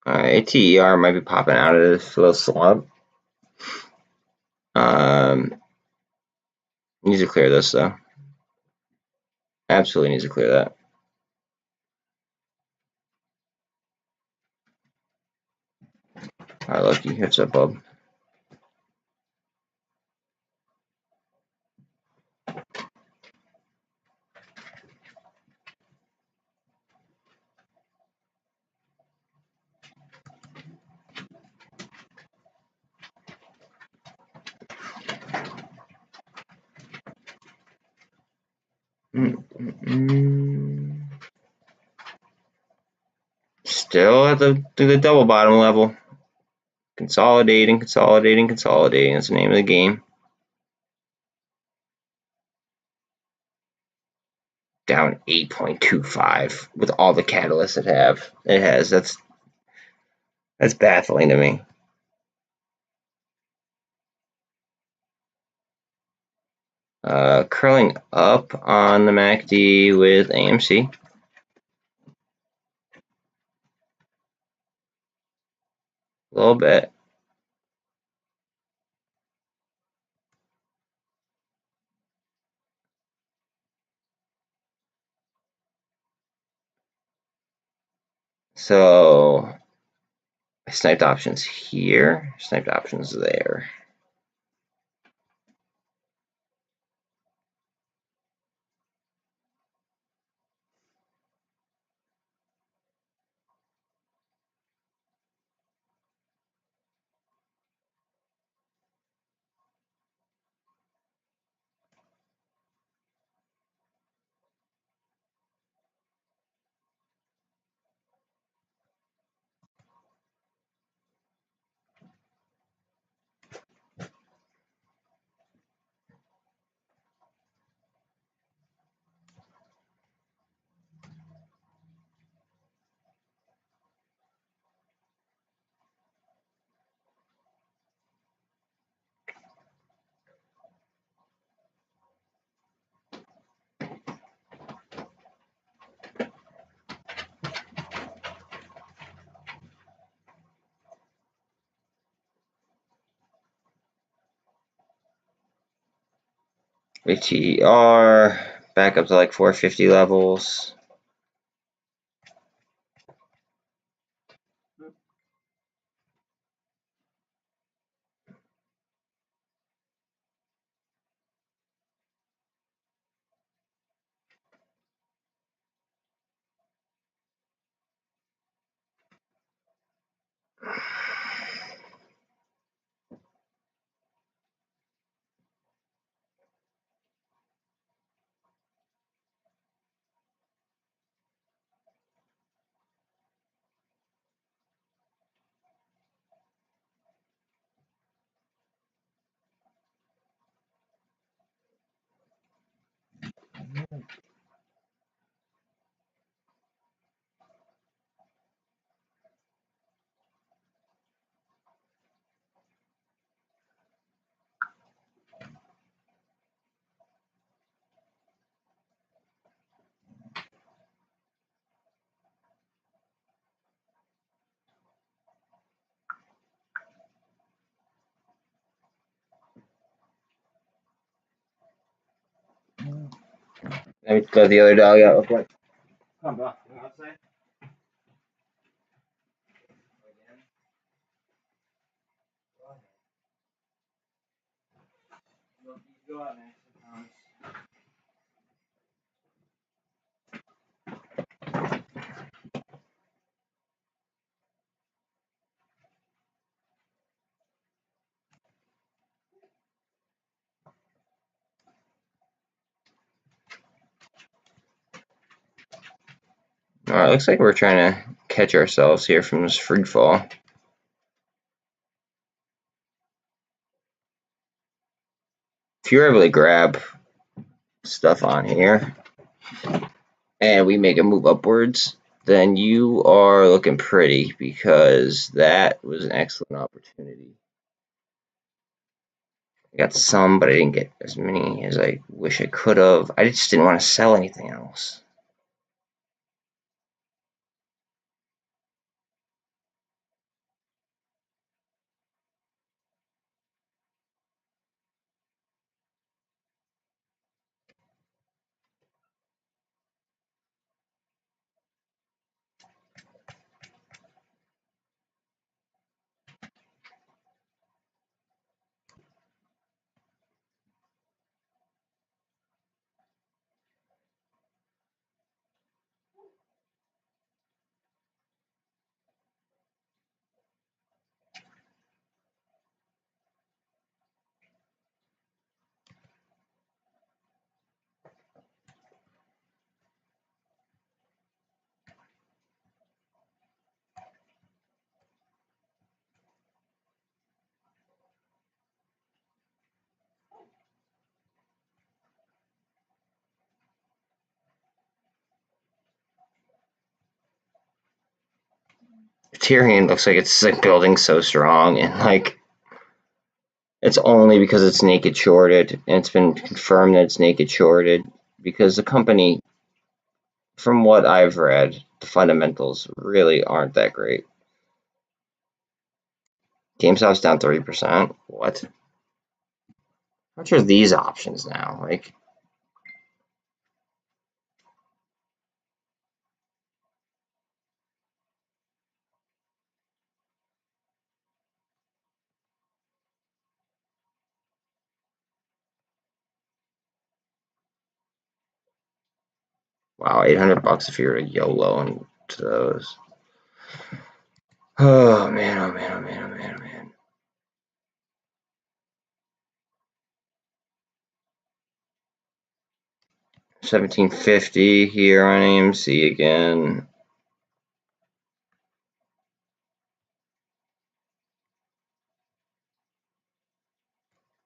Speaker 1: ATER might be popping out of this little slump. Needs to clear this though. Absolutely needs to clear that. Alright, Lucky, what's up, bub? Still at the double bottom level. Consolidating. That's the name of the game. Down 8.25 with all the catalysts it has. That's baffling to me. Curling up on the MACD with AMC. A little bit. So I sniped options here, sniped options there. ATR back up to like 450 levels. Let me let the other dog out real quick. Come on, bro. You outside? Go out, man. Alright, looks like we're trying to catch ourselves here from this free fall. If you're able to grab stuff on here and we make a move upwards, then you are looking pretty, because that was an excellent opportunity. I got some, but I didn't get as many as I wish I could have. I just didn't want to sell anything else. Tyrion looks like it's like building so strong, and like it's only because it's naked shorted, and it's been confirmed that it's naked shorted, because the company, from what I've read, the fundamentals really aren't that great. GameStop's down 30%. What? How much are these options now? Like, wow, $800 if you were to YOLO into those. Oh man, oh man, oh man, oh man, oh man. $17.50 here on AMC again.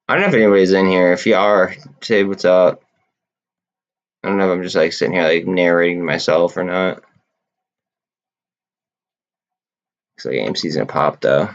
Speaker 1: I don't know if anybody's in here. If you are, say what's up. I don't know if I'm just like sitting here like narrating to myself or not. Looks like AMC's gonna pop though.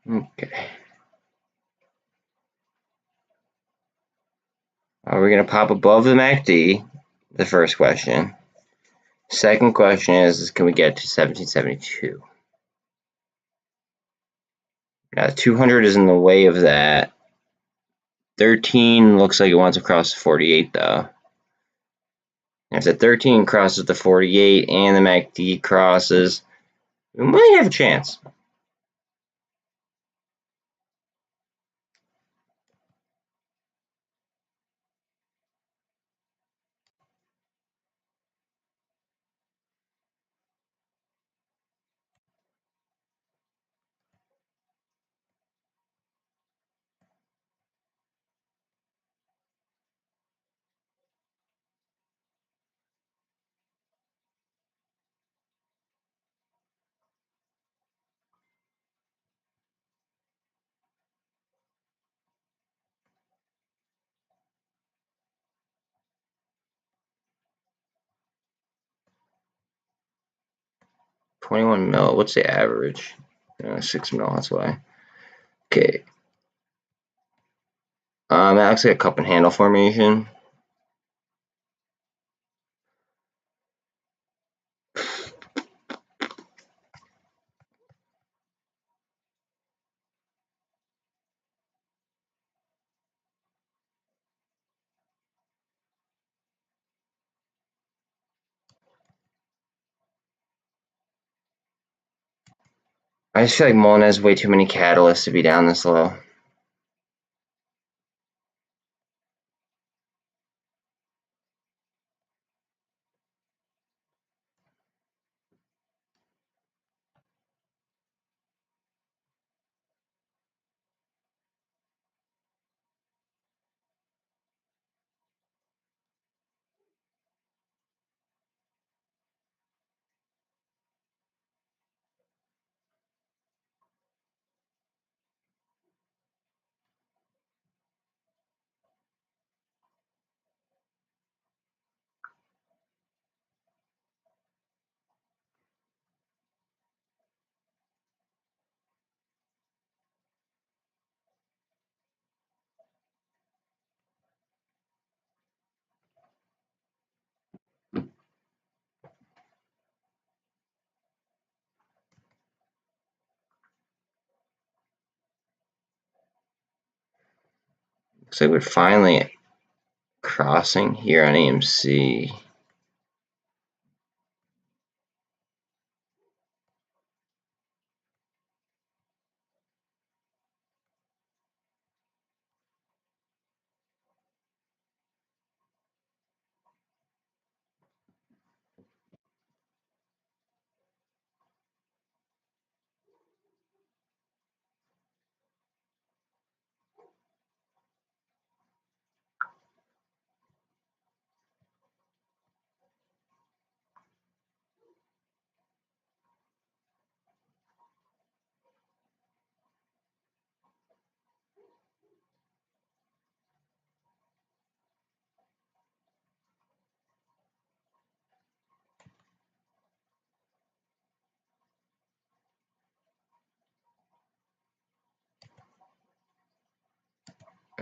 Speaker 1: Okay. Are we going to pop above the MACD? The first question. Second question is can we get to 1772? Now, 200 is in the way of that. 13 looks like it wants to cross 48, though. If the 13 crosses the 48 and the MACD crosses, we might have a chance. $21 mil. What's the average? 6 mil. That's why. Okay. That looks like a cup and handle formation. I just feel like MULN has way too many catalysts to be down this low. Looks like we're finally crossing here on AMC.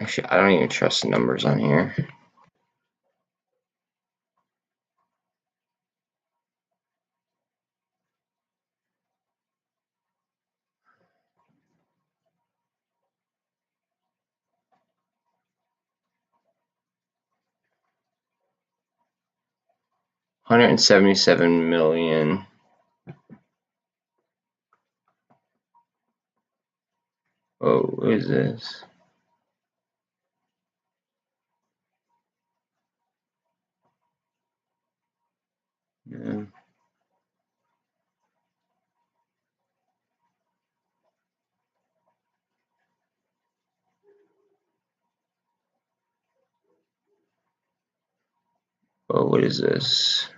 Speaker 1: Actually, I don't even trust the numbers on here. $177 million. Oh, what is this? Yeah. Oh, what is this?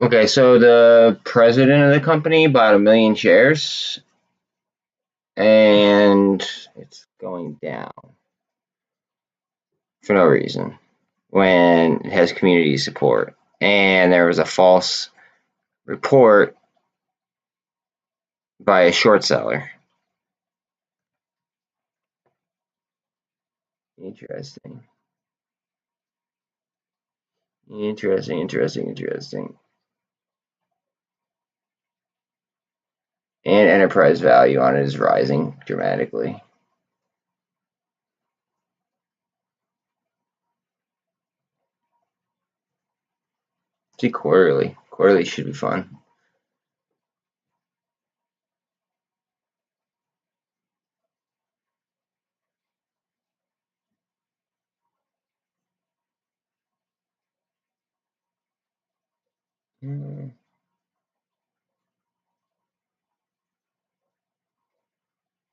Speaker 1: Okay, so the president of the company bought 1 million shares, and it's going down for no reason when it has community support. And there was a false report by a short seller. Interesting. And enterprise value on it is rising dramatically. See quarterly. Quarterly should be fun.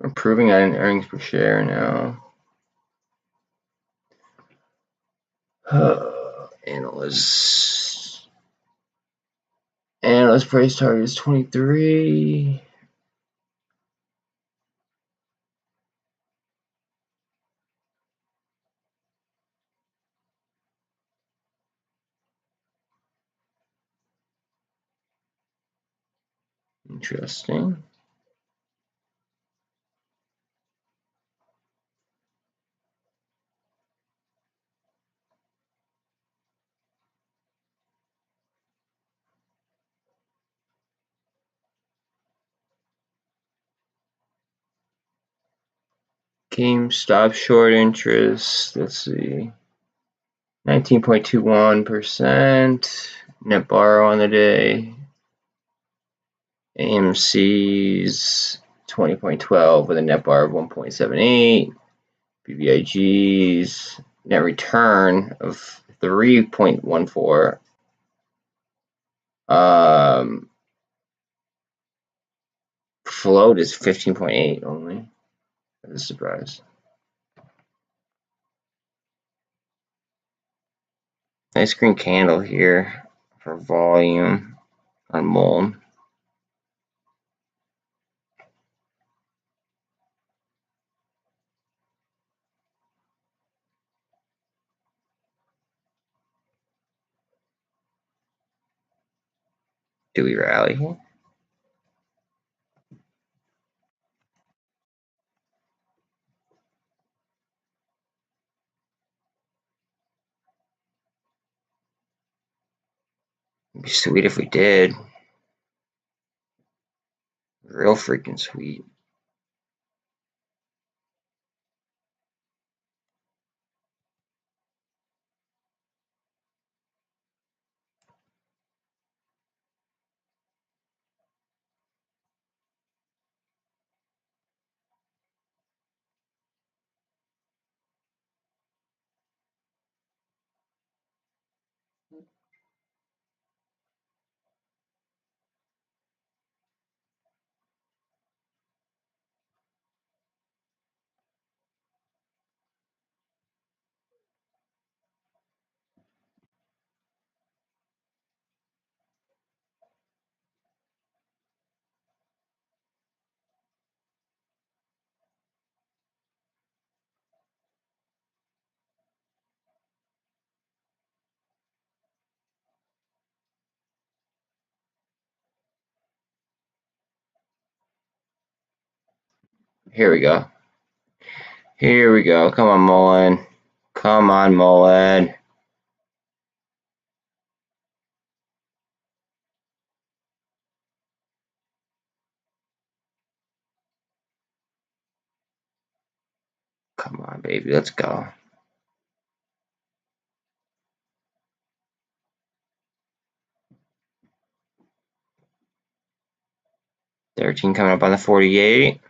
Speaker 1: Improving on earnings per share now. Analyst price target is 23. Interesting. GameStop short interest. Let's see. 19.21%. Net borrow on the day. AMC's 20.12 with a net borrow of 1.78. BBIG's net return of 3.14. Float is 15.8 only. That's a surprise. Nice green candle here for volume on MULN. Do we rally here? It'd be sweet if we did. Real freaking sweet. Here we go. Here we go. Come on, MULN. Come on, MULN. Come on, baby. Let's go. $13 coming up on the 48.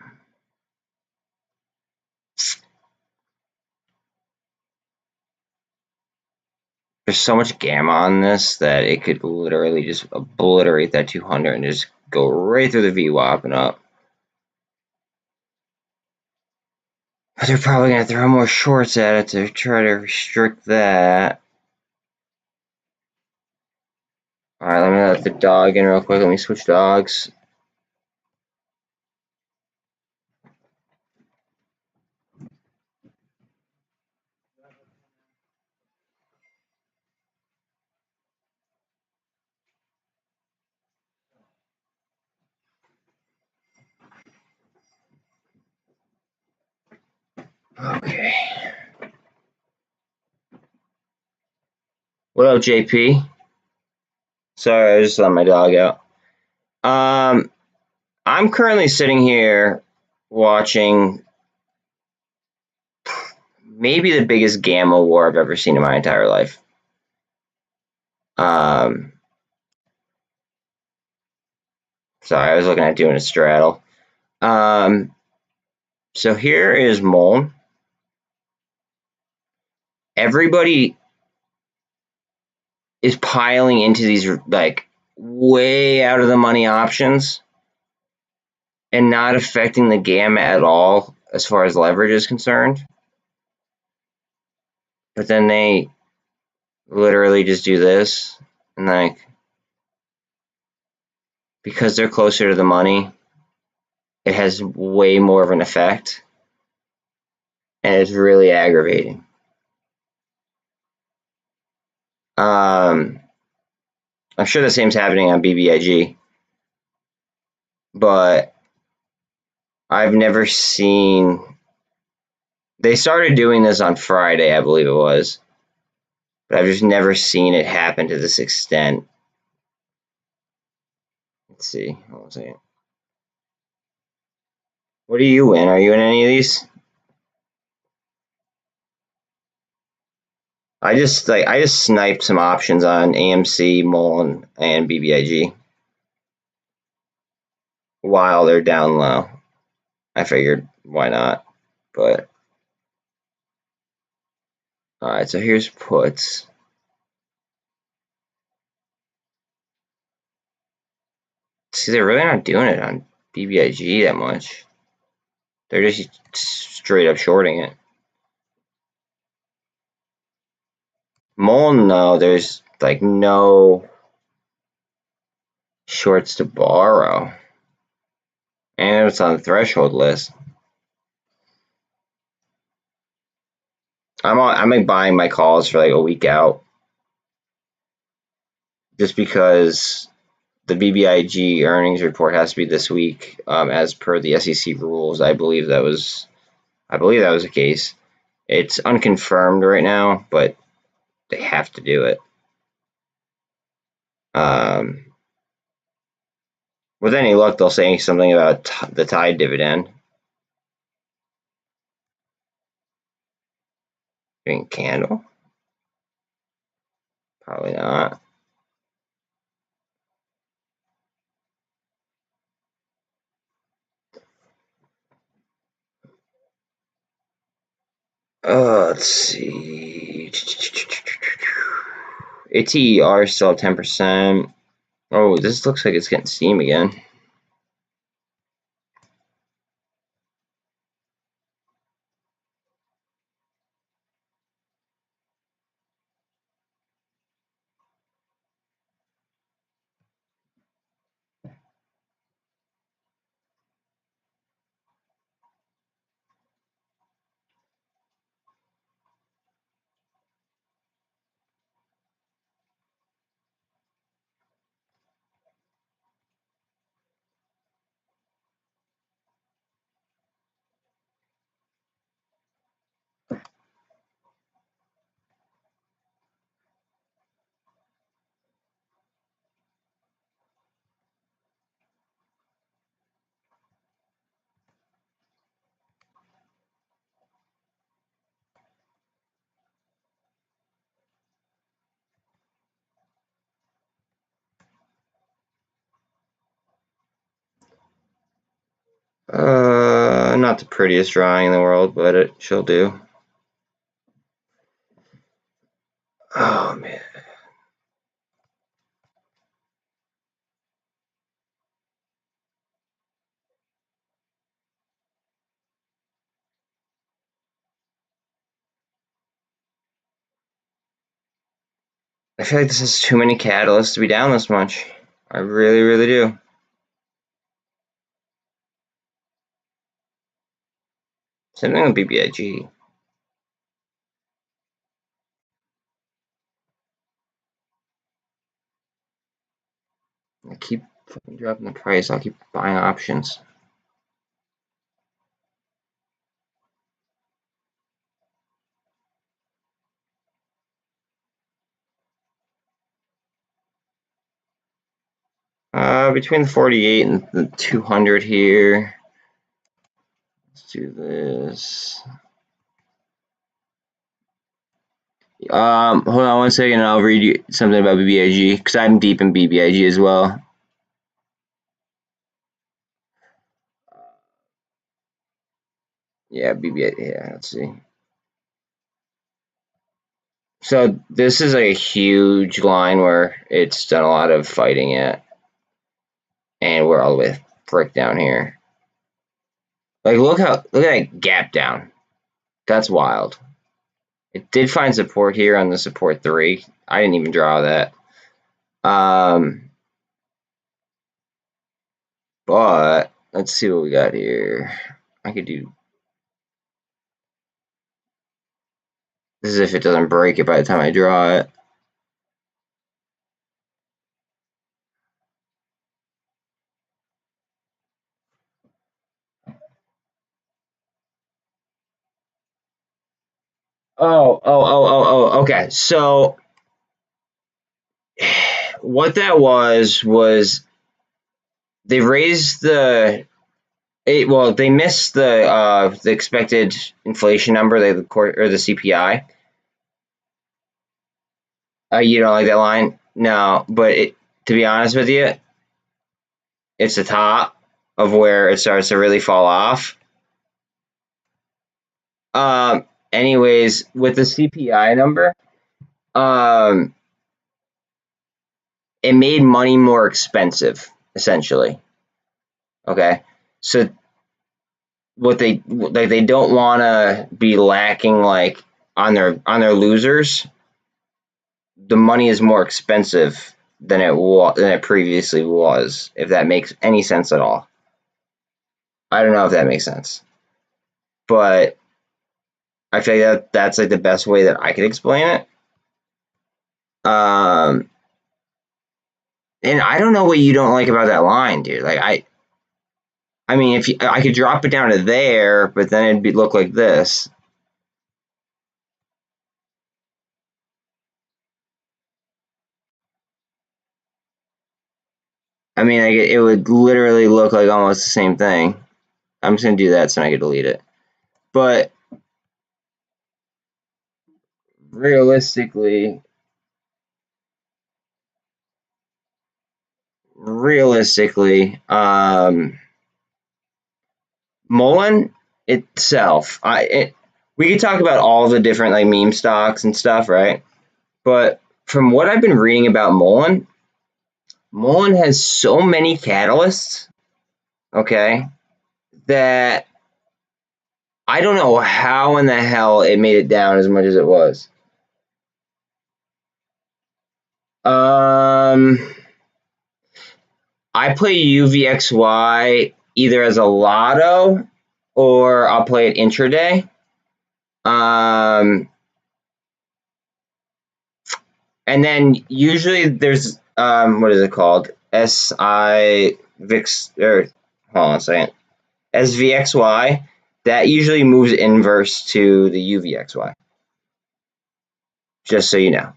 Speaker 1: There's so much gamma on this that it could literally just obliterate that 200 and just go right through the VWAP and up. But they're probably going to throw more shorts at it to try to restrict that. Alright, let the dog in real quick. Let me switch dogs. Okay. What up, JP? Sorry, I just let my dog out. I'm currently sitting here watching maybe the biggest gamma war I've ever seen in my entire life. Sorry, I was looking at doing a straddle. So here is MULN. Everybody is piling into these like way out of the money options and not affecting the gamma at all as far as leverage is concerned. But then they literally just do this and like because they're closer to the money, it has way more of an effect and it's really aggravating. I'm sure the same's happening on BBIG, but I've never seen. They started doing this on Friday, I believe it was, but I've just never seen it happen to this extent. Let's see. Hold on a second. What do you in? Are you in any of these? I just sniped some options on AMC, MULN, and BBIG while they're down low. I figured why not, but all right. So here's puts. See, they're really not doing it on BBIG that much. They're just straight up shorting it. MULN, no, there's like no shorts to borrow. And it's on the threshold list. I'm like buying my calls for like a week out. Just because the BBIG earnings report has to be this week, as per the SEC rules. I believe that was the case. It's unconfirmed right now, but they have to do it. With any luck, they'll say something about the Tide dividend. Green candle? Probably not. Let's see. ATER is still at 10%. Oh, this looks like it's getting steam again. Not the prettiest drawing in the world, but she'll do. Oh, man. I feel like this has too many catalysts to be down this much. I really, really do. Same thing with BBIG. I keep fucking dropping the price. I'll keep buying options. Between the 48 and the 200 here. Let's do this. Hold on one second. I'll read you something about BBIG because I'm deep in BBIG as well. Yeah, BBIG. Yeah, let's see. So this is a huge line where it's done a lot of fighting at, and we're all the way frick down here. Like look at that gap down. That's wild. It did find support here on the support 3. I didn't even draw that. But let's see what we got here. I could do this is if it doesn't break it by the time I draw it. Okay. So what that was they raised they missed the expected inflation number, or the CPI. You don't like that line? No, but to be honest with you, it's the top of where it starts to really fall off. Anyways, with the CPI number, it made money more expensive, essentially. Okay, so what they don't want to be lacking like on their losers. The money is more expensive than it previously was. If that makes any sense at all, I don't know if that makes sense, but I feel like that's like the best way that I could explain it. And I don't know what you don't like about that line, dude. Like I mean, if I could drop it down to there, but then it'd look like this. I mean, like, it would literally look like almost the same thing. I'm just gonna do that so I can delete it. But realistically, MULN itself, we could talk about all the different like meme stocks and stuff, right? But from what I've been reading about MULN has so many catalysts, okay, that I don't know how in the hell it made it down as much as it was. I play UVXY either as a lotto or I'll play it intraday. And then usually there's what is it called? Hold on a second. SVXY. That usually moves inverse to the UVXY. Just so you know.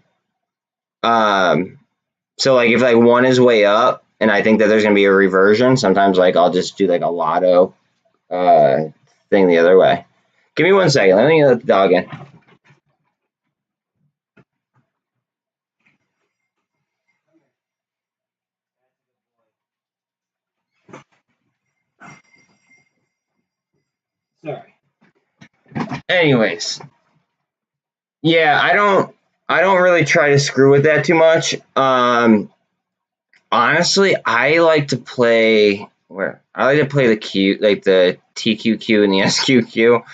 Speaker 1: So like if like one is way up and I think that there's gonna be a reversion, sometimes like I'll just do like a lotto thing the other way. Give me 1 second. Let me let the dog in. Sorry. Anyways, yeah, I don't really try to screw with that too much. Honestly, I like to play the Q, like the TQQ and the SQQ.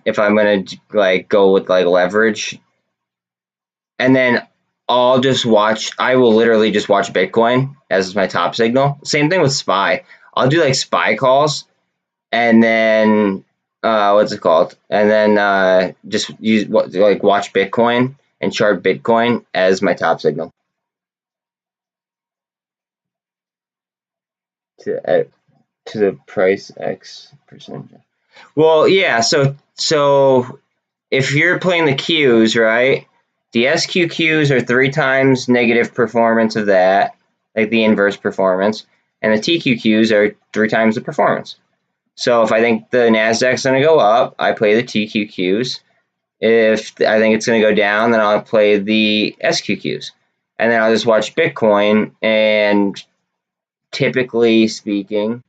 Speaker 1: If I'm gonna like go with like leverage, and then I'll just watch. I will literally just watch Bitcoin as my top signal. Same thing with SPY. I'll do like SPY calls, and then what's it called? And then just use like watch Bitcoin and chart Bitcoin as my top signal. To the price X percent. Well, yeah. So if you're playing the Qs, right? The SQQs are 3 times negative performance of that, like the inverse performance, and the TQQs are 3 times the performance. So if I think the Nasdaq's going to go up, I play the TQQs. If I think it's going to go down, then I'll play the SQQs, and then I'll just watch Bitcoin. And typically speaking,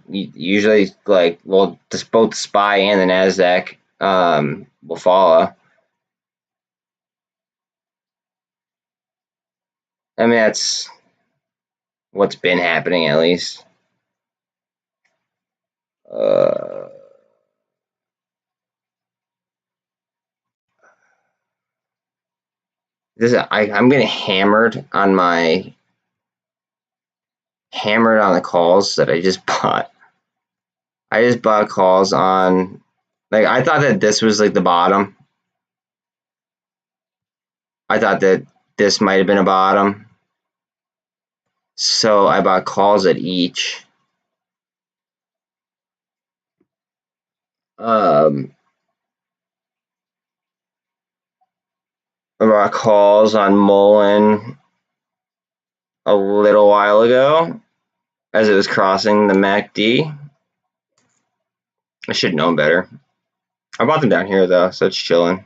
Speaker 1: usually like both the SPY and the Nasdaq will follow. I mean, that's what's been happening at least. I'm getting hammered on the calls that I just bought. I just bought calls on, like, I thought that this was like the bottom. I thought that this might have been a bottom. So I bought calls at each. I bought calls on MULN a little while ago as it was crossing the MACD. I should know better. I bought them down here though, so it's chilling.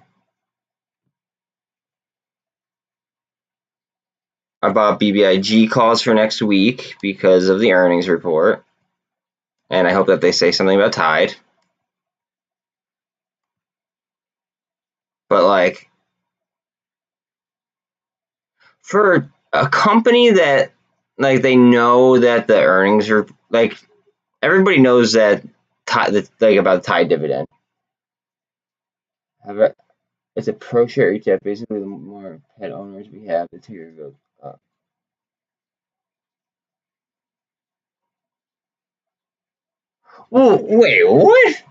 Speaker 1: I bought BBIG calls for next week because of the earnings report, and I hope that they say something about Tide. But like, for a company that like they know that the earnings are like, everybody knows that like about the Tide dividend. It's a pro share ETF. Basically, the more pet owners we have, the ticker goes up. Oh, wait, what?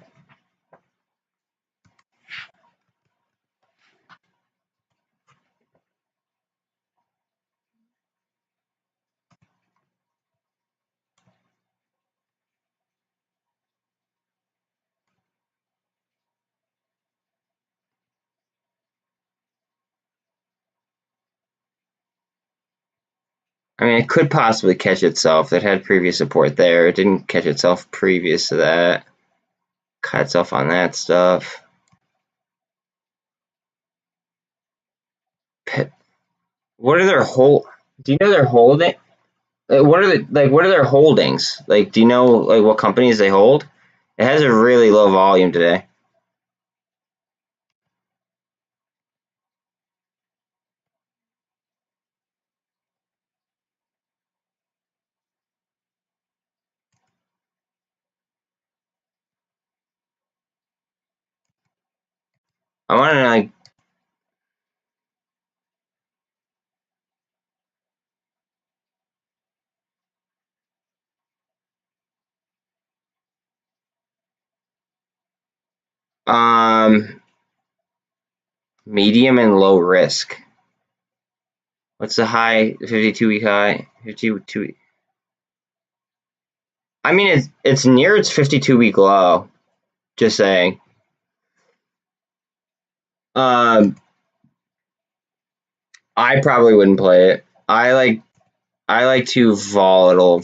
Speaker 1: I mean, it could possibly catch itself. It had previous support there. It didn't catch itself previous to that. Caught itself on that stuff. What are their Do you know their holding? What are their holdings? Like, do you know like what companies they hold? It has a really low volume today. I want to like. Medium and low risk. What's the high? 52-week high. 52. I mean, it's near its 52-week low. Just saying. I probably wouldn't play it. I like too volatile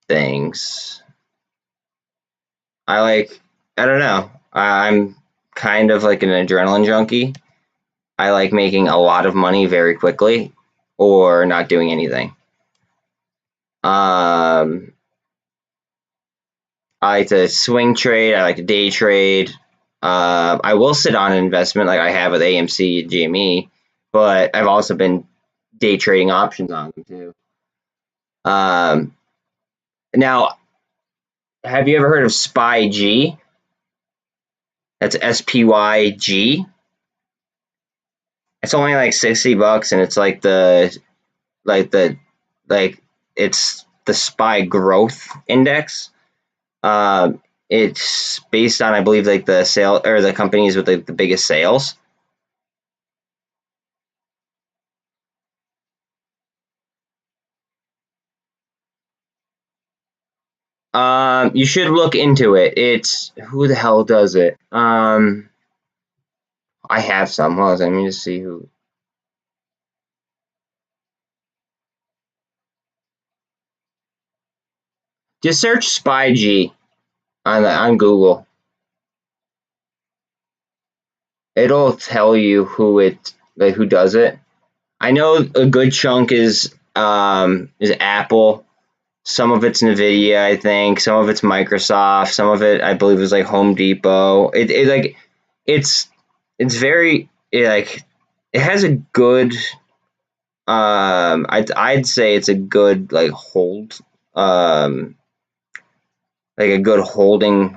Speaker 1: things. I don't know. I'm kind of like an adrenaline junkie. I like making a lot of money very quickly or not doing anything. I like to swing trade. I like to day trade. I will sit on an investment like I have with AMC and GME, but I've also been day trading options on them too. Now, have you ever heard of SPYG? That's SPYG. It's only like $60, and it's like it's the SPY growth index. It's based on, I believe, like the sale or the companies with the biggest sales. You should look into it. It's who the hell does it? I have some. Hold on, let me just see who. Just search SpyG on Google. It'll tell you who does it. I know a good chunk is Apple. Some of it's Nvidia, I think. Some of it's Microsoft. Some of it, I believe, is like Home Depot. It's very it has a good. I'd say it's a good like hold. Like a good holding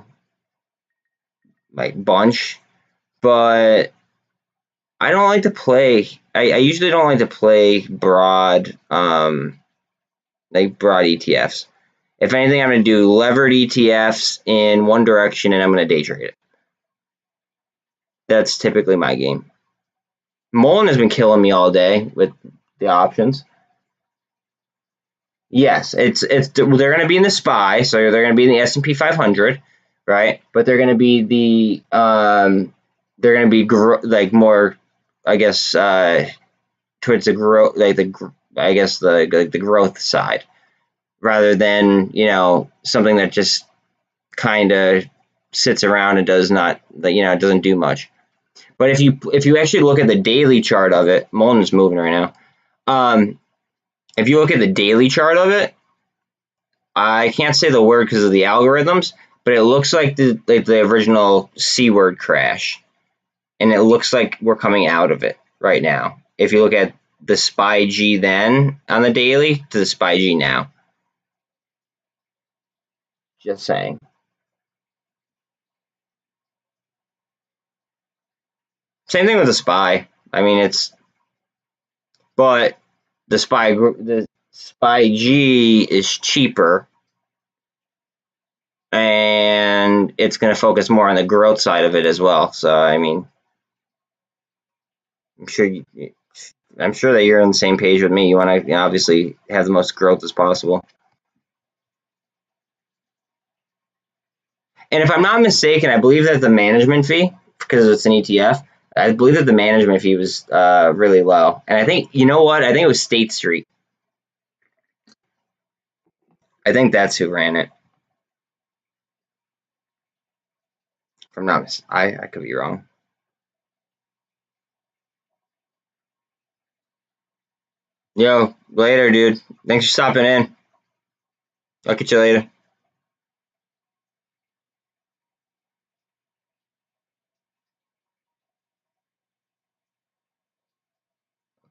Speaker 1: like bunch, but I don't like to play. I usually don't like to play broad broad ETFs. If anything, I'm going to do levered ETFs in one direction, and I'm going to day trade it. That's typically my game. MULN has been killing me all day with the options. Yes, they're going to be in the SPY, so they're going to be in the S&P 500, right? But they're going to be like more, I guess, towards the growth, like the growth side, rather than something that just kind of sits around and does not, it doesn't do much. But if you actually look at the daily chart of it, MULN is moving right now. If you look at the daily chart of it, I can't say the word because of the algorithms, but it looks like the original C word crash, and it looks like we're coming out of it right now. If you look at the SpyG then on the daily to the SpyG now, just saying. Same thing with the SPY. I mean, but the SpyG is cheaper, and it's going to focus more on the growth side of it as well. So, I mean, I'm sure that you're on the same page with me. You want to obviously have the most growth as possible. And if I'm not mistaken, I believe that the management fee, because it's an ETF, I believe that the management fee was really low. And I think, you know what? I think it was State Street. I think that's who ran it. If I'm not mistaken, I could be wrong. Yo, later, dude. Thanks for stopping in. I'll catch you later.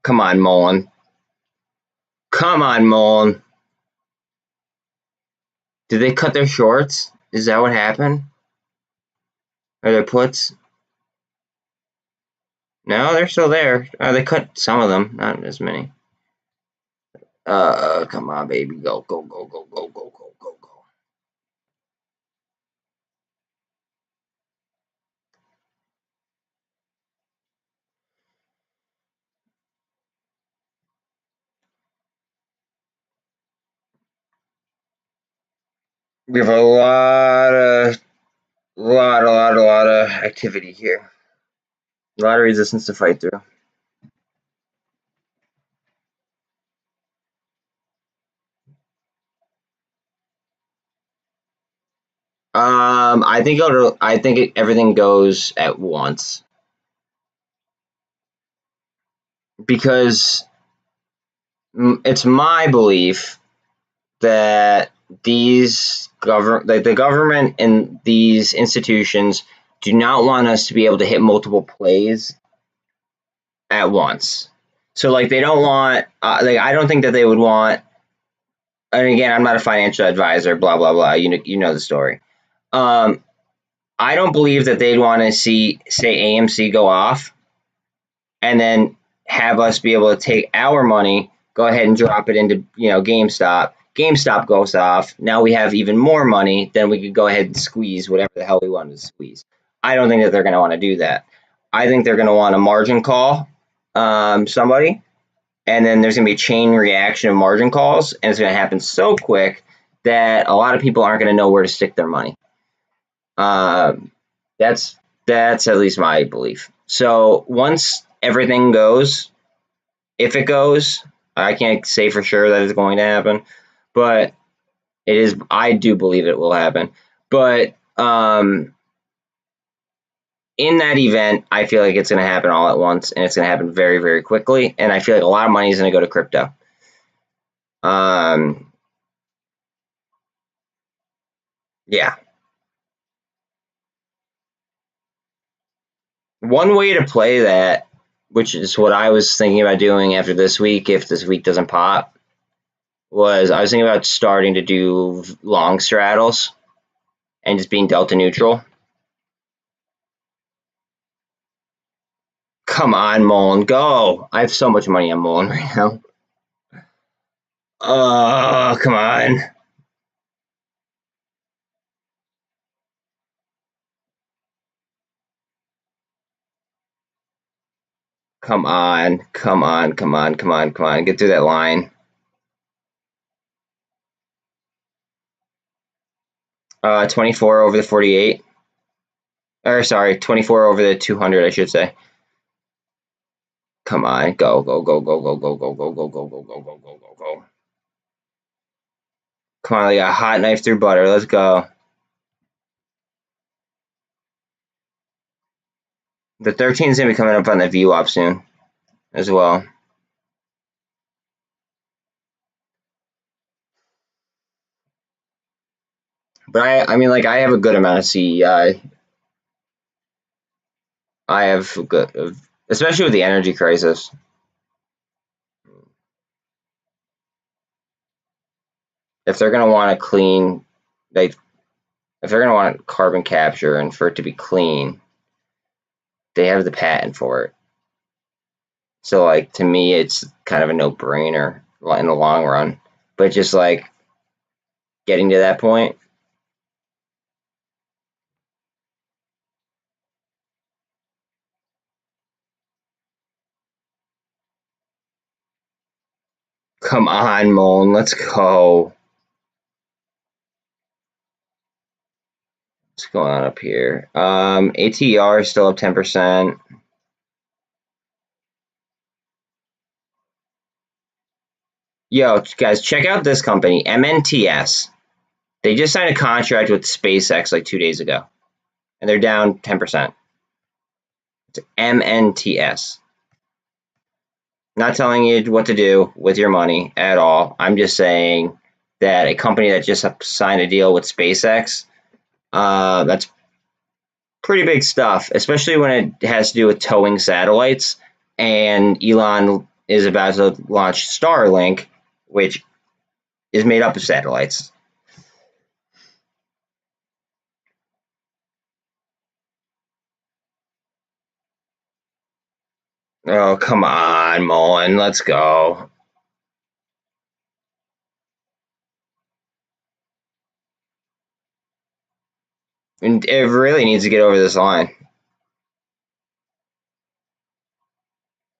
Speaker 1: Come on, MULN. Come on, MULN. Did they cut their shorts? Is that what happened? Or their puts? No, they're still there. They cut some of them, not as many. Come on, baby. Go, go, go, go, go, go, go, go, go. We have a lot of activity here. A lot of resistance to fight through. I think everything goes at once, because it's my belief that the government and these institutions do not want us to be able to hit multiple plays at once. So they don't want I don't think that they would want. And again, I'm not a financial advisor. Blah blah blah. You know the story. I don't believe that they'd want to see, say, AMC go off, and then have us be able to take our money, go ahead and drop it into, GameStop. GameStop goes off. Now we have even more money. Then we could go ahead and squeeze whatever the hell we wanted to squeeze. I don't think that they're going to want to do that. I think they're going to want to margin call somebody, and then there's going to be a chain reaction of margin calls, and it's going to happen so quick that a lot of people aren't going to know where to stick their money. That's at least my belief. So once everything goes, if it goes, I can't say for sure that it's going to happen, but it is. I do believe it will happen. But in that event, I feel like it's going to happen all at once, and it's going to happen very, very quickly. And I feel like a lot of money is going to go to crypto. Yeah. One way to play that, which is what I was thinking about doing after this week, if this week doesn't pop, was I was thinking about starting to do long straddles and just being delta neutral. Come on, MULN, go! I have so much money on MULN right now. Oh, come on. Come on, come on, come on, come on, come on. Get through that line. 24 over the 48. Or sorry, 24 over the 200, I should say. Come on, go, go, go, go, go, go, go, go, go, go, go, go, go, go, go, go. Come on, like a hot knife through butter. Let's go. The 13 is going to be coming up on the VWAP soon as well. But I mean, like, I have a good amount of CEI. I have a good, especially with the energy crisis. If they're going to want to clean, like, if they're going to want carbon capture and for it to be clean, they have the patent for it. So, like, to me, it's kind of a no-brainer in the long run. But just, like, getting to that point. Come on, MULN, let's go. What's going on up here? ATR is still up 10%. Yo, guys, check out this company, MNTS. They just signed a contract with SpaceX like 2 days ago, and they're down 10%. It's MNTS. Not telling you what to do with your money at all. I'm just saying that a company that just signed a deal with SpaceX, that's pretty big stuff, especially when it has to do with towing satellites. And Elon is about to launch Starlink, which is made up of satellites. Oh, come on, MULN, let's go. And it really needs to get over this line.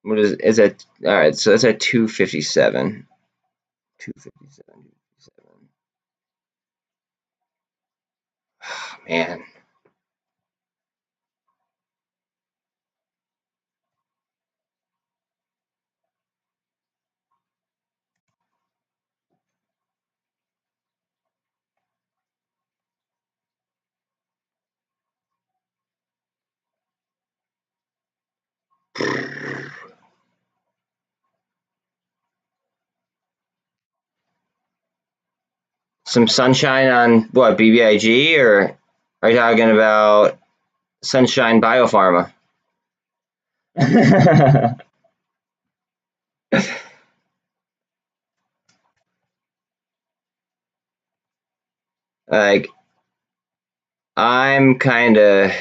Speaker 1: What is it? All right, so that's at 257. 257. Oh, man. Some sunshine on what, BBIG, or are you talking about Sunshine Biopharma? Like, I'm kind of,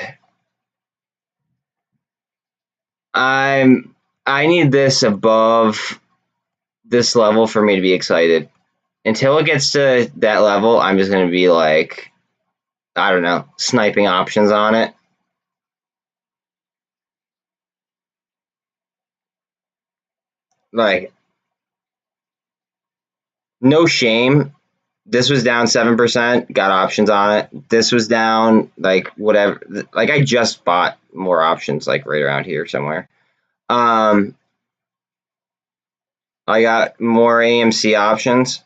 Speaker 1: I'm I need this above this level for me to be excited. Until it gets to that level, I'm just going to be like, I don't know, sniping options on it. Like, no shame. This was down 7%, got options on it. This was down, like, whatever. Like, I just bought more options, like, right around here somewhere. I got more AMC options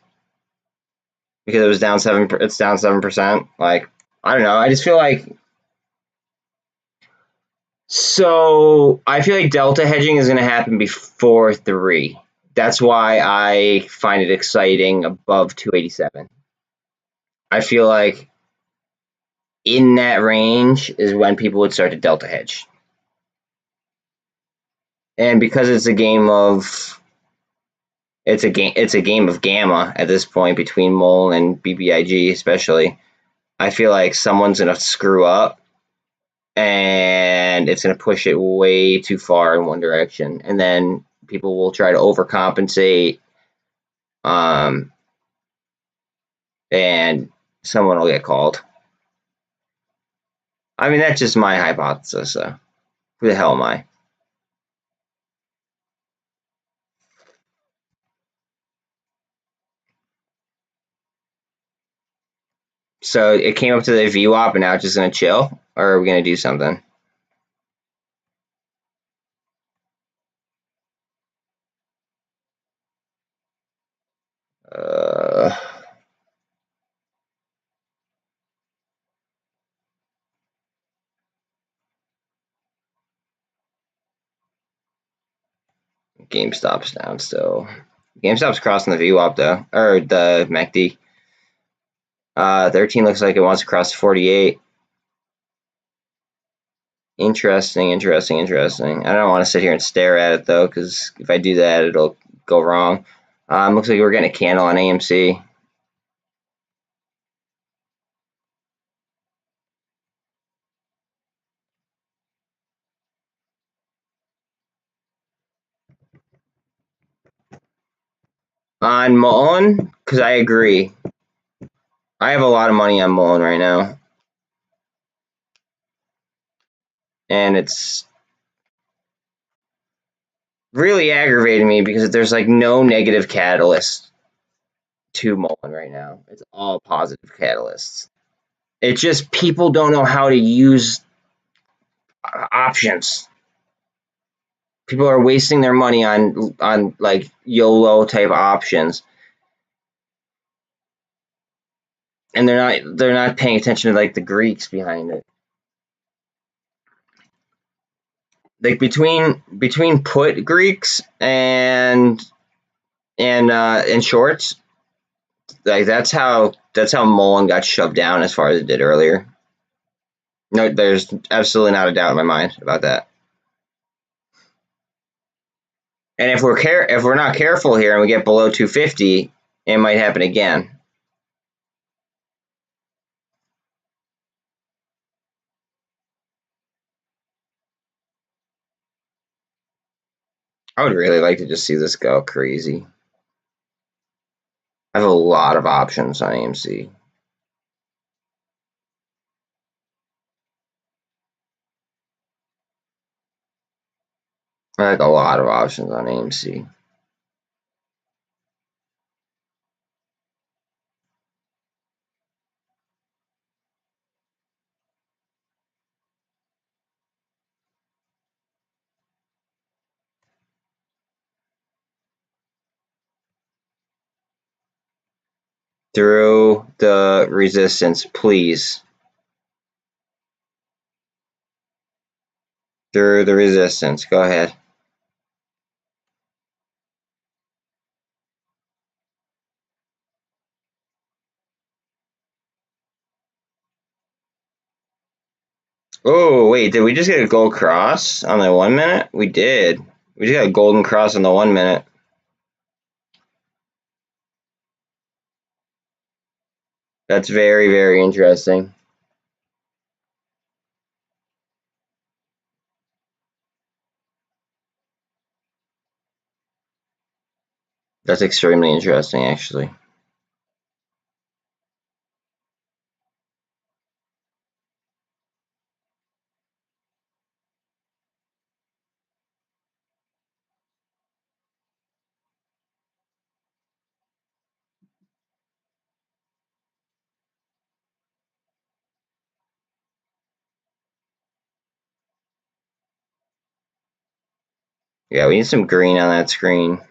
Speaker 1: because it was down 7%. It's down 7%. Like, I don't know. I just feel like, so I feel like delta hedging is going to happen before 3. That's why I find it exciting above 287. I feel like in that range is when people would start to delta hedge. And because it's a game of gamma at this point between MULN and BBIG especially. I feel like someone's gonna screw up and it's gonna push it way too far in one direction, and then people will try to overcompensate, and someone will get called. I mean, that's just my hypothesis. So who the hell am I? So it came up to the VWAP and now it's just gonna chill, or are we gonna do something? GameStop's down still. GameStop's crossing the VWAP though, or the MACD. 13 looks like it wants to cross 48. Interesting. I don't want to sit here and stare at it though, because if I do that, it'll go wrong. Looks like we're getting a candle on AMC. On MULN, because I agree. I have a lot of money on MULN right now. And it's really aggravating me because there's like no negative catalyst to MULN right now. It's all positive catalysts. It's just people don't know how to use options. People are wasting their money on like YOLO type options, and they're not paying attention to like the Greeks behind it. Like between put Greeks and shorts, like that's how MULN got shoved down as far as it did earlier. No, there's absolutely not a doubt in my mind about that. And if we're not careful here and we get below 250, it might happen again. I would really like to just see this go crazy. I have a lot of options on AMC. I like a lot of options on AMC. Through the resistance, please. Through the resistance. Go ahead. Oh, wait, did we just get a gold cross on the 1 minute? We did. We just got a golden cross on the 1 minute. That's very, very interesting. That's extremely interesting, actually. Yeah, we need some green on that screen.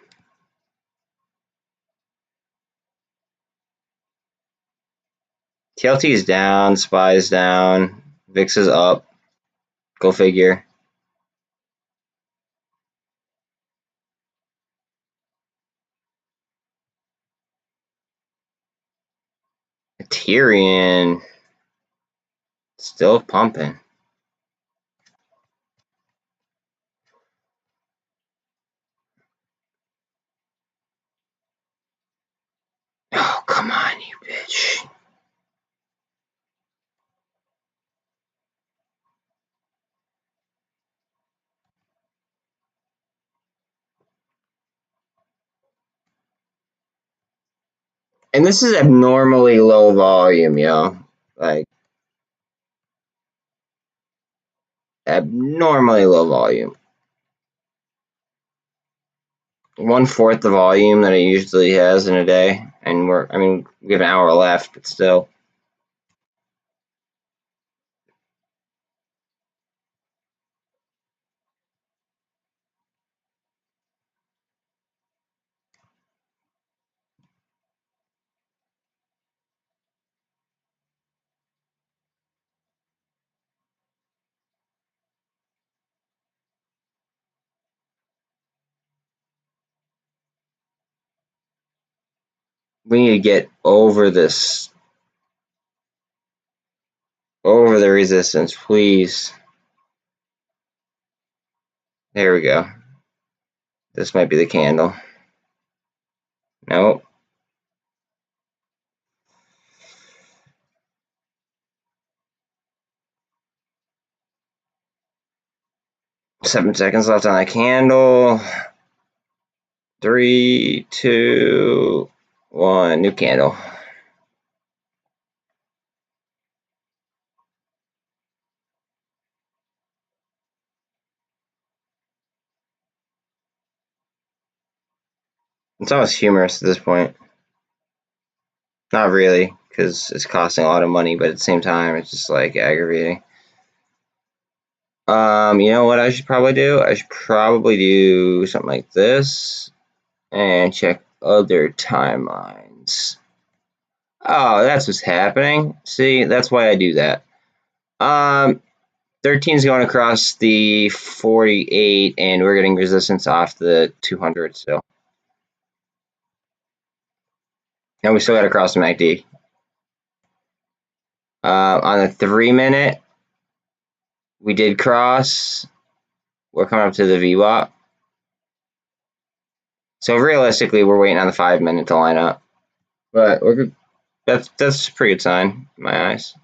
Speaker 1: TLT is down, SPY is down, VIX is up. Go figure. Ethereum still pumping. Oh, come on, you bitch. And this is abnormally low volume, yo. Like, abnormally low volume. 1/4 the volume that it usually has in a day. And we have an hour left, but still. We need to get over this, over the resistance, please. There we go. This might be the candle. Nope. Seven seconds left on that candle. 3, 2, 1. New candle. It's almost humorous at this point. Not really, because it's costing a lot of money, but at the same time, it's just like aggravating. You know what I should probably do? I should probably do something like this and check other timelines. Oh, that's what's happening. See, that's why I do that. 13 is going across the 48, and we're getting resistance off the 200 still. And we still got to cross the MACD. On the 3-minute, we did cross. We're coming up to the VWAP. So realistically, we're waiting on the 5-minute to line up. But we're good. That's a pretty good sign in my eyes.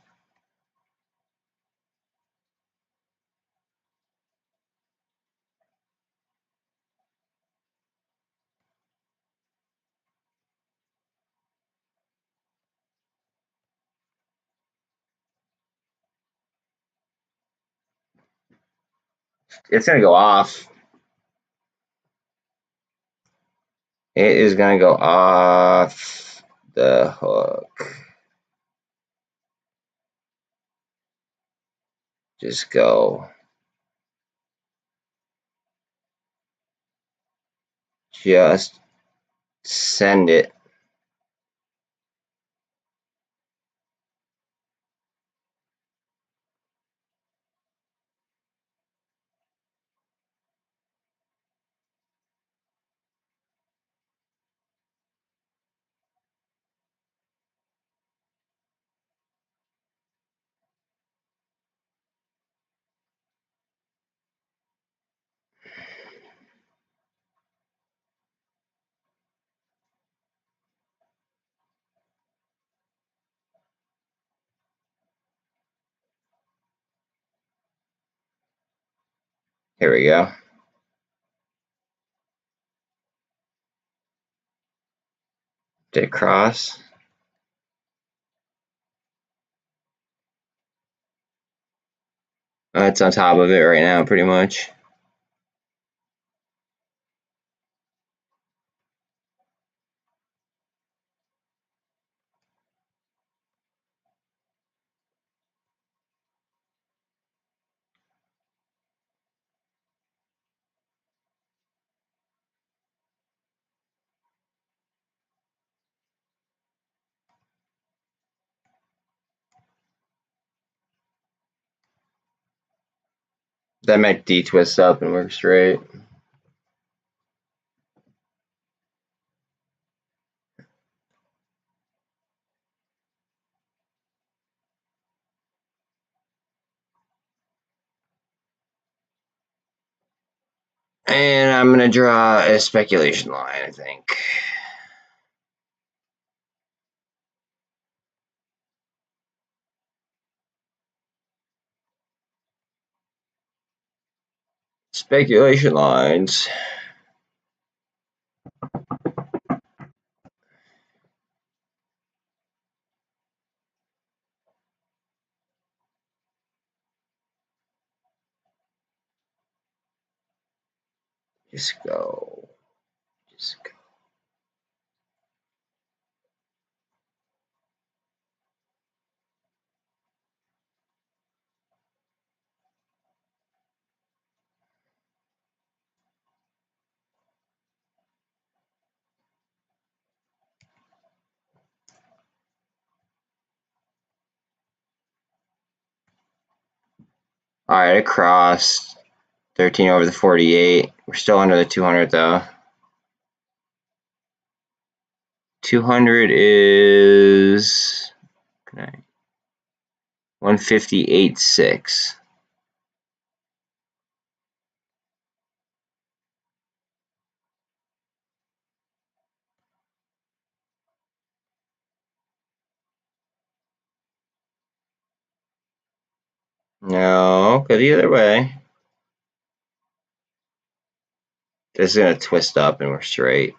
Speaker 1: It's gonna go off. It is gonna go off the hook. Just go. Just send it. Here we go. Did it cross? It's on top of it right now, pretty much. That might D-twist up and work straight. And I'm going to draw a speculation line, I think. Speculation lines. Just go. Just go. Alright, it crossed. 13 over the 48. We're still under the 200 though. 200 is 158.6. No, go the other way. This is gonna twist up and we're straight.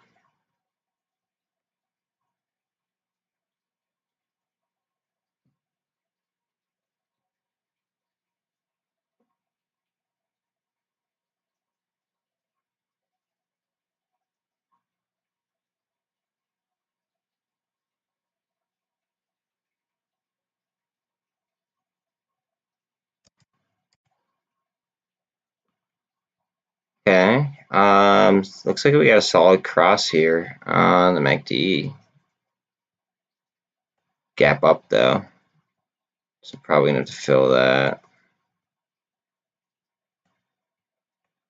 Speaker 1: Okay. Looks like we got a solid cross here on the MACD. Gap up though. So probably gonna have to fill that.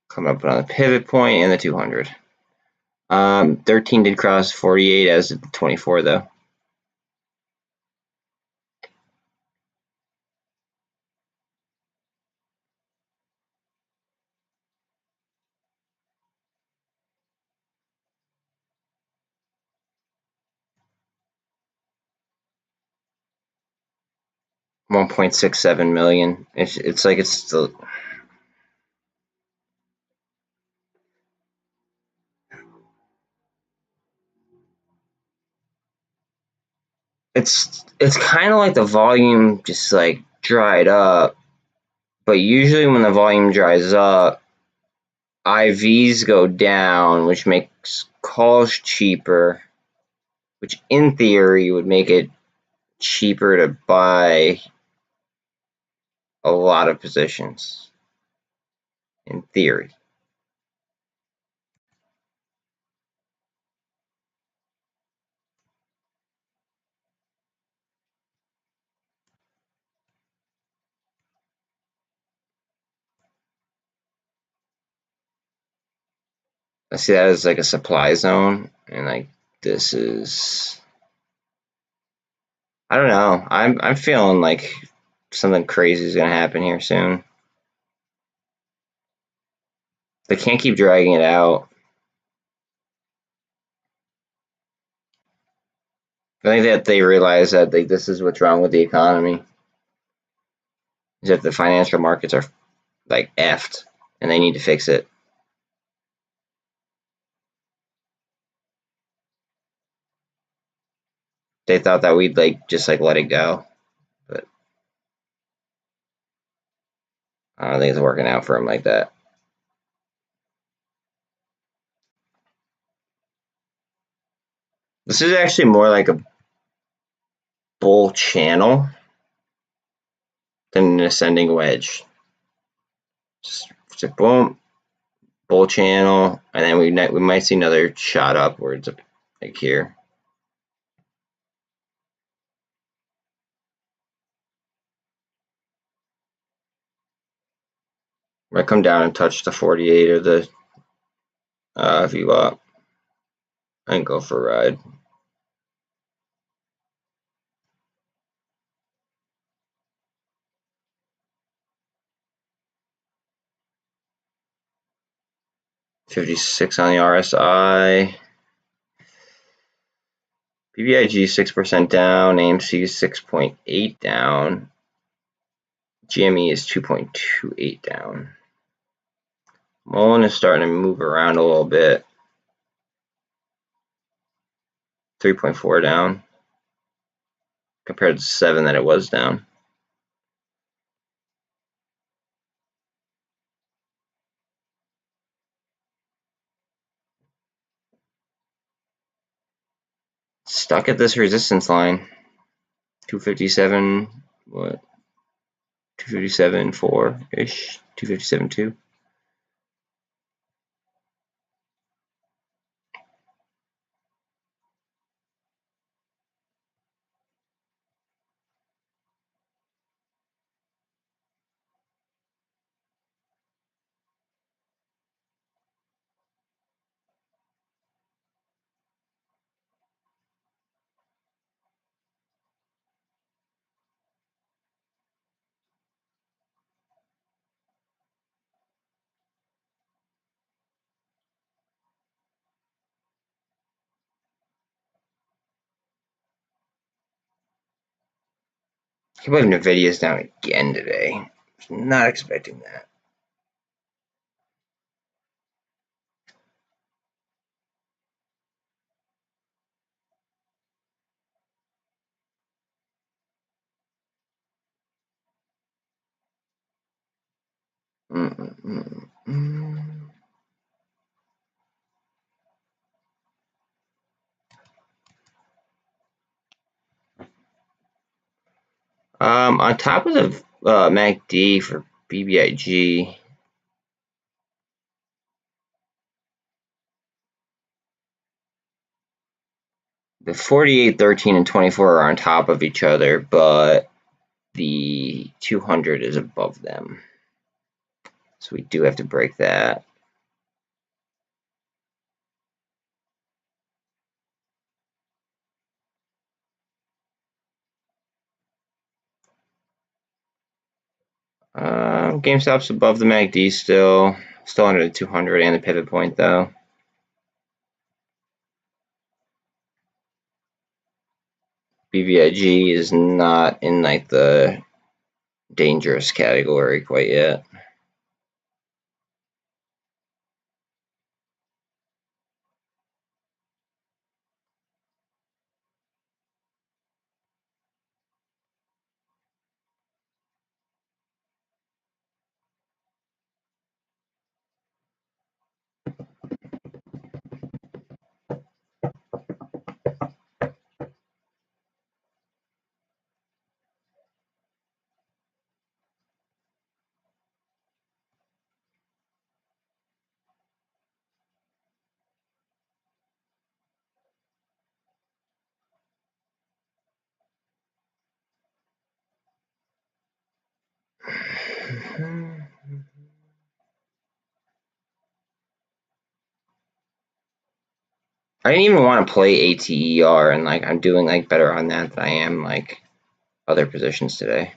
Speaker 1: Coming up on the pivot point and the 200. 13 did cross 48 as did the 24 though. $1.67 million. It's like it's still. It's kind of like the volume just like dried up, but usually when the volume dries up, IVs go down, which makes calls cheaper, which in theory would make it cheaper to buy a lot of positions. In theory. I see that as like a supply zone, and like this is. I don't know. I'm feeling like something crazy is gonna happen here soon. They can't keep dragging it out. I think that they realize that like this is what's wrong with the economy. Is that the financial markets are like effed, and they need to fix it. they thought that we'd like just like let it go, but I don't think it's working out for them like that. This is actually more like a bull channel than an ascending wedge. Just boom, bull channel, and then we might see another shot upwards like here. Might come down and touch the 48 or the VWAP and go for a ride. $56 on the RSI. BBIG 6% down. AMC 6.8 down. GME is 2.28 down. MULN is starting to move around a little bit. 3.4 down compared to 7 that it was down. Stuck at this resistance line. 257, what? 257.4-ish, 257.2. I can't believe Nvidia's down again today. Not expecting that. On top of the MACD for BBIG, the 48, 13, and 24 are on top of each other, but the 200 is above them. So we do have to break that. GameStop's above the MACD still under the 200 and the pivot point though. BBIG is not in like the dangerous category quite yet. I didn't even want to play ATER, and like I'm doing like better on that than I am like other positions today.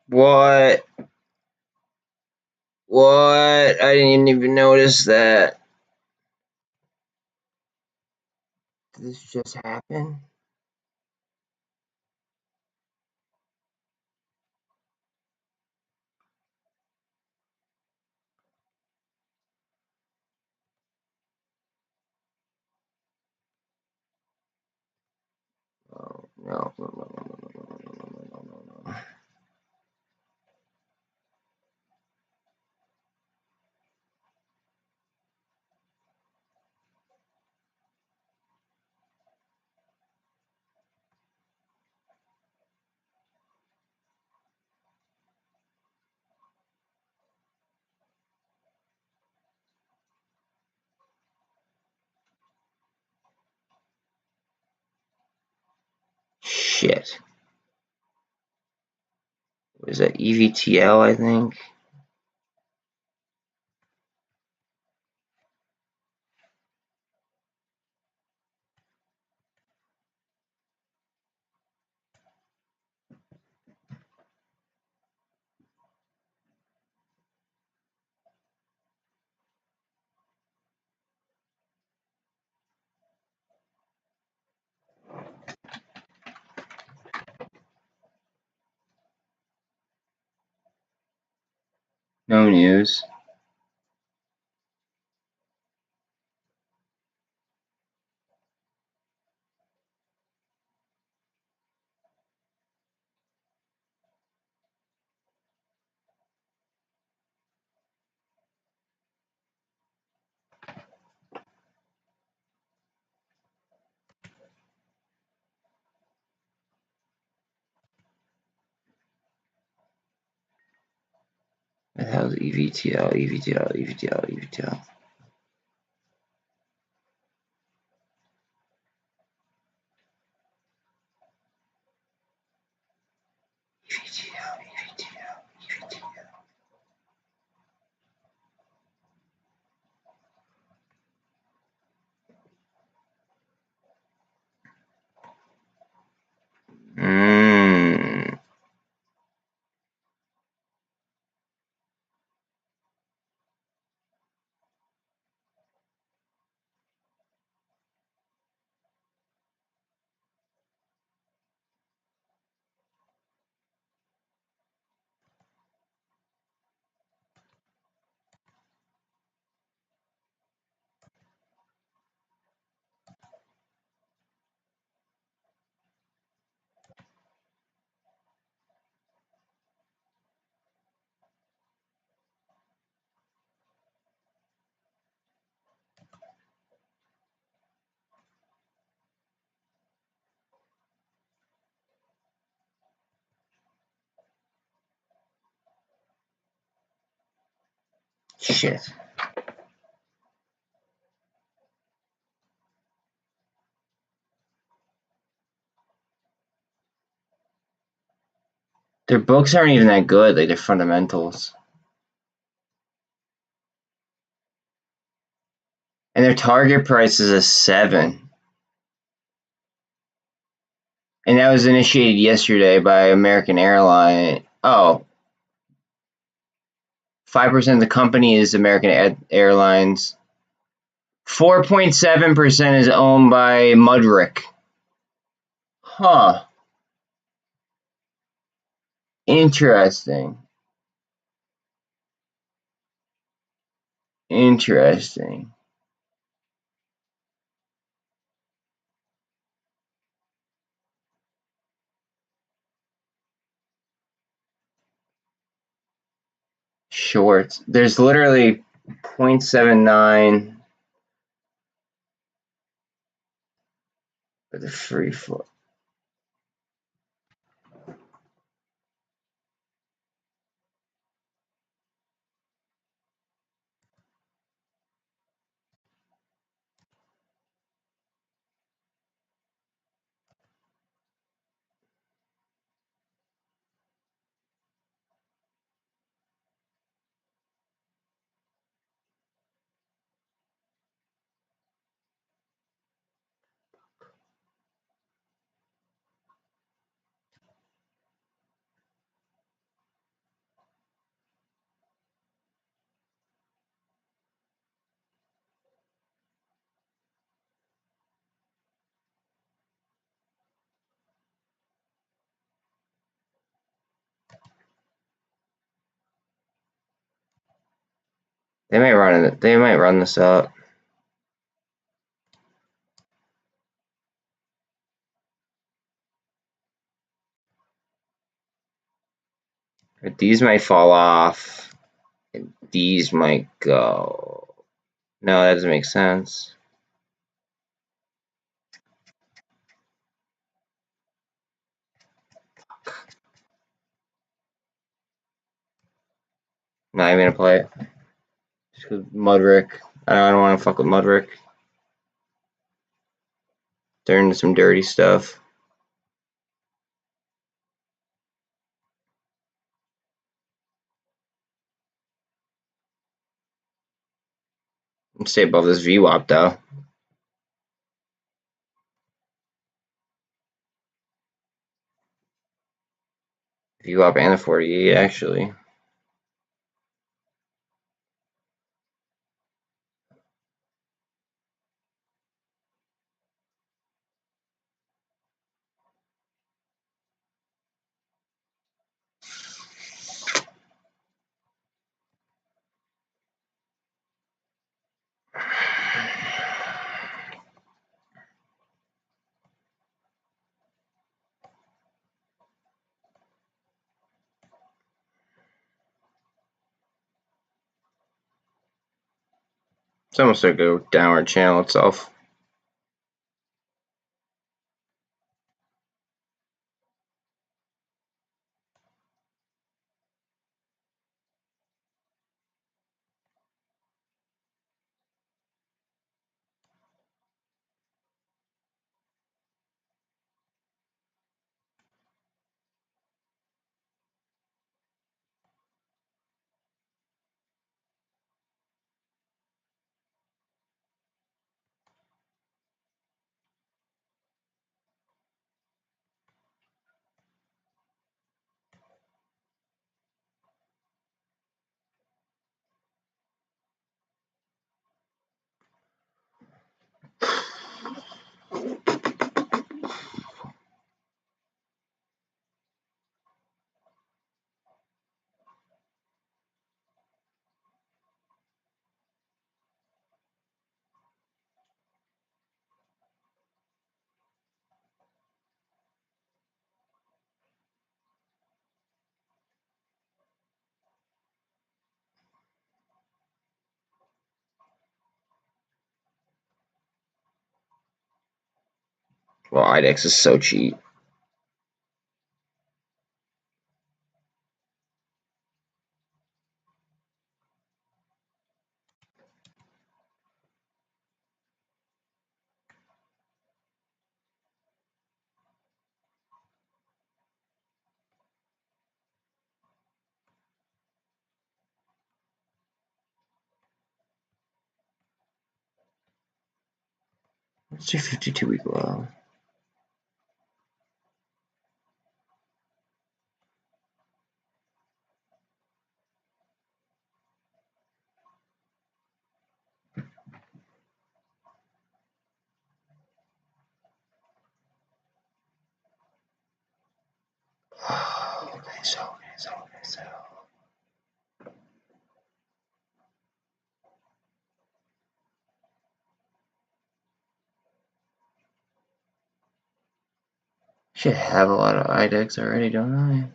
Speaker 1: What? What? I didn't even notice that. Did this just happen? Oh, no, no, no, no, no, no, no, no, no, no, no. Shit. What is that? EVTL, I think? No news. What the hell is EVTL, EVTL, EVTL, EVTL? EVTL, EVTL, EVTL. Shit. Their books aren't even that good, like their fundamentals. And their target price is a 7. And that was initiated yesterday by American Airlines. Oh, 5% of the company is American Airlines. 4.7% is owned by Mudrick. Huh. Interesting. Interesting. Shorts. There's literally 0.79 for the free float. They might run it. They might run this up. But these might fall off. And these might go. No, that doesn't make sense. Not even gonna play it. Just 'cause Mudrick. I don't want to fuck with Mudrick. They're into some dirty stuff. Stay above this VWAP though. VWAP and the 48 actually. It's almost like a downward channel itself. Well, IDEX is so cheap. What's your 52-week low? Okay, so. Should have a lot of IDEX already, don't I?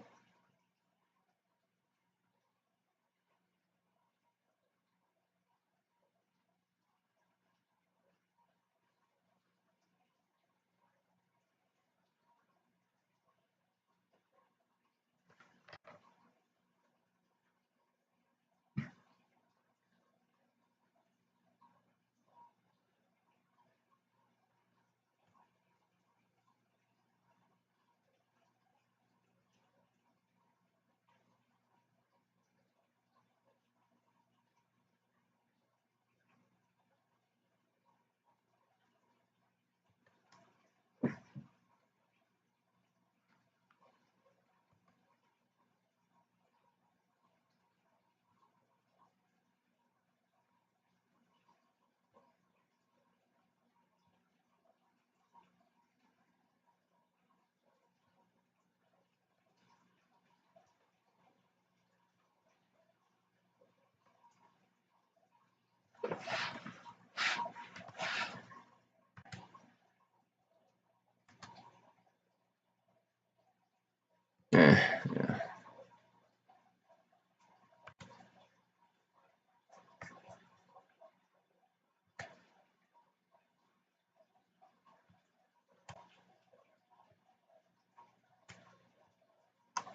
Speaker 1: Yeah.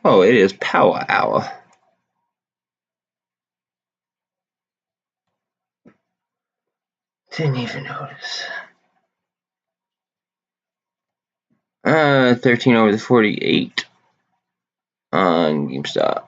Speaker 1: Oh, it is power hour. Didn't even notice. 13 over the 48 on GameStop.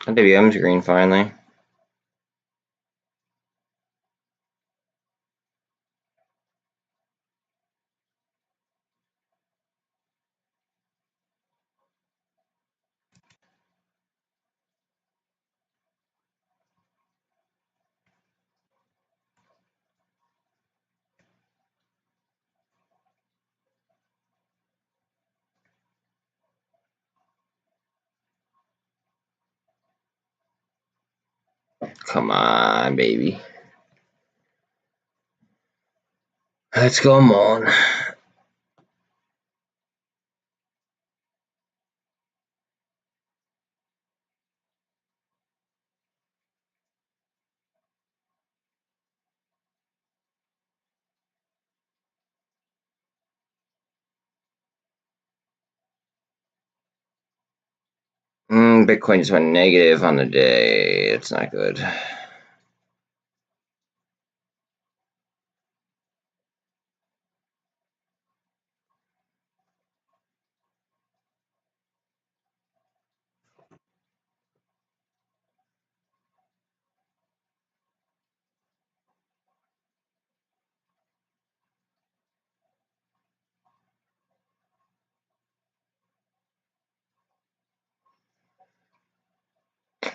Speaker 1: WM's green finally. Come on, baby. Let's go, MULN. Bitcoin just went negative on the day. It's not good.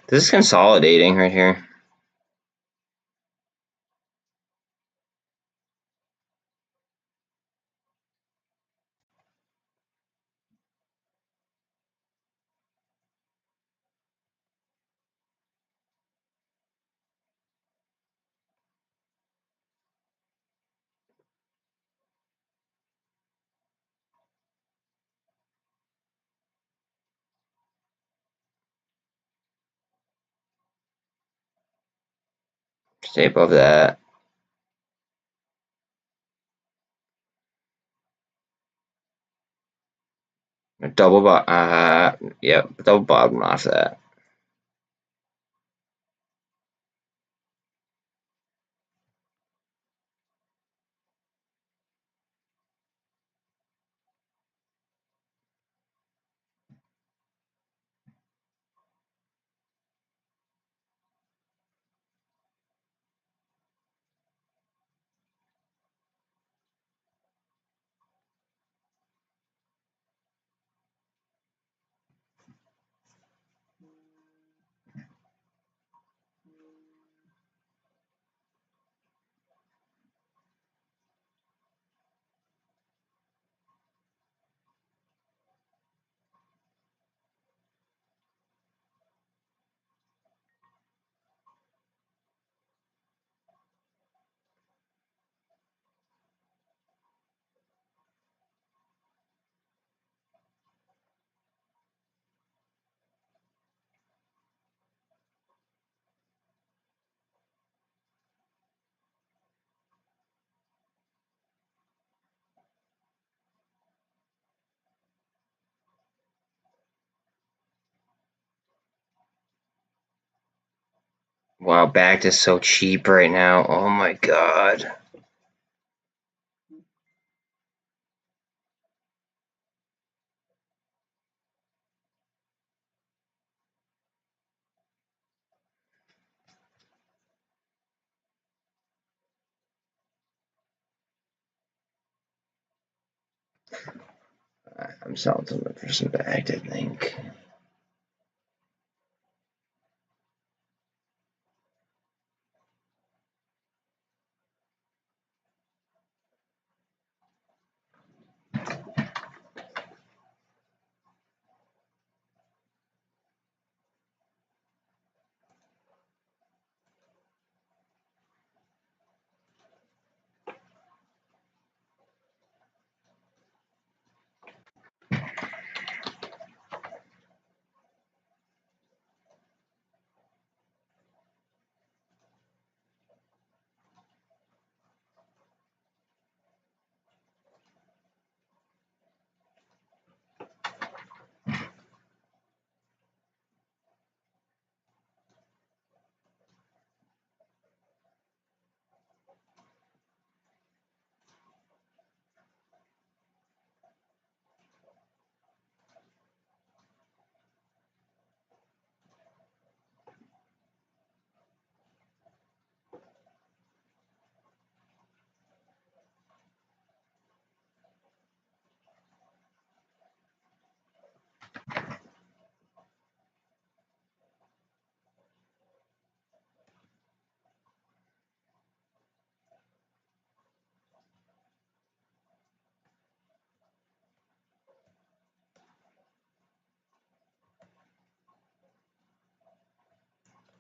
Speaker 1: This is consolidating right here. Stay above that. Double bottom. Yep, double bottom off that. Wow, backed is so cheap right now. Oh my god. I'm selling something for some bagged, I think.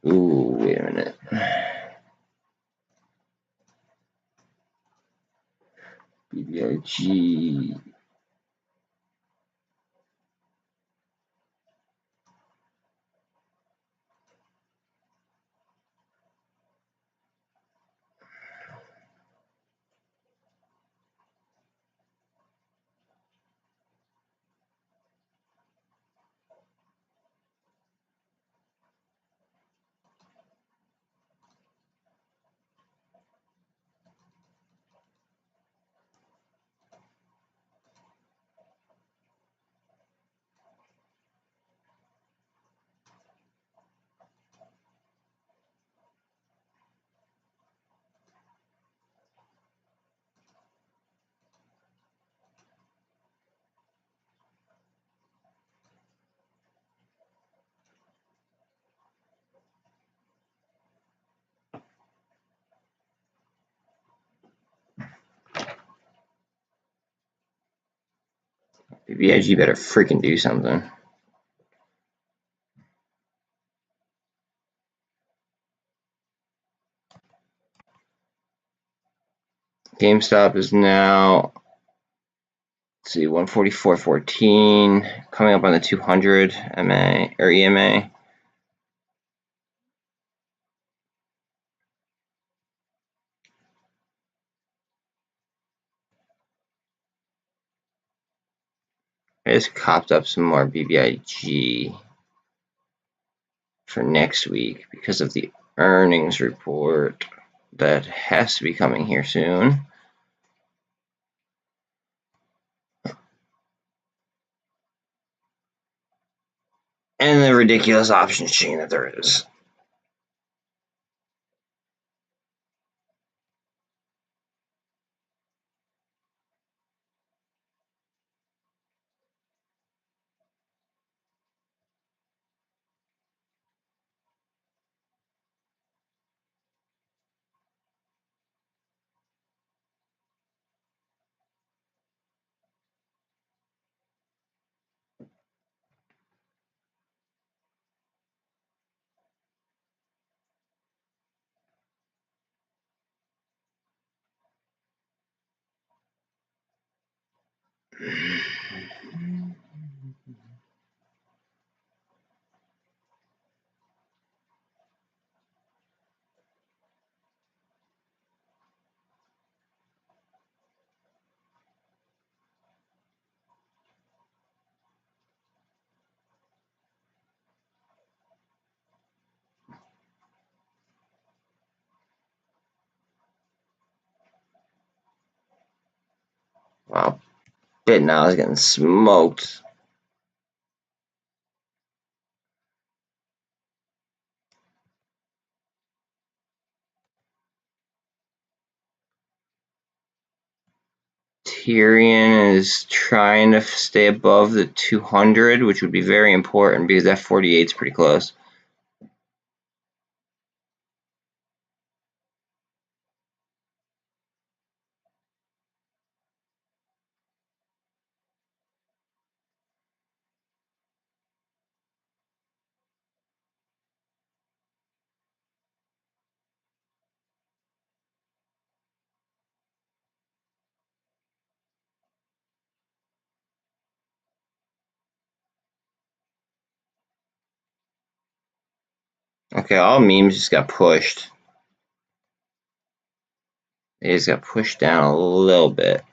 Speaker 1: Ooh, wait a minute. BBIG. BBIG better freaking do something. GameStop is now, let's see, 144.14, coming up on the 200 MA or EMA. I just copped up some more BBIG for next week because of the earnings report that has to be coming here soon. And the ridiculous options chain that there is. Wow, BitNow is getting smoked. Criterion is trying to stay above the 200, which would be very important because that 48 is pretty close. Okay, all memes just got pushed. They just got pushed down a little bit.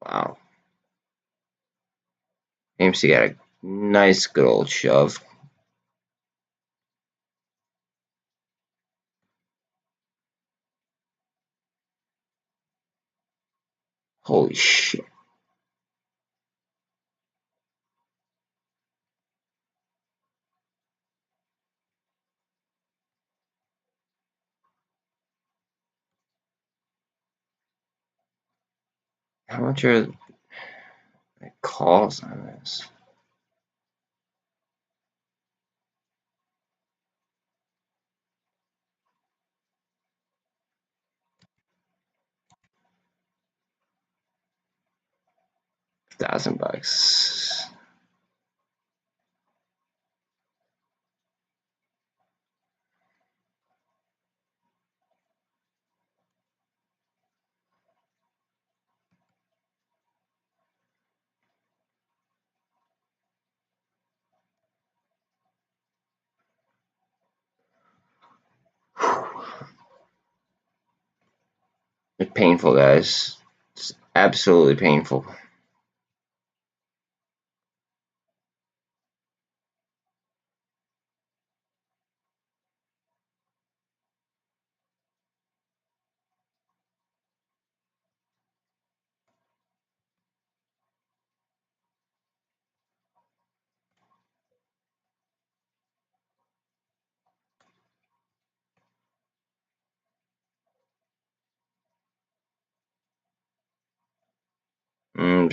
Speaker 1: Wow. AMC got a nice good old shove. Holy shit. How much are the calls on this? $1,000. It's painful, guys. It's absolutely painful.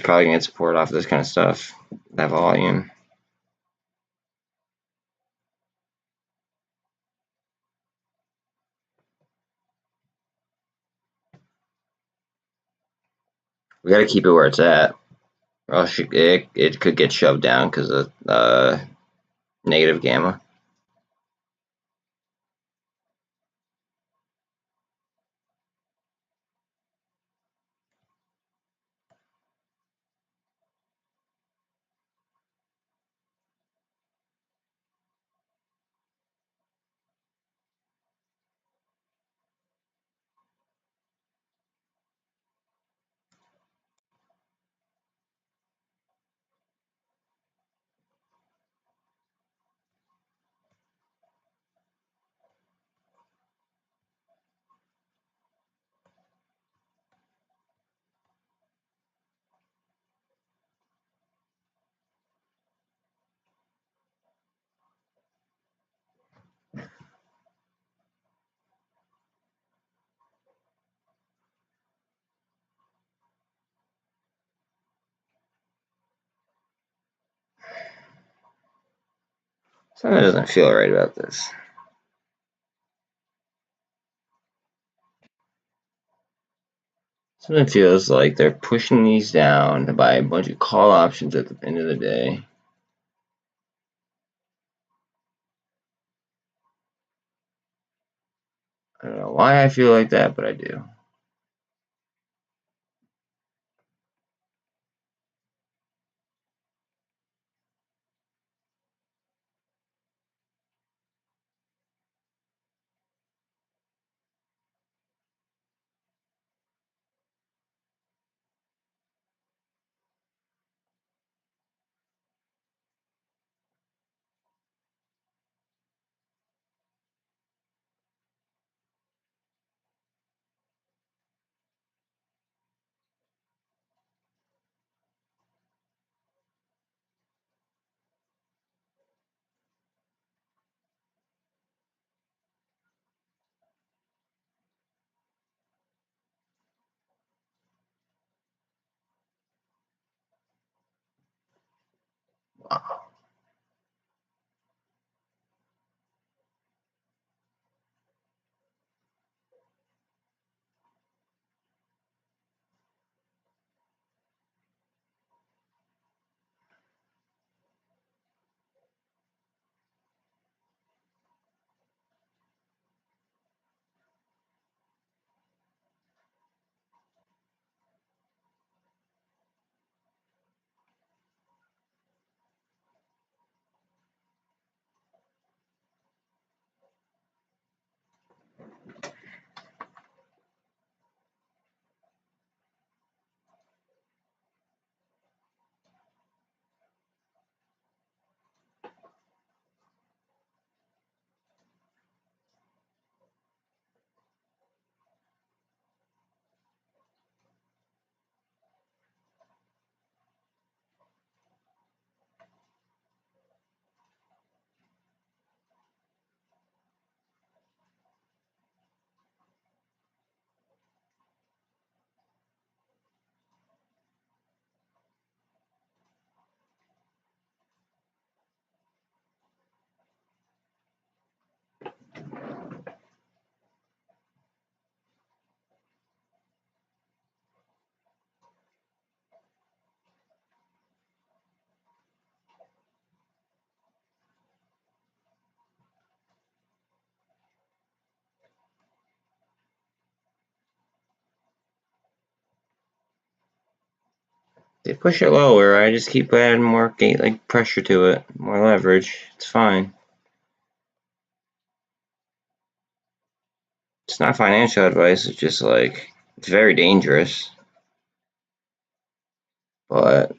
Speaker 1: Probably gonna get support off this kind of stuff. That volume. We gotta keep it where it's at, or else it could get shoved down because of negative gamma. Something doesn't feel right about this. Something feels like they're pushing these down to buy a bunch of call options at the end of the day. I don't know why I feel like that, but I do. They push it lower. I just keep adding more like pressure to it, more leverage. It's fine. It's not financial advice. It's just like it's very dangerous. But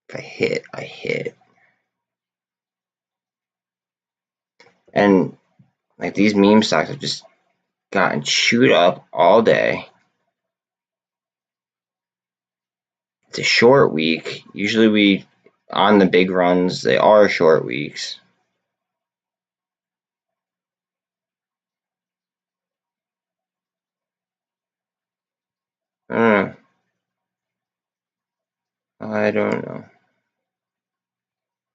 Speaker 1: if I hit, I hit. And like these meme stocks have just gotten chewed up all day. It's a short week. Usually we on the big runs, they are short weeks. I don't know.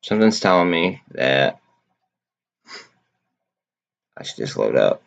Speaker 1: Something's telling me that I should just load up.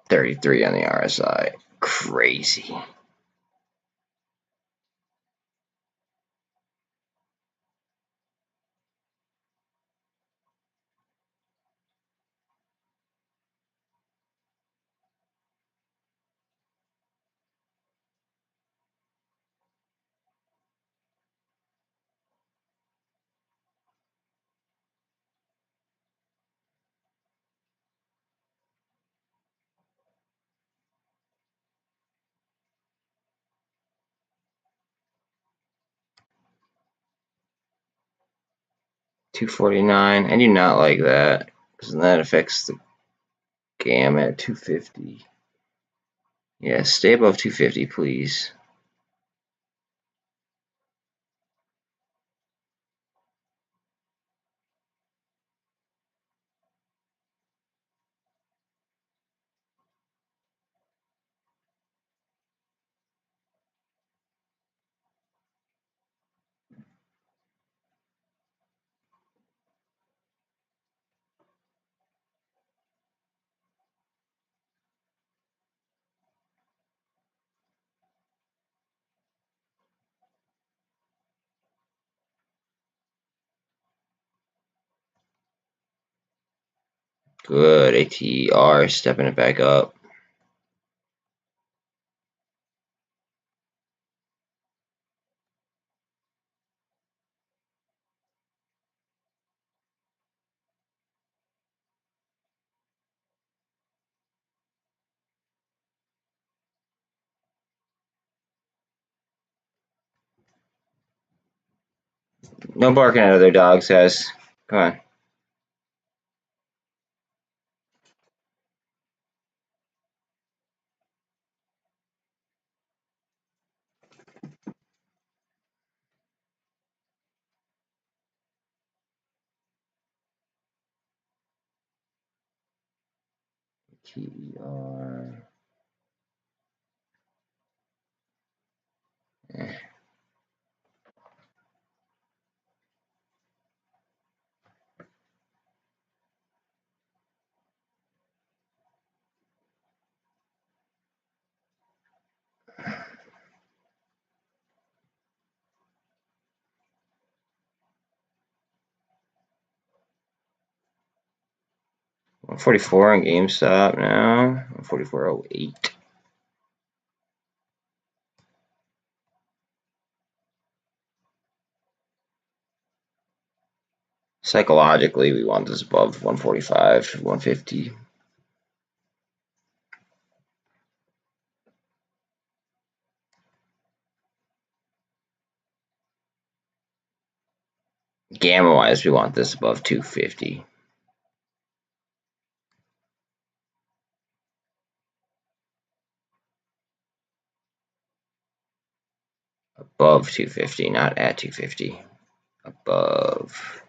Speaker 1: $33 on the RSI. Crazy. $249. I do not like that because that affects the gamma at 250. Yeah, stay above 250, please. Good. ATR stepping it back up. No barking at other dogs, guys. Come on. ATR. 144 on GameStop now. 144.08. Psychologically, we want this above 145, 150. Gamma wise, we want this above 250. Above 250, not at 250. Above.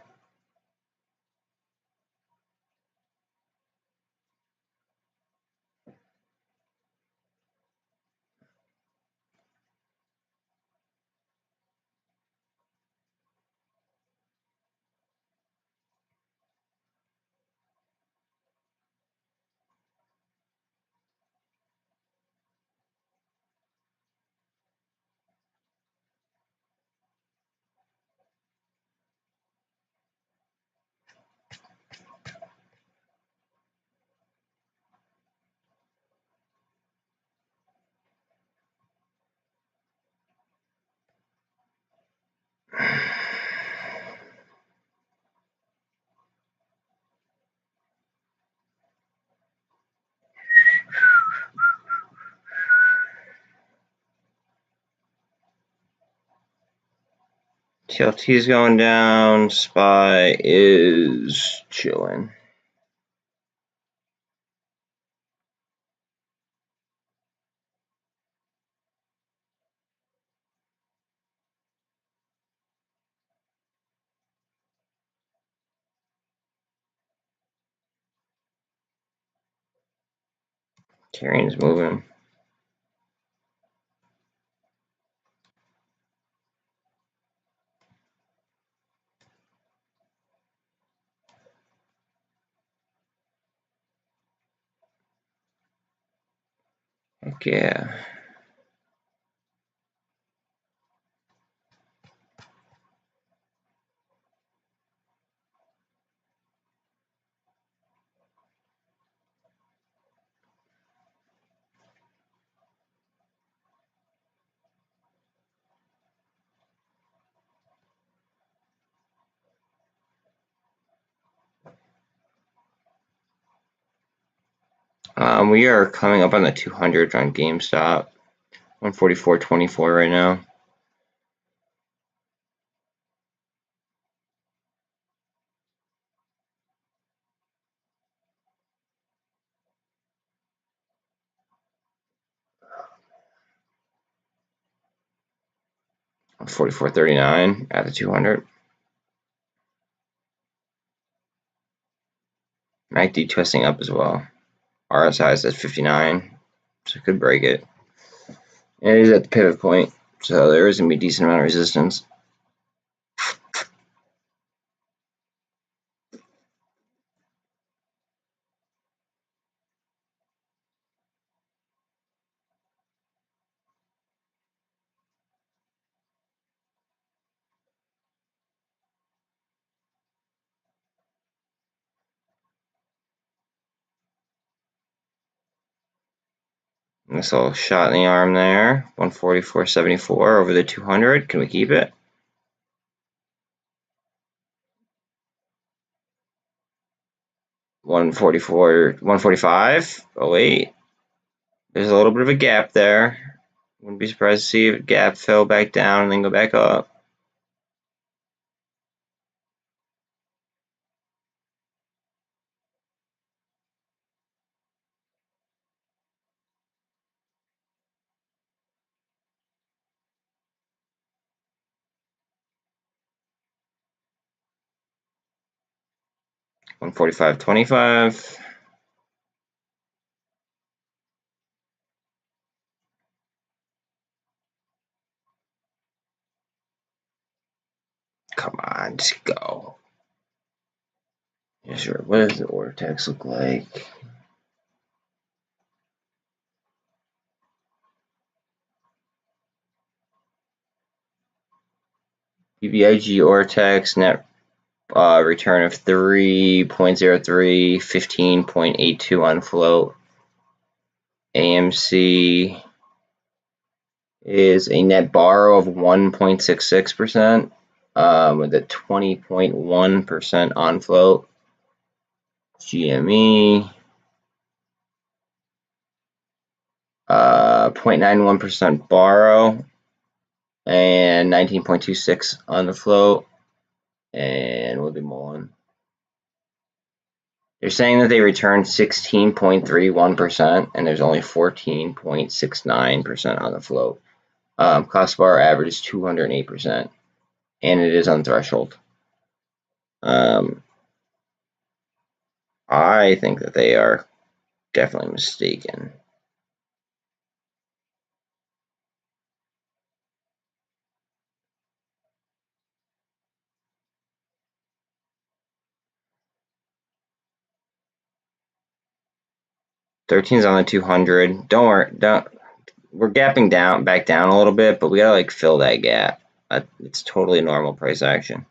Speaker 1: TLT's going down. SPY is chilling. Terrain's moving. Heck yeah. We are coming up on the 200 on GameStop. 144.24 right now. $44.39 at the 200. MACD twisting up as well. RSI is at 59, so it could break it. And it is at the pivot point, so there is going to be a decent amount of resistance. Nice little shot in the arm there. 144.74 over the 200. Can we keep it? 145. Oh wait, there's a little bit of a gap there. Wouldn't be surprised to see if a gap fell back down and then go back up. $145.25. Come on, just go. Yeah, sure. What does the order text look like? BBIG order text net return of 3.03, 15.82 on float. AMC is a net borrow of 1.66%, with a 20.1% on float. GME, 0.91% borrow and 19.26 on the float. and we'll do MULN. They're saying that they returned 16.31%, and there's only 14.69% on the float. Cost bar average is 208%, and it is on threshold. I think that they are definitely mistaken. $13's on the 200. Don't worry, we're gapping back down a little bit, but we gotta like fill that gap. It's totally normal price action.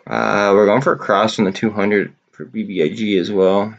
Speaker 1: We're going for a cross from the 200 for BBIG as well.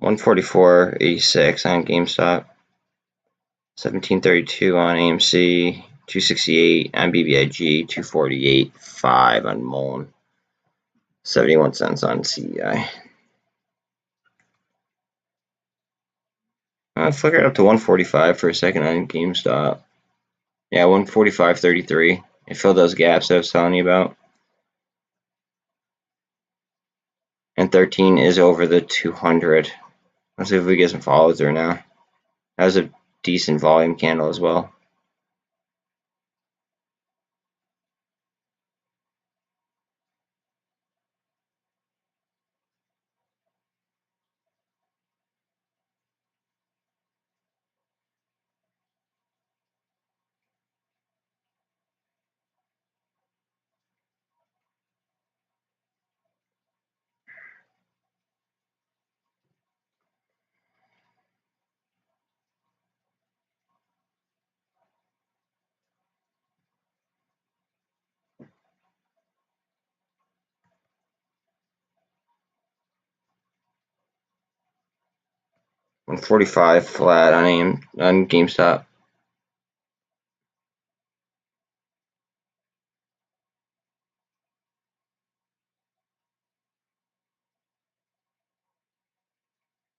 Speaker 1: $144.86 on GameStop, $17.32 on AMC, $268 on BBIG, $248.5 on MULN, 71 cents on CEI. Flickered up to 145 for a second on GameStop. Yeah, 145.33. It filled those gaps I was telling you about. And 13 is over the 200. Let's see if we get some follow through now. That was a decent volume candle as well. $145 flat on GameStop.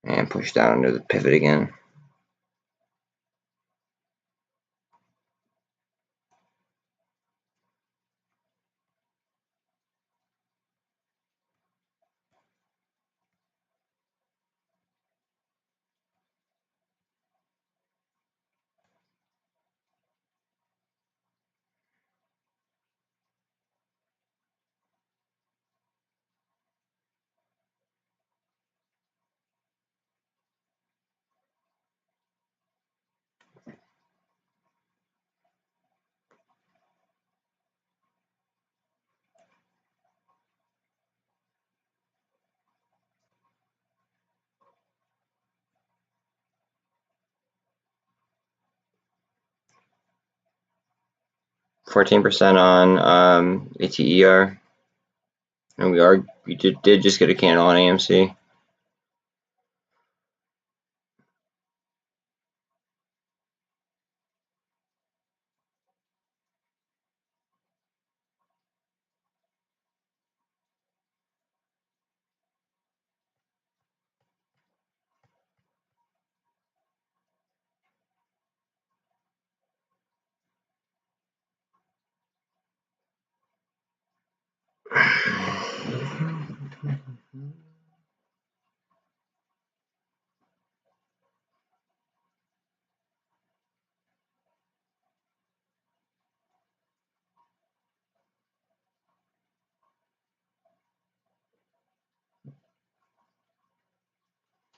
Speaker 1: And push down under the pivot again. $14 on ATER. And we did just get a candle on AMC.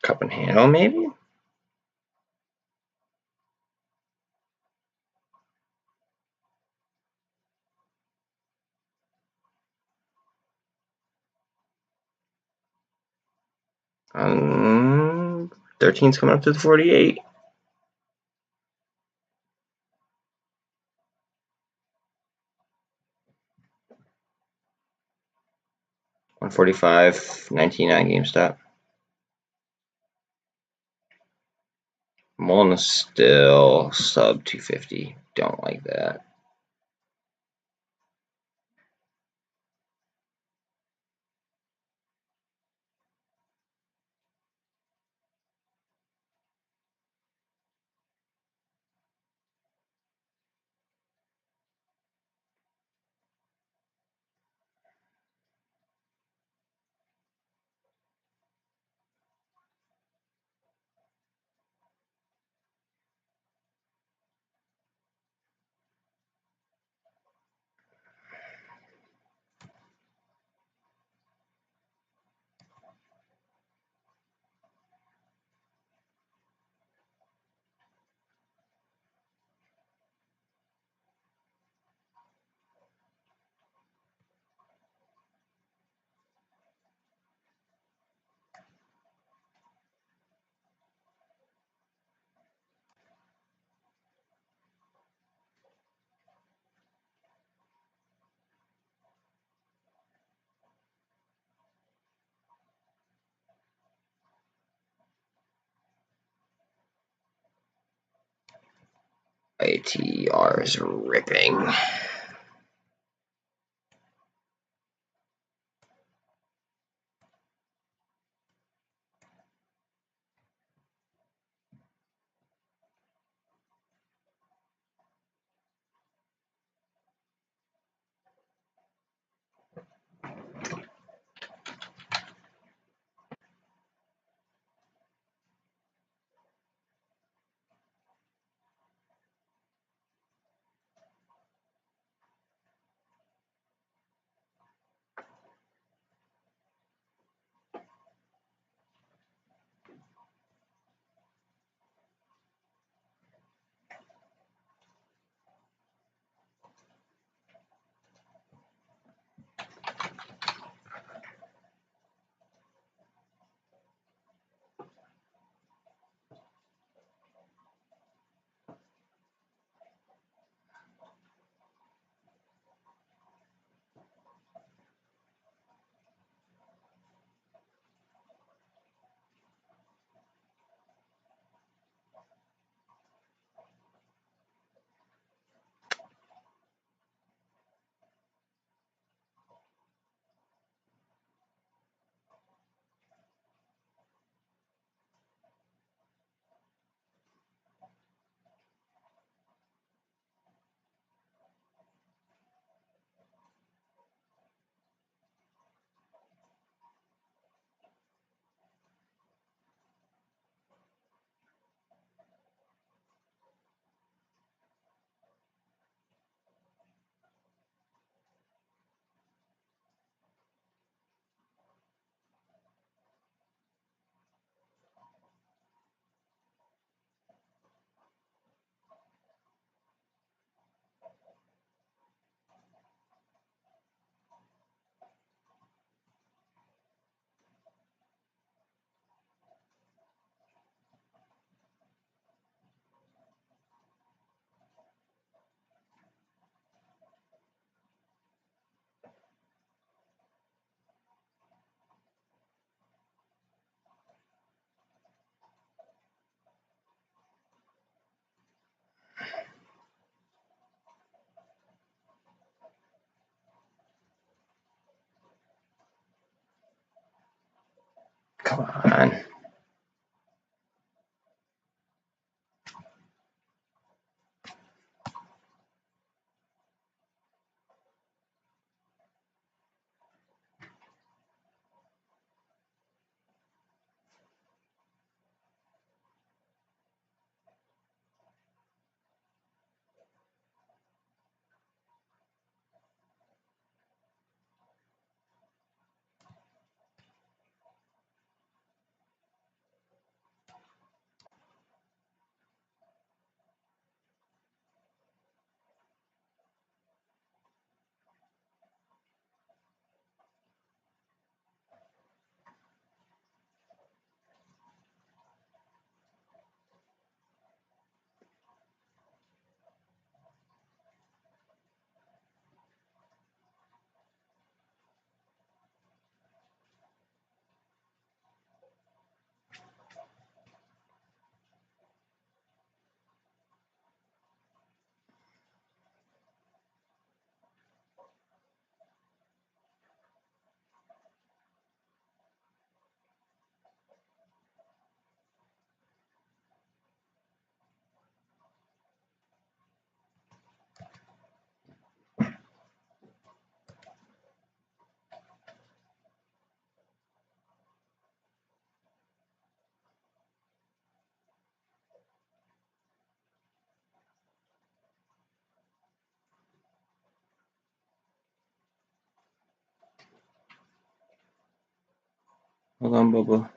Speaker 1: Cup and handle, maybe? Um, 13's coming up to the 48. 145, 99 GameStop. MULN is still sub 250. Don't like that. ATR is ripping. Come on. Hold on, Bubba.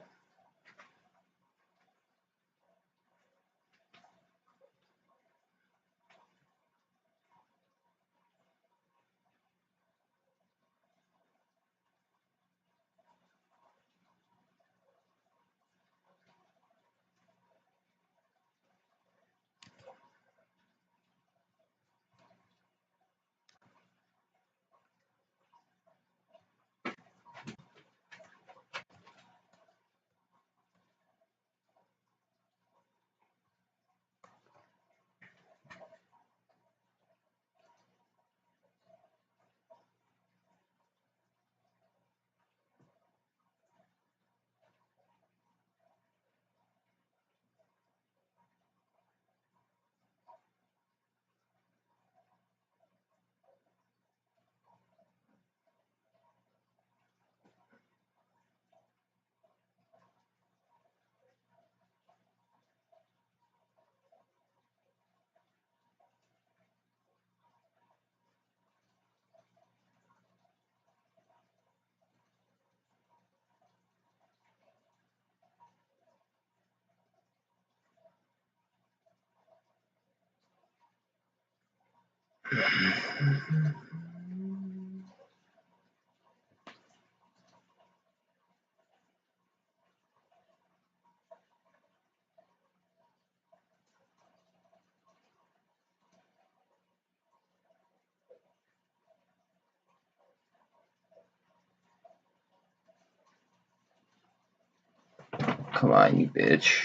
Speaker 1: Come on, you bitch.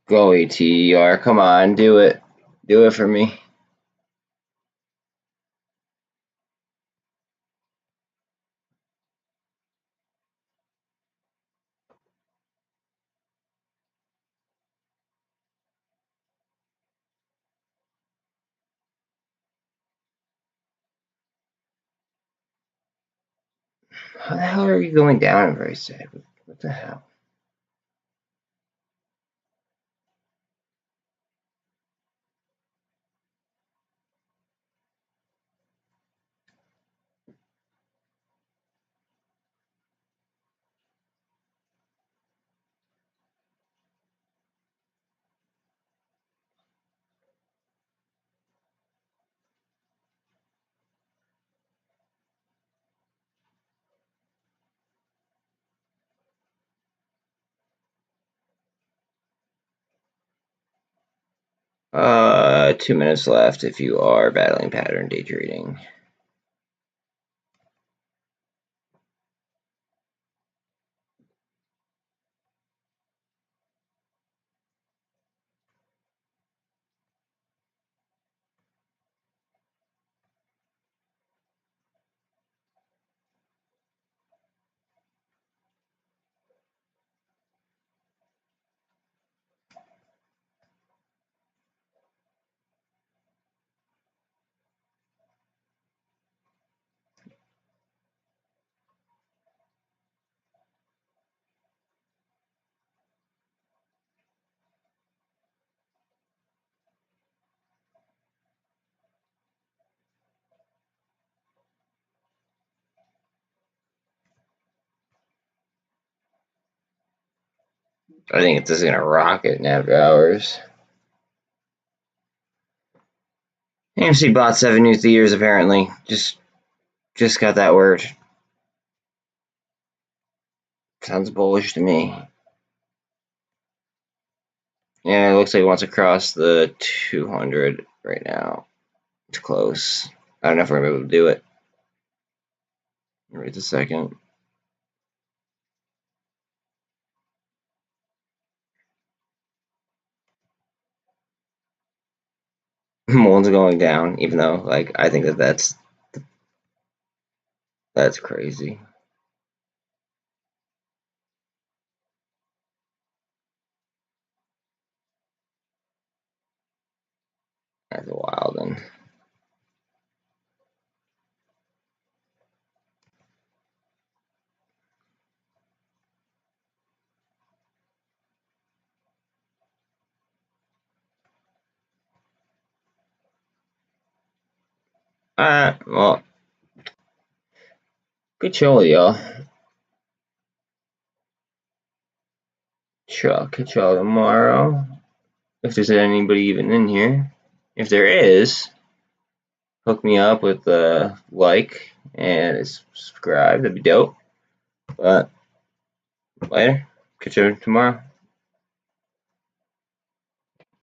Speaker 1: Go ATER. Come on, do it. Do it for me. How the hell are you going down and very sad? What the hell? 2 minutes left if you are battling pattern day trading. I think it's just gonna rocket in after hours. AMC bought 7 new theaters apparently. Just got that word. Sounds bullish to me. Yeah, it looks like it wants to cross the 200 right now. It's close. I don't know if we're gonna be able to do it. Wait a second. MULN's going down, even though, like, I think that's crazy. That's wild. And well, good show, y'all. Catch y'all tomorrow. If there's anybody even in here. If there is, hook me up with a like and a subscribe. That'd be dope. But later. Catch you tomorrow.